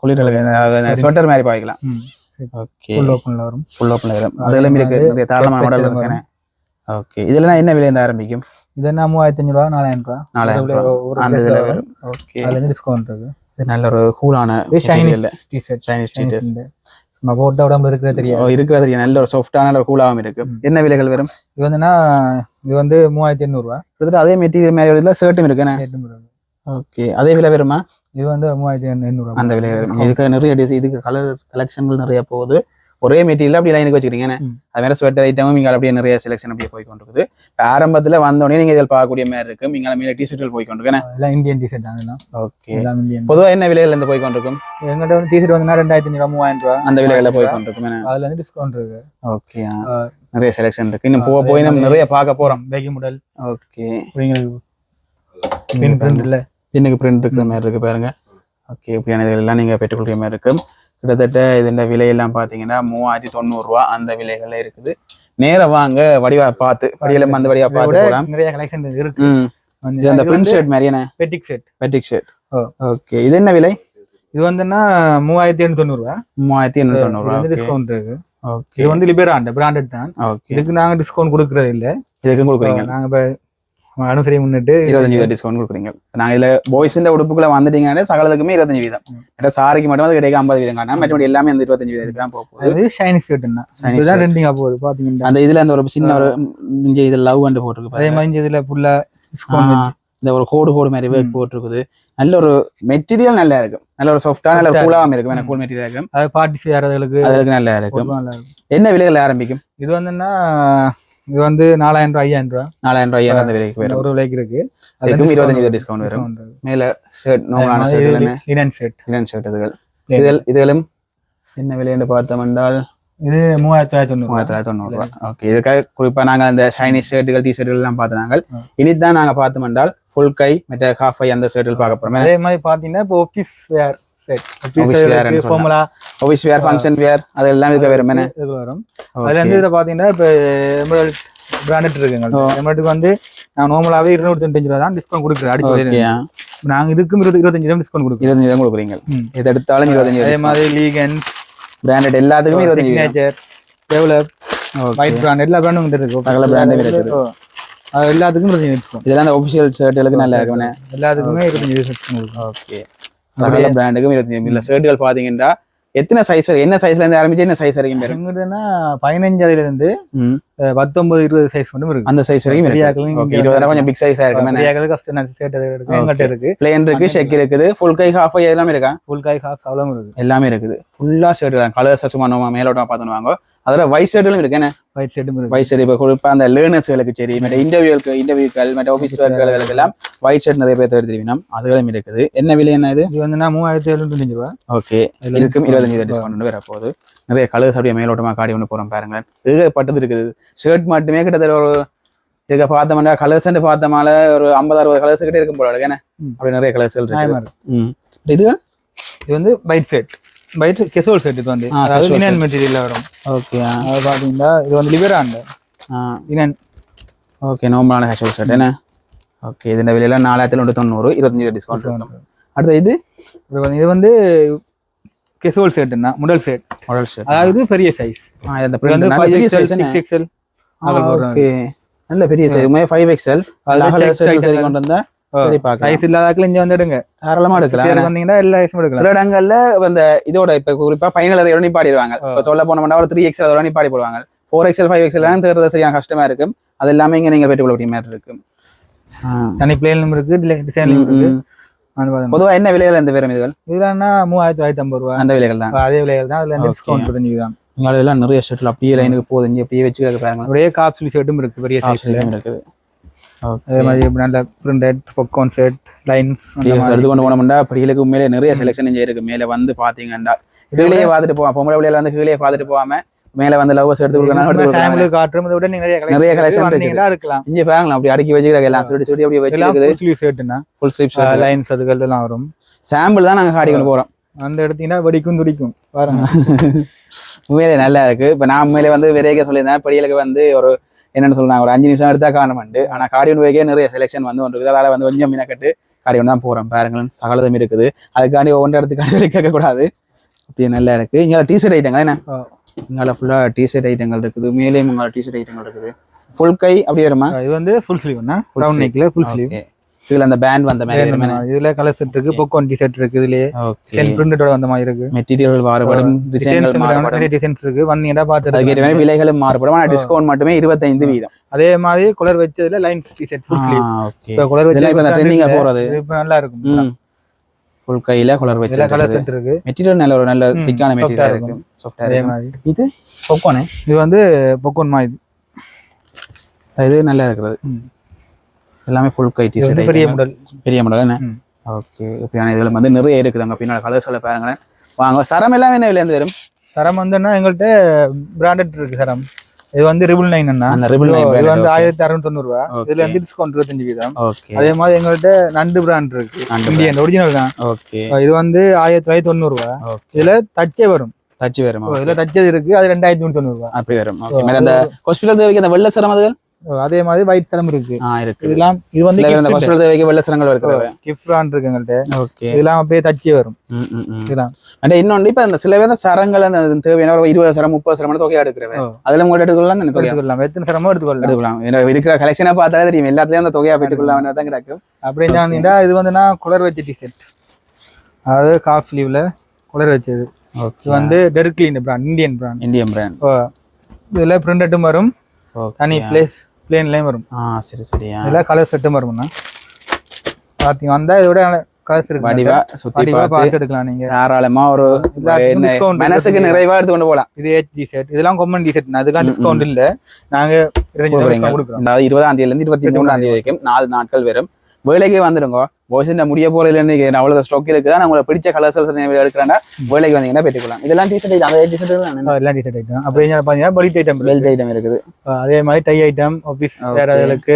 குளிர்களுக்கு ஸ்வெட்டர் மாதிரி பாய்க்கலாம். ஓகே, ஃபுல் ஓப்பன்ல வரும். அதெல்லாம் இருக்கு, நிறைய தாராளமான மாடல் இருக்கு. ஓகே, இதெல்லாம் என்ன விலை இருந்து ஆரம்பிக்கும்? இதெல்லாம் 3500 ரூபா 4000 ரூபா அந்த இதுல வரும். ஓகே, அதுல டிஸ்கவுண்ட் இருக்கு. இது நல்ல ஒரு கூலான சைனீஸ் டிஷர்ட். சைனீஸ் டிஷர்ட் நம்ம போட்ட உடம்பு இருக்கிறது தெரியாது. இருக்கிறது தெரியும். நல்ல ஒரு சாஃப்டான நல்ல ஒரு கூலாவும் இருக்கு. என்ன விலைகள் வரும்? இது வந்துன்னா இது வந்து 3800 ரூபா. கிட்டத்தட்ட அதே மெட்டீரியல் மேல ஷர்ட்டும் இருக்குண்ணே. ஓகே, அதே விலை வருமா? இது வந்து 3800 ரூபா அந்த விலை வரும். இதுக்கு நிறைய இதுக்கு கலர் கலெக்ஷன்கள் நிறைய போகுது. ஒரே மெட்டீரியல் அப்படி லைனுக்கு வச்சுக்கிறீங்க. அது மாதிரி ஸ்வெட்டர் ஐட்டமும் இங்கே அப்படியே நிறைய செலெக்ஷன் அப்படியே போய் கொண்டிருக்குது. ஆரம்பத்தில் வந்தோடனே நீங்கள் இதில் பார்க்கக்கூடிய மாதிரி இருக்கும். இங்கே மேலே டிஷர்ட்கள் போய் கொண்டிருக்கேன். எல்லாம் இந்தியன் டிஷர்ட் அதெல்லாம். ஓகே, பொதுவாக என்ன விலையில இருந்து போய் கொண்டிருக்கும்? எங்கிட்ட வந்து டிஷர்ட் வந்து 2500 ரூபா 3000 ரூபா அந்த விலையில போய் கொண்டிருக்கும். அதுல வந்து டிஸ்கவுண்ட் இருக்கு. ஓகே, நிறைய செலெக்ஷன் இருக்கு. இன்னும் போய் நம்ம நிறைய பார்க்க போறோம். Packing model. ஓகே, பிரிண்ட் இல்ல, பின்னுக்கு பிரிண்ட் இருக்கிற மாதிரி இருக்கு பாருங்க. ஓகே, இப்படியான இதெல்லாம் நீங்க பெற்றுக்கொள்கிற மாதிரி இருக்கும். கிட்டத்தட்ட இந்த விலையெல்லாம் பார்த்தீங்கன்னா 3090 ரூபா அந்த விலைகள்ல இருக்குது. நேர வாங்க, வடிவா பார்த்து படியெல்லாம் அந்த வடிவா பார்த்து போகலாம். நிறைய கலெக்ஷன் இருக்கு. இது அந்த பிரிண்ட் ஷர்ட் மாதிரியான பெட்டிக் ஷர்ட். ஓகே, இது என்ன விலை? இது வந்துன்னா 3890 ரூபா. 3890 ரூபா டிஸ்கவுண்ட் இருக்கு. ஓகே, இது வந்து லிபரா பிராண்டட் தான். ஓகே, இதுக்கு நாங்க டிஸ்கவுண்ட் கொடுக்கறது இல்ல. இதுக்கு கொடுக்குறீங்க? நாங்க இப்ப அனுசரி முன்னிட்டு 25% டிஸ்கவுண்ட் கொடுக்குறீங்க. நாங்க இதுல பாய்ஸ் உடுப்புக்குள்ள வந்துட்டீங்கன்னா சகலத்துக்குமே 25 வீதம். சாரிக்கு மட்டும் அது கிடைக்க 50 வீதம் காணா. மற்றபடி எல்லாமே அந்த 25 வீதத்துக்கு தான் போகுது. ஷைனிங் ஷர்ட் இதுதான் ட்ரெண்டிங்கா போகுது பாத்தீங்கன்னா. அந்த இதுல அந்த ஒரு சின்ன ஒரு இங்க இது லவ் அண்ட் போட்டுருக்கு. அதே மாதிரி இதுல ஃபுல்லா இந்த ஒரு கோடு மாதிரி ஒர்க் போட்டுருக்குது. நல்ல ஒரு மெட்டீரியல் நல்லா இருக்கும். நல்ல ஒரு சாஃப்டா நல்ல கூலாவும் இருக்கும். கூல் மெட்டீரியல் இருக்கும். அது பார்ட்டிஸ் அதுக்கு நல்லா இருக்கும். என்ன விலைகள் ஆரம்பிக்கும்? இது வந்துன்னா இது வந்து 4000 ரூபாய் 5000 ரூபாய் 4000 ரூபாய் அந்த விலைக்கு வரும். ஒரு விலைக்கு இருக்கு. அதுக்கும் 25% டிஸ்கவுண்ட் வரும். மேல ஷர்ட் நார்மலான ஷர்ட் லினன் ஷர்ட் இதுகளும் என்ன விலைன்னு பார்த்தோம் என்றால் இது 3990 ரூபாய். ஓகே, இதுக்காக குறிப்பா நாங்க அந்த ஷைனீஸ் ஷர்ட்டுகள் டிஷர்ட்டுகள் எல்லாம் பார்த்தாங்க. இனிதான் நாங்க பார்த்தோம் என்றால் ஃபுல் கை மற்ற ஹாஃப் கை அந்த ஷர்ட்டுகள் பார்க்க போறோம். அதே மாதிரி பாத்தீங்கன்னா இப்போ ஆபீஸ் வேர் செட், ஆபீஸ் வேர், ஃபங்க்ஷன் வேர் அதெல்லாம் இதுக்கு வரும். அதுல இருந்து இதை பாத்தீங்கன்னா இப்போ எமரல்ட் பிராண்டட் இருக்குங்க. எமரல்ட்டுக்கு வந்து நான் நார்மலாவே 295 ரூபா தான் டிஸ்கவுண்ட் கொடுக்குறேன். அடிக்கடி நாங்க இதுக்கும் 25% டிஸ்கவுண்ட் கொடுக்குறோம். 25% கொடுக்குறீங்க. எது எடுத்தாலும் 25%. அதே மாதிரி லீகன் பிராண்டட் எல்லாத்துக்குமே 25%. சிக்னேச்சர், டெவலப், ஒயிட் பிராண்ட் எல்லா பிராண்டும் இருக்கு. சகல பிராண்டும் இருக்குது. அது எல்லாத்துக்கும் 25% டிஸ்கவுண்ட். இதெல்லாம் அந்த ஆபீஷியல் ஷர்ட்டுகளுக்கு நல்லா இருக்கும்னே. எல்லாத்துக்குமே 25% டிஸ்கவுண்ட். ஓகே, சகல பிராண்டுக்கும் 25%. இல்ல ஷர்ட்டுகள் பாத்தீங்கன்னா எத்தனை சைஸ் வரைக்கும், என்ன சைஸ்ல இருந்து ஆரம்பிச்சு என்ன சைஸ் வரைக்கும் வரும்? 15 இருந்து 19 20 சைஸ் மட்டும் இருக்கு. அந்த சைஸ் வரைக்கும் இருக்கு. ஓகே, 20 கொஞ்சம் பிக் சைஸா இருக்கு. பிரியாக்களுக்கு கஸ்டம் சேட்டது இருக்கு. எங்கட்ட இருக்கு. ப்ளேன் இருக்கு, செக் இருக்குது, ஃபுல் கை ஹாஃப் கை எல்லாமே இருக்கா? ஃபுல் கை ஹாஃப் அவ்வளவு இருக்கு. எல்லாமே இருக்குது. ஃபுல்லா ஷர்ட் தான். கலர்ஸ் சும்மா நம்ம மேலோட்டமா பார்த்துன்னு வாங்க. அதுல ஒயிட் ஷர்ட்டும் இருக்கு. என்ன ஒயிட் ஷர்ட்டும் இருக்கு. ஒயிட் ஷர்ட் இப்ப குறிப்பா அந்த லேர்னர்ஸ்களுக்கு சரி, மற்ற இன்டர்வியூக்கள் மற்ற ஆபீஸ் ஒர்க்குகளுக்கு எல்லாம் ஒயிட் ஷர்ட் நிறைய பேர் தெரிவிக்கணும். அதுகளும் இருக்குது. என்ன விலை என்ன இது? இது வந்து 3795 ரூபாய். ஓகே, இதுக்கும் 25% டிஸ்கவுண்ட் வர போகுது. நிறைய கலர்ஸ் அப்படியே மேலோட்டமா காடி ஒன்று போறோம் பாருங்க. ஏகப்பட்டது இருக்குது. ஷர்ட் மட்டுமே கிட்டத்தட்ட ஒரு இதுக்கு பார்த்தோம்னா கலர்ஸ் பார்த்தோமால ஒரு 50-60 கலர்ஸ் கிட்டே இருக்கும் போல இருக்கு. என்ன அப்படி நிறைய கலர்ஸ்கள் இருக்கு. இது வந்து பைட் செட், பைட் கெசோல் செட். இது வந்து அதாவது லினன் மெட்டீரியல்ல வரும். ஓகே, அது பாத்தீங்கன்னா இது வந்து லிபராண்ட் லினன். ஓகே, நார்மலான கெசோல் செட். என்ன ஓகே, இதோட விலையில 4190, 25% டிஸ்கவுண்ட். அடுத்து இது வந்து கெசோல் செட்னா முதல் செட். அதாவது பெரிய சைஸ். அந்த பெரிய சைஸ் 6XL. ஓகே, நல்ல பெரிய சைஸ். 5XL அகல செட் சரி கொண்டு வந்தா சரி பார்க்கலாம். சைஸ் இல்லாதவங்க இங்க வந்து எடுங்க. தாராளமா எடுக்கலாம். வந்தீங்கன்னா எல்லா சைஸும் எடுக்கலாம். சில இடங்கள்ல அந்த இதோட இப்ப குறிப்பா ஃபைனல் அதை நிப்பாடிடுவாங்க. இப்ப சொல்ல போனோம்னா ஒரு 3XL அதோட நிப்பாடி போடுவாங்க. 4XL 5XL எல்லாம் தேர்றது சரியான கஷ்டமா இருக்கும். அது எல்லாமே இங்க நீங்க பெற்றுக்கொள்ள மாதிரி இருக்கும். தனி பிளேன்லும் இருக்கு, டிசைன்லும் இருக்கு. பொதுவா என்ன விலைகள் இந்த பேரும் இதுகள்? இதுலன்னா 3950 ரூபாய் அந்த விலைகள் தான். அதே விலைகள் தான். அதுல டிஸ்கவுண்ட் 25 தான். இங்க எல்லாம் நிறைய ஷர்ட்ல அப்படியே லைனுக்கு போகுது. அப்படியே வச்சுக்க பாருங்க. அப்படியே காப்ஸ்லி ஷர்ட்டும் இருக்கு, பெரிய சைஸ்ல இருக்குது. அதே மாதிரி நல்ல பிரிண்டட் பாப்கார்ன் செட் லைன்ஸ் எடுத்து கொண்டு போனோம்னா படிகளுக்கு மேலே நிறைய செலெக்ஷன் இங்கே இருக்கு. மேலே வந்து பாத்தீங்கன்னா கீழே பார்த்துட்டு போவான். பொம்பளை பிள்ளைகளை வந்து கீழே பார்த்துட்டு போகாம மேல வந்து லவ்வர்ஸ் எடுத்து கொடுக்கணும் எடுத்து கொடுக்கலாம் ஃபேமிலி காட்டுறதை விட நீங்க நிறைய collection வந்தீங்கன்னா எடுக்கலாம். இங்க பாருங்களா அப்படி அடுக்கி வச்சுக்கிறாங்க எல்லாம் சுடி அப்படியே வச்சிருக்குது ஃபுல் ஸ்லீவ் ஷர்ட்னா ஃபுல் ஸ்லீவ் லைன்ஸ் அதுகள் எல்லாம் வரும். சாம்பிள் தான் நாங்க காட்டி கொண்டு போறோம். அந்த எடுத்தீங்கன்னா வெடிக்கும் துடிக்கும் பாருங்க. உண்மையிலே நல்லா இருக்கு. இப்ப நான் உண்மையிலே வந்து விரைக்க சொல்லியிருந்தேன் படிகளுக்கு வந்து ஒரு என்னன்னு சொல்றாங்க ஒரு 5 நிமிஷம் எடுத்தா காணுமெண்டு. ஆனா காடி ஒன்று நிறைய செலெக்ஷன் வந்து ஒன்று இருக்குது. அதால வந்து கொஞ்சம் மினக்கட்டு காடி ஒன்று தான் போறோம். பாருங்களேன் சகலதம் இருக்குது. அதுக்காண்டி ஒவ்வொரு இடத்துக்கு காடி கேட்கக்கூடாது. அப்படி நல்லா இருக்கு. இங்கே டிஷர்ட் ஐட்டங்கள் என்ன இங்கே ஃபுல்லா டிஷர்ட் ஐட்டங்கள் இருக்குது. மேலேயும் உங்களோட டிஷர்ட் ஐட்டங்கள் இருக்குது. ஃபுல் கை அப்படி வருமா? இது வந்து ஃபுல் ஸ்லீவ்னா ரவுண்ட் நெக்ல ஃபுல் ஸ்லீவ். இதுல அந்த பேண்ட் வந்த மாதிரி இதுல கலர் செட் இருக்கு. பொக்கோன் டி-ஷர்ட் இருக்கு. இதுலயே சென் பிரிண்டடோட வந்த மாதிரி இருக்கு. மெட்டீரியல் மாறுபடும், டிசைன்கள் மாறுபடும், நிறைய டிசைன்ஸ் இருக்கு. வந்தீங்கன்னா பார்த்துட்டு அதுக்கேற்ற மாதிரி விலைகளும் மாறுபடும். ஆனா டிஸ்கவுண்ட் மட்டுமே 25%. அதே மாதிரி கலர் வச்சதுல line T-shirt full sleeve. Okay இப்போ கலர் வச்சதுல இப்ப ட்ரெண்டிங்கா போறது. இப்போ நல்லா இருக்கும். ஃபுல் கையில கலர் வச்ச கலர் செட் இருக்கு. மெட்டீரியல் நல்ல திக்கான மெட்டீரியல் இருக்கு. சாஃப்ட்டா அதே இருக்கு. மாதிரி இது பொக்கோனே. இது வந்து பொக்கோன் மாதிரி. இது நல்லா இருக்குது. எல்லாமே ஃபுல் கை டி-ஷர்ட் பெரிய மாடல். பெரிய மாடல் என்ன? ஓகே. இப்படியான இதுல வந்து நிறைய இருக்குது. அங்க பின்னால கலர்ஸ்ல பாருங்களேன். வாங்க. சரம் எல்லாம் என்ன விலையில இருந்து வரும்? சரம் வந்துன்னா எங்கள்கிட்ட பிராண்டட் இருக்கு சரம். இது வந்து ரிபிள் 9 அண்ணா. அந்த ரிபிள் 9 இது வந்து 1690 ரூபாய். இதுல வந்து டிஸ்கவுண்ட் 25%. ஓகே. அதே மாதிரி எங்கள்கிட்ட நண்டு பிராண்ட் இருக்கு. இந்தியன் ஒரிஜினல் தான். ஓகே. இது வந்து 1990 ரூபாய். இதுல தச்சே வரும். தச்சு வரும். இதுல தச்சது இருக்கு. அது 2390 ரூபாய். அப்படி வரும். ஓகே. மேல அந்த ஹாஸ்பிடல் தேவைக்கு அந்த வெள்ளை சரம் அதுகள் அதே மாதிரி ஒயிட் சரம் இருக்கு. இருக்கு. இதெல்லாம் இது வந்து அந்த ஹாஸ்பிடல் தேவைக்கு வெள்ளை சரங்கள் இருக்குது. கிஃப்ட் பிராண்ட் இருக்கு எங்கள்கிட்ட. ஓகே. இதெல்லாம் அப்படியே தச்சே வரும். இதெல்லாம் அண்ட் இன்னொன்று இப்ப அந்த சில பேர் சரங்கள் அந்த தேவையான ஒரு 20 சரம் 30 சரம் தொகையா எடுக்கிறேன். அதுல உங்கள்ட்ட எடுத்துக்கலாம் தானே? எடுத்துக்கலாம். எத்தனை சரமோ எடுத்துக்கலாம். இருக்கிற கலெக்ஷனை பார்த்தாலே தெரியும். எல்லாத்துலயும் அந்த தொகையா பெற்றுக்கொள்ளலாம் தான் கிடக்கும். அப்படி இருந்தா இது வந்து நான் குளர் வச்ச டி-ஷர்ட். அதாவது காஃப் ஸ்லீவ்ல குளர் வச்சது. இது வந்து டெர்க்லின் பிராண்ட். Indian brand. இதுல பிரிண்டட்டும் வரும். தனி பிளேன்லயும் வரும். சரி சரியா. இதுல கலர் செட்டும் வரும்னா பாத்தீங்க வந்தா இதோட கலர்ஸ் இருக்கு. வடிவா சுத்தி பார்த்து எடுக்கலாம். நீங்க தாராளமா ஒரு மனசுக்கு நிறைவா எடுத்து கொண்டு போகலாம். இது டி-ஷர்ட். இதெல்லாம் காமன் டி-ஷர்ட். அதுக்கான டிஸ்கவுண்ட் இல்ல. நாங்க 25% கொடுக்குறோம். அதாவது 20ஆம் தேதியில இருந்து 23ஆம் தேதி வரைக்கும் 4 நாட்கள் வரும். வேலைக்கே வந்துடுங்க. போய்ஸ் முடிய போறதுல அவ்வளவு ஸ்டாக் இருக்குதா? உங்களுக்கு பிடிச்ச கலர்ஸ் எடுக்கிறேன்னா வேலைக்கு வந்தீங்கன்னா பெற்றுக்கலாம். இதெல்லாம் டி-ஷர்ட் அந்த டி-ஷர்ட் எல்லாம் டி-ஷர்ட் ஐட்டம். அப்படியே பாத்தீங்கன்னா பெல்ட் ஐட்டம் இருக்குது. அதே மாதிரி டை ஐட்டம், ஆபீஸ் வேறங்களுக்கு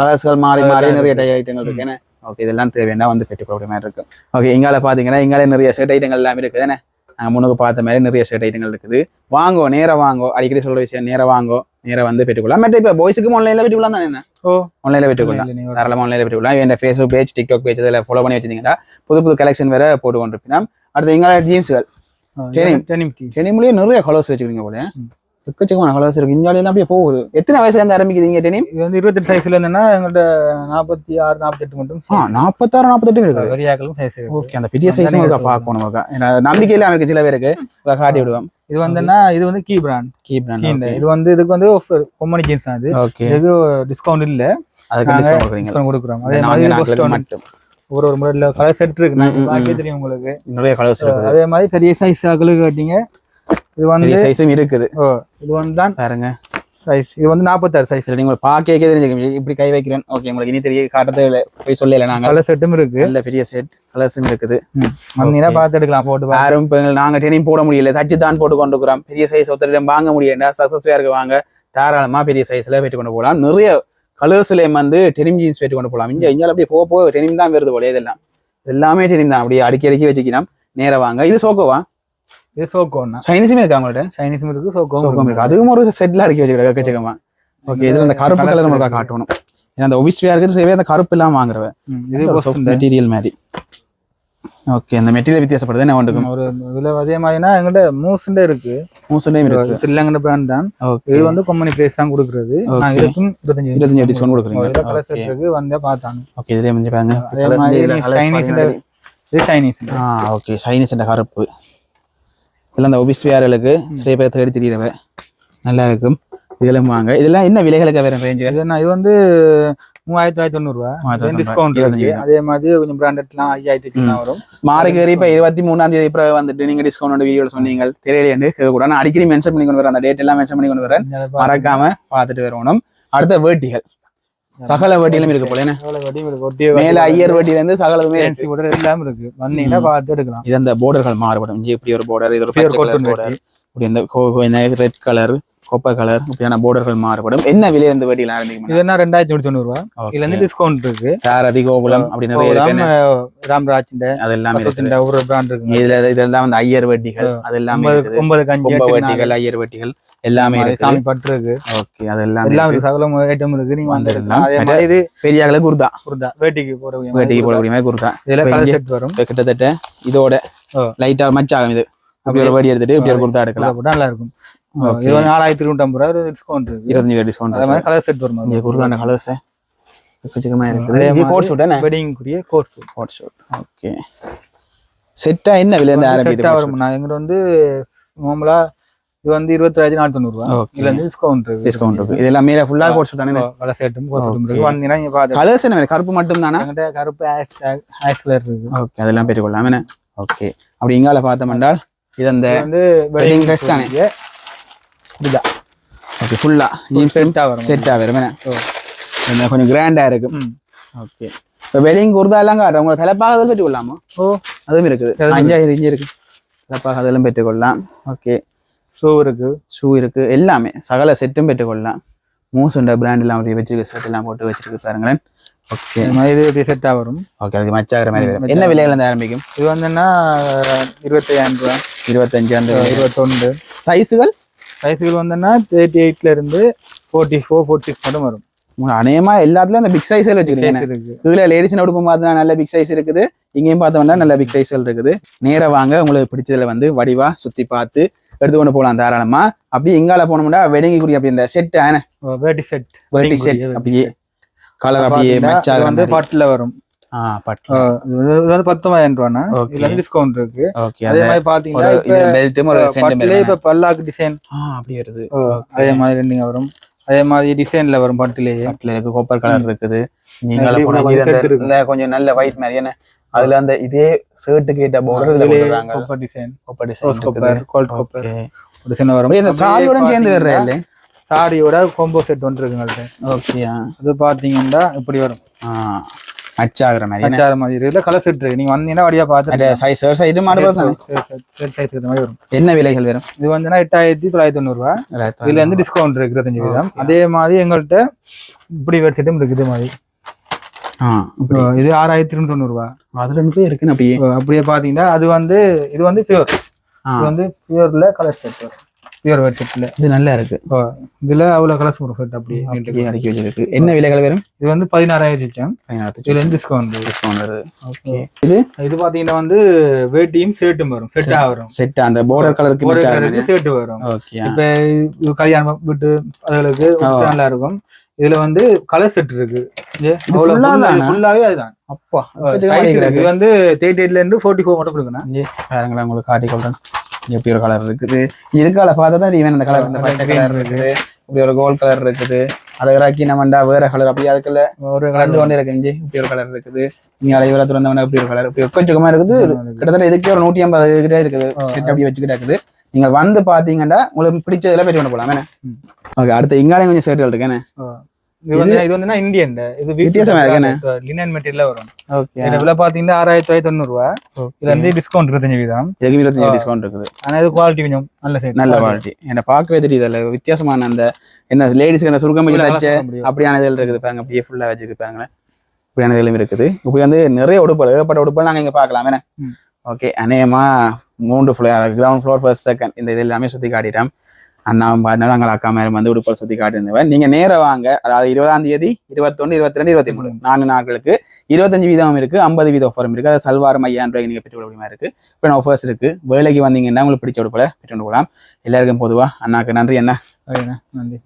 கலர்ஸ்கள் மாறி நிறைய டை ஐட்டங்கள் இருக்கு. என்ன ஓகே. இதெல்லாம் தேவைன்னா வந்து பெற்றுக்கொள்ள மாதிரி இருக்கும். ஓகே. இங்கால பாத்தீங்கன்னா இங்கால நிறைய ஷர்ட் ஐட்டங்கள் எல்லாமே இருக்குது. என்ன நாங்கள் முன்னுக்கு பார்த்த மாதிரி நிறைய ஷர்ட் ஐட்டங்கள் இருக்குது. வாங்கோ, நேரம் வாங்கோ. அடிக்கடி சொல்ற விஷயம் நேரம் வாங்கோ, நேரம் வந்து பெற்றுக்கொள்ளலாம். மற்ற இப்போ பாய்ஸுக்கும் ஆன்லைன்ல பெற்றுக்கொள்ளலாம் தானே? என்ன ஆன்லைன்ல பெற்றுக்கொள்ளலாம். தாராளமாக ஆன்லைன்ல பெற்றுக்கொள்ளலாம். என் ஃபேஸ்புக் பேஜ், டிக்டாக் பேஜ் இதில் ஃபாலோ பண்ணி வச்சிருந்தீங்கன்னா புது கலெக்ஷன் வேற போட்டு கொண்டிருப்பேன். அடுத்து இங்கால ஜீன்ஸ்கள் டெனிம்லயே நிறைய கலர்ஸ் வச்சுக்கிறீங்க போல. எக்கச்சக்கமான கலர்ஸ் இருக்கு. இந்தியாவில அப்படியே போகுது. எத்தனை வயசுல இருந்து ஆரம்பிக்குதுங்க டெனிம்? இது வந்து 28 சைஸ்ல இருந்தேன்னா எங்கள்கிட்ட 46 48 மட்டும். 46 48 இருக்கு. பெரியாக்களும் சைஸ் இருக்கு. ஓகே. அந்த பெரிய சைஸ் பார்க்கணும். நம்பிக்கையில அவருக்கு சில பேருக்கு காட்டி விடுவோம். இது வந்துன்னா இது வந்து கீ பிராண்ட். இது வந்து இதுக்கு வந்து கொம்மனி ஜீன்ஸ் தான். இதுக்கு டிஸ்கவுண்ட் இல்ல. அதுக்கு டிஸ்கவுண்ட் கொடுக்குறோம். அதே மாதிரி மட்டும் ஒரு மாடல்ல கலர் செட் இருக்கு. பாக்கே தெரியும் உங்களுக்கு. நிறைய கலர்ஸ் இருக்கு. அதே மாதிரி பெரிய சைஸ் ஆக்களுக்கு கேட்டிங்க. இது வந்து சைஸும் இருக்குது. இது வந்து தான் பாருங்க சைஸ். இது வந்து 46 சைஸ். நீங்க பாக்கே தெரிஞ்சுக்கீங்க. இப்படி கை வைக்கிறேன். ஓகே. உங்களுக்கு இனி தெரிய காட்டதே போய் சொல்லல. நாங்க கலர் செட்டும் இருக்கு. நல்ல பெரிய செட் கலர்ஸும் இருக்குது. வந்தீங்கன்னா பார்த்து எடுக்கலாம். போட்டு யாரும் இப்போ நாங்க டெனிம் போட முடியல, தச்சு தான் போட்டு கொண்டு இருக்கிறோம். பெரிய சைஸ் ஒருத்தரிடம் வாங்க முடியல. சக்சஸ்ஃபுல்லா இருக்கு. வாங்க தாராளமா பெரிய சைஸ்ல வெட்டி கொண்டு போகலாம். நிறைய கலர்ஸ்லயும் வந்து டெனிம் ஜீன்ஸ் வெட்டி கொண்டு போகலாம். இங்க அப்படியே போக டெனிம் தான் வருது போல. இதெல்லாம் எல்லாமே டெனிம் தான். அப்படியே அடுக்கி வச்சுக்கலாம். நேரம் வாங்க. இது சோக்கோவா? இது சோக்கோன்னா சைனீஸுமே இருக்கா உங்கள்ட்ட? சைனீஸும் இருக்கு, சோக்கோவும் இருக்கு. அதுவும் ஒரு செட்ல அடுக்கி வச்சுக்கிற கச்சகமா. ஓகே. இதுல அந்த கருப்பு கலர் நம்மளுக்கு காட்டணும். ஏன்னா அந்த ஒபிஸ்வியா இருக்கிற அந்த கருப்பு எல்லாம் வாங்குறவன். இது மெட்டீரியல் மாதிரி. ஓகே. அந்த மெட்டீரியல் வித்தியாசப்படுது. என்ன ஒன்றுக்கும் ஒரு இதுல அதே மாதிரினா எங்கள்கிட்ட மூசுண்டே இருக்கு. மூசுண்டையும் இருக்கு. ஸ்ரீலங்கன் பிராண்ட் தான். இது வந்து கம்பெனி பிரைஸ் தான் கொடுக்குறது. இதுக்கும் 25 டிஸ்கவுண்ட் கொடுக்குறீங்க. கலர் செட் இருக்கு. வந்தே பார்த்தாங்க. ஓகே. இதுல வந்து பாருங்க. அதே மாதிரி சைனீஸ். இது சைனீஸ். ஓகே. சைனீஸ் என்ற கருப்பு. இதெல்லாம் அந்த ஒபிஸ்வியார்களுக்கு சிறிய பேர் தேடி தெரியிறவ நல்லா இருக்கும். இதெல்லாம் வாங்க. இதெல்லாம் என்ன விலைகளுக்கு வேற ரேஞ்சு? இது வந்து 3990 ரூபாய் டிஸ்கவுண்ட் இருக்கு. அதே மாதிரி கொஞ்சம் பிராண்டட்லாம் 5000 வரும். மாறுகறி இப்ப 23ஆம் தேதி வந்துட்டு நீங்க டிஸ்கவுண்ட் வீடியோ சொன்னீங்க தெரியலையே கூட. நான் அடிக்கடி மென்ஷன் பண்ணி கொண்டு வரேன். அந்த டேட் எல்லாம் மென்ஷன் பண்ணி கொண்டு வரேன். மறக்காம பார்த்துட்டு வரணும். அடுத்த வேட்டிகள் சகல வேட்டியிலும் இருக்கு போல. மேல ஐயர் வேட்டியில இருந்து சகலமே எல்லாம் இருக்கு. வந்தீங்கன்னா பார்த்து எடுக்கலாம். இது அந்த போர்டர்கள் மாறுபடும். இங்க இப்படி ஒரு போர்டர், இது ஒரு பச்சை கலர் போர்டர், இப்படி இந்த ரெட் கலர் கொப்பர் கலர் இப்படியான போர்டர்கள் மாறுபடும். என்ன விலை வந்து வேட்டியில் ஆரம்பிக்கும்? இதுனா 2990 ரூபா. இதுல இருந்து டிஸ்கவுண்ட் இருக்கு. சாரதி கோகுலம் அப்படி நிறைய இருக்கு. ராம்ராஜ் அதெல்லாம் ஒரு பிராண்ட் இருக்கு. இதெல்லாம் வந்து ஐயர் வெட்டிகள் அதெல்லாம் 9 வெட்டிகள் ஐயர் வெட்டிகள் எல்லாமே இருக்கு. சாமி பட்டு இருக்கு. ஓகே அதெல்லாம் எல்லாம் சகல ஐட்டம் இருக்கு. நீங்க வந்துடலாம். இது பெரியாக்கள குர்தா வேட்டிக்கு போடக்கூடிய மாதிரி குர்தா. இதெல்லாம் கலர் செட் வரும். கிட்டத்தட்ட இதோட லைட்டா மச்சாகும். இது அப்படி ஒரு வேட்டி எடுத்துட்டு இப்படி ஒரு குர்தா எடுக்கலாம். நல்லா இருக்கும். இது 4250 ரூபா டிஸ்கவுண்ட் இருக்கு. 25 டிஸ்கவுண்ட். அதே மாதிரி கலர் செட் வரும். இந்த குர்தான கலர்ஸ் எக்கச்சக்கமா இருக்குது. இது கோட் ஷூட் என்ன? வெட்டிங் குரிய கோட் ஷூட். ஓகே. செட்டா என்ன விலை இந்த ஆரம்பிக்குது? செட்டா வரும். நான் எங்க வந்து நார்மலா இது வந்து 21490 ரூபா. இதுல இருந்து டிஸ்கவுண்ட் இருக்கு. இதெல்லாம் மேல ஃபுல்லா கோட் ஷூட் தானே? கலர் செட்டும் கோட் ஷூட்டும் இருக்கு. வந்தீனா நீங்க பாத்து கலர்ஸ் என்ன கருப்பு மட்டும் தானா? என்கிட்ட கருப்பு ஆஷ் கலர் இருக்கு. ஓகே அதெல்லாம் பெற்றுக்கொள்ளலாம் என்ன? ஓகே அப்படி இங்கால பார்த்தோம்னால் இது அந்த வந்து வெட்டிங் ட்ரெஸ் தானே? இதுதான். ஓகே ஃபுல்லா செட்டா வரும். செட்டா வரும் என்ன? கொஞ்சம் கிராண்டா இருக்கு. ஓகே இப்போ வெட்டிங் குர்தா எல்லாம் காட்டுறேன். உங்களை தலைப்பாக அதெல்லாம் பெற்றுக்கொள்ளாமா? அதுவும் இருக்குது. 5000 இங்கே இருக்கு. தலைப்பாக அதெல்லாம் பெற்றுக்கொள்ளலாம். ஓகே ஷூ இருக்கு எல்லாமே சகல செட்டும் பெற்றுக்கொள்ளலாம். மூசுண்ட பிராண்ட் எல்லாம் வச்சிருக்கு. செட் எல்லாம் போட்டு வச்சிருக்கு பாருங்களேன். ஓகே இது செட்டா வரும். ஓகே அதுக்கு மச்சாகிற மாதிரி வரும். என்ன விலையில இருந்து ஆரம்பிக்கும்? இது வந்துன்னா 25000 ரூபா. 25 அந்த 21. சைஸுகள் வந்துன்னா 38ல இருந்து 44 46 மட்டும் வரும். அநேகமா எல்லாத்துலயும் அந்த பிக் சைஸ்ல வச்சிருக்கீங்க. இதுல லேடிஸ் உடுப்பு பார்த்தா நல்ல பிக் சைஸ் இருக்குது. இங்கேயும் பார்த்தோம்னா நல்ல பிக் சைஸ்கள் இருக்குது. நேரா வாங்க உங்களுக்கு பிடிச்சதுல வந்து வடிவா சுத்தி பார்த்து எடுத்துக்கொண்டு போகலாம் தாராளமா. அப்படி இங்கால போனோம்னா வெடிங்கி குடி அப்படி இந்த செட் வேட்டி செட் அப்படியே கலர் அப்படியே மச்சா வந்து பட்டுல வரும். பட்டு இது வந்து 10000 ரூபானா. இதுல டிஸ்கவுண்ட் இருக்கு. அதே மாதிரி பாத்தீங்கன்னா பெல்ட்டும் ஒரு பட்டுல இப்ப பல்லாக்கு டிசைன் அப்படி வருது. அதே மாதிரி ரெண்டுங்க வரும். அதே மாதிரி டிசைன்ல வரும். பட்டுல இருக்கு கோப்பர் கலர் இருக்குது. நீங்க கொஞ்சம் நல்ல ஒயிட் மாதிரி என்ன அதுல அந்த இதே ஷர்ட்டுக்கு ஏற்ற பார்டர் கோப்பர் டிசைன் டிசைன் வரும். இந்த சாரியோட சேர்ந்து வர்றேன். சாரியோட காம்போ செட் ஒன்று இருக்குங்க. ஓகே அது பாத்தீங்கன்னா இப்படி வரும். அச்சாகிற மாதிரி இருக்குல்ல. கலர் செட் இருக்கு. நீங்க வந்தீங்கன்னா வடியா பார்த்து சைஸ் சைஸ் மாடல் மாதிரி வரும். என்ன விலைகள் வரும்? இது வந்துன்னா 8990 ரூபா. இதுல இருந்து டிஸ்கவுண்ட் இருக்கு 25%. அதே மாதிரி எங்கள்கிட்ட இப்படி வேட் செட்டும் இருக்கு. இது மாதிரி இது 6290 ரூபா. அதுல இருக்கு. அப்படியே பாத்தீங்கன்னா அது வந்து இது வந்து பியூர். இது வந்து பியூர்ல கலர் செட் வரும். பியூர் வேட் செட்ல இது நல்லா இருக்கு. இதுல அவ்வளவு கலர்ஸ் வரும். செட் அப்படியே அடக்கி வச்சிருக்கு. என்ன விலைகள் வரும்? இது வந்து 16000. இதுல இருந்து டிஸ்கவுண்ட் வருது. ஓகே இது பாத்தீங்கன்னா வந்து வேட்டியும் ஷர்ட்டும் வரும். செட்டா வரும். செட் அந்த border கலருக்கு ஷர்ட் வரும். ஓகே இப்ப கல்யாணம் விட்டு அதுகளுக்கு நல்லா இருக்கும். இதுல வந்து கலர் செட் இருக்கு. ஃபுல்லாவே அதுதான். அப்பா இது வந்து 38ல இருந்து 44 மட்டும் கொடுக்கணும். பாருங்களேன் உங்களுக்கு காட்டி கொள்றேன். எப்படி ஒரு கலர் இருக்குது. இதுக்கால பார்த்தா தான் ஈவன் அந்த கலர் இந்த பச்சை கலர் இருக்குது. இப்படி ஒரு கோல்ட் கலர் இருக்குது. அதை இறக்கி நம்மண்டா வேற கலர் அப்படி அதுக்குள்ள ஒரு கலந்து கொண்டு இருக்கு. இப்படி ஒரு கலர் இருக்குது. நீங்க அலைவர திறந்தவன இப்படி ஒரு கலர் இப்படி கொஞ்சமா இருக்குது. கிட்டத்தட்ட இதுக்கே ஒரு 150 கிட்ட இருக்குது. செட் அப்படி வச்சுக்கிட்டே இருக்குது. நீங்க வந்து பாத்தீங்கன்னா உங்களுக்கு பிடிச்சதுல போயிட்டு கொண்டு போலாம். ஓகே அடுத்து இங்காலையும் கொஞ்சம் ஷர்ட்டுகள் இருக்கேன். இது வந்து இந்தியன். இது வித்தியாசமா இருக்கு. லினன் மெட்டீரியல்ல வரும். ஓகே இதுல பாத்தீங்கன்னா 6990 ரூபா. இதுல வந்து டிஸ்கவுண்ட் 25%. இதுக்கு 25% டிஸ்கவுண்ட் இருக்குது. ஆனா இது குவாலிட்டி கொஞ்சம் நல்ல குவாலிட்டி. என்ன பார்க்கவே தெரியுது. அதுல வித்தியாசமான அந்த என்ன லேடிஸ்க்கு அந்த சுருக்கம் தச்ச அப்படியான இதெல் இருக்குது பாருங்க. அப்படியே ஃபுல்லா வச்சுக்கு பாருங்களேன். இப்படியான இதெல்லாம் இருக்குது. இப்படி வந்து நிறைய உடுப்புகள் ஏகப்பட்ட உடுப்புகள் நாங்க இங்க பார்க்கலாம். வேணா ஓகே அநேகமா 3 floor ground floor first second இந்த இது எல்லாமே சுத்தி காட்டிட்டோம். அண்ணாவும் பாருங்க அங்கே அக்கா மேலும் வந்து உடுப்பல் சுற்றி காட்டியிருந்தவன். நீங்கள் நேராக வாங்க. அதாவது 20ஆம் தேதி 21 22 23 4 நாட்களுக்கு 25% இருக்குது. 50% ஆஃபரும் இருக்குது. அது சல்வார் 5000 ரூபாய்க்கு நீங்கள் பெற்றுக்கொள்ள முடியுமா இருக்குது. இப்போ ஆஃபர்ஸ் இருக்குது. வேலைக்கு வந்தீங்கன்னா உங்களுக்கு பிடிச்ச உடுப்பலை பெற்றுக்கொண்டு போகலாம். எல்லாருக்கும் பொதுவாக அண்ணாக்கு நன்றி. என்ன நன்றி.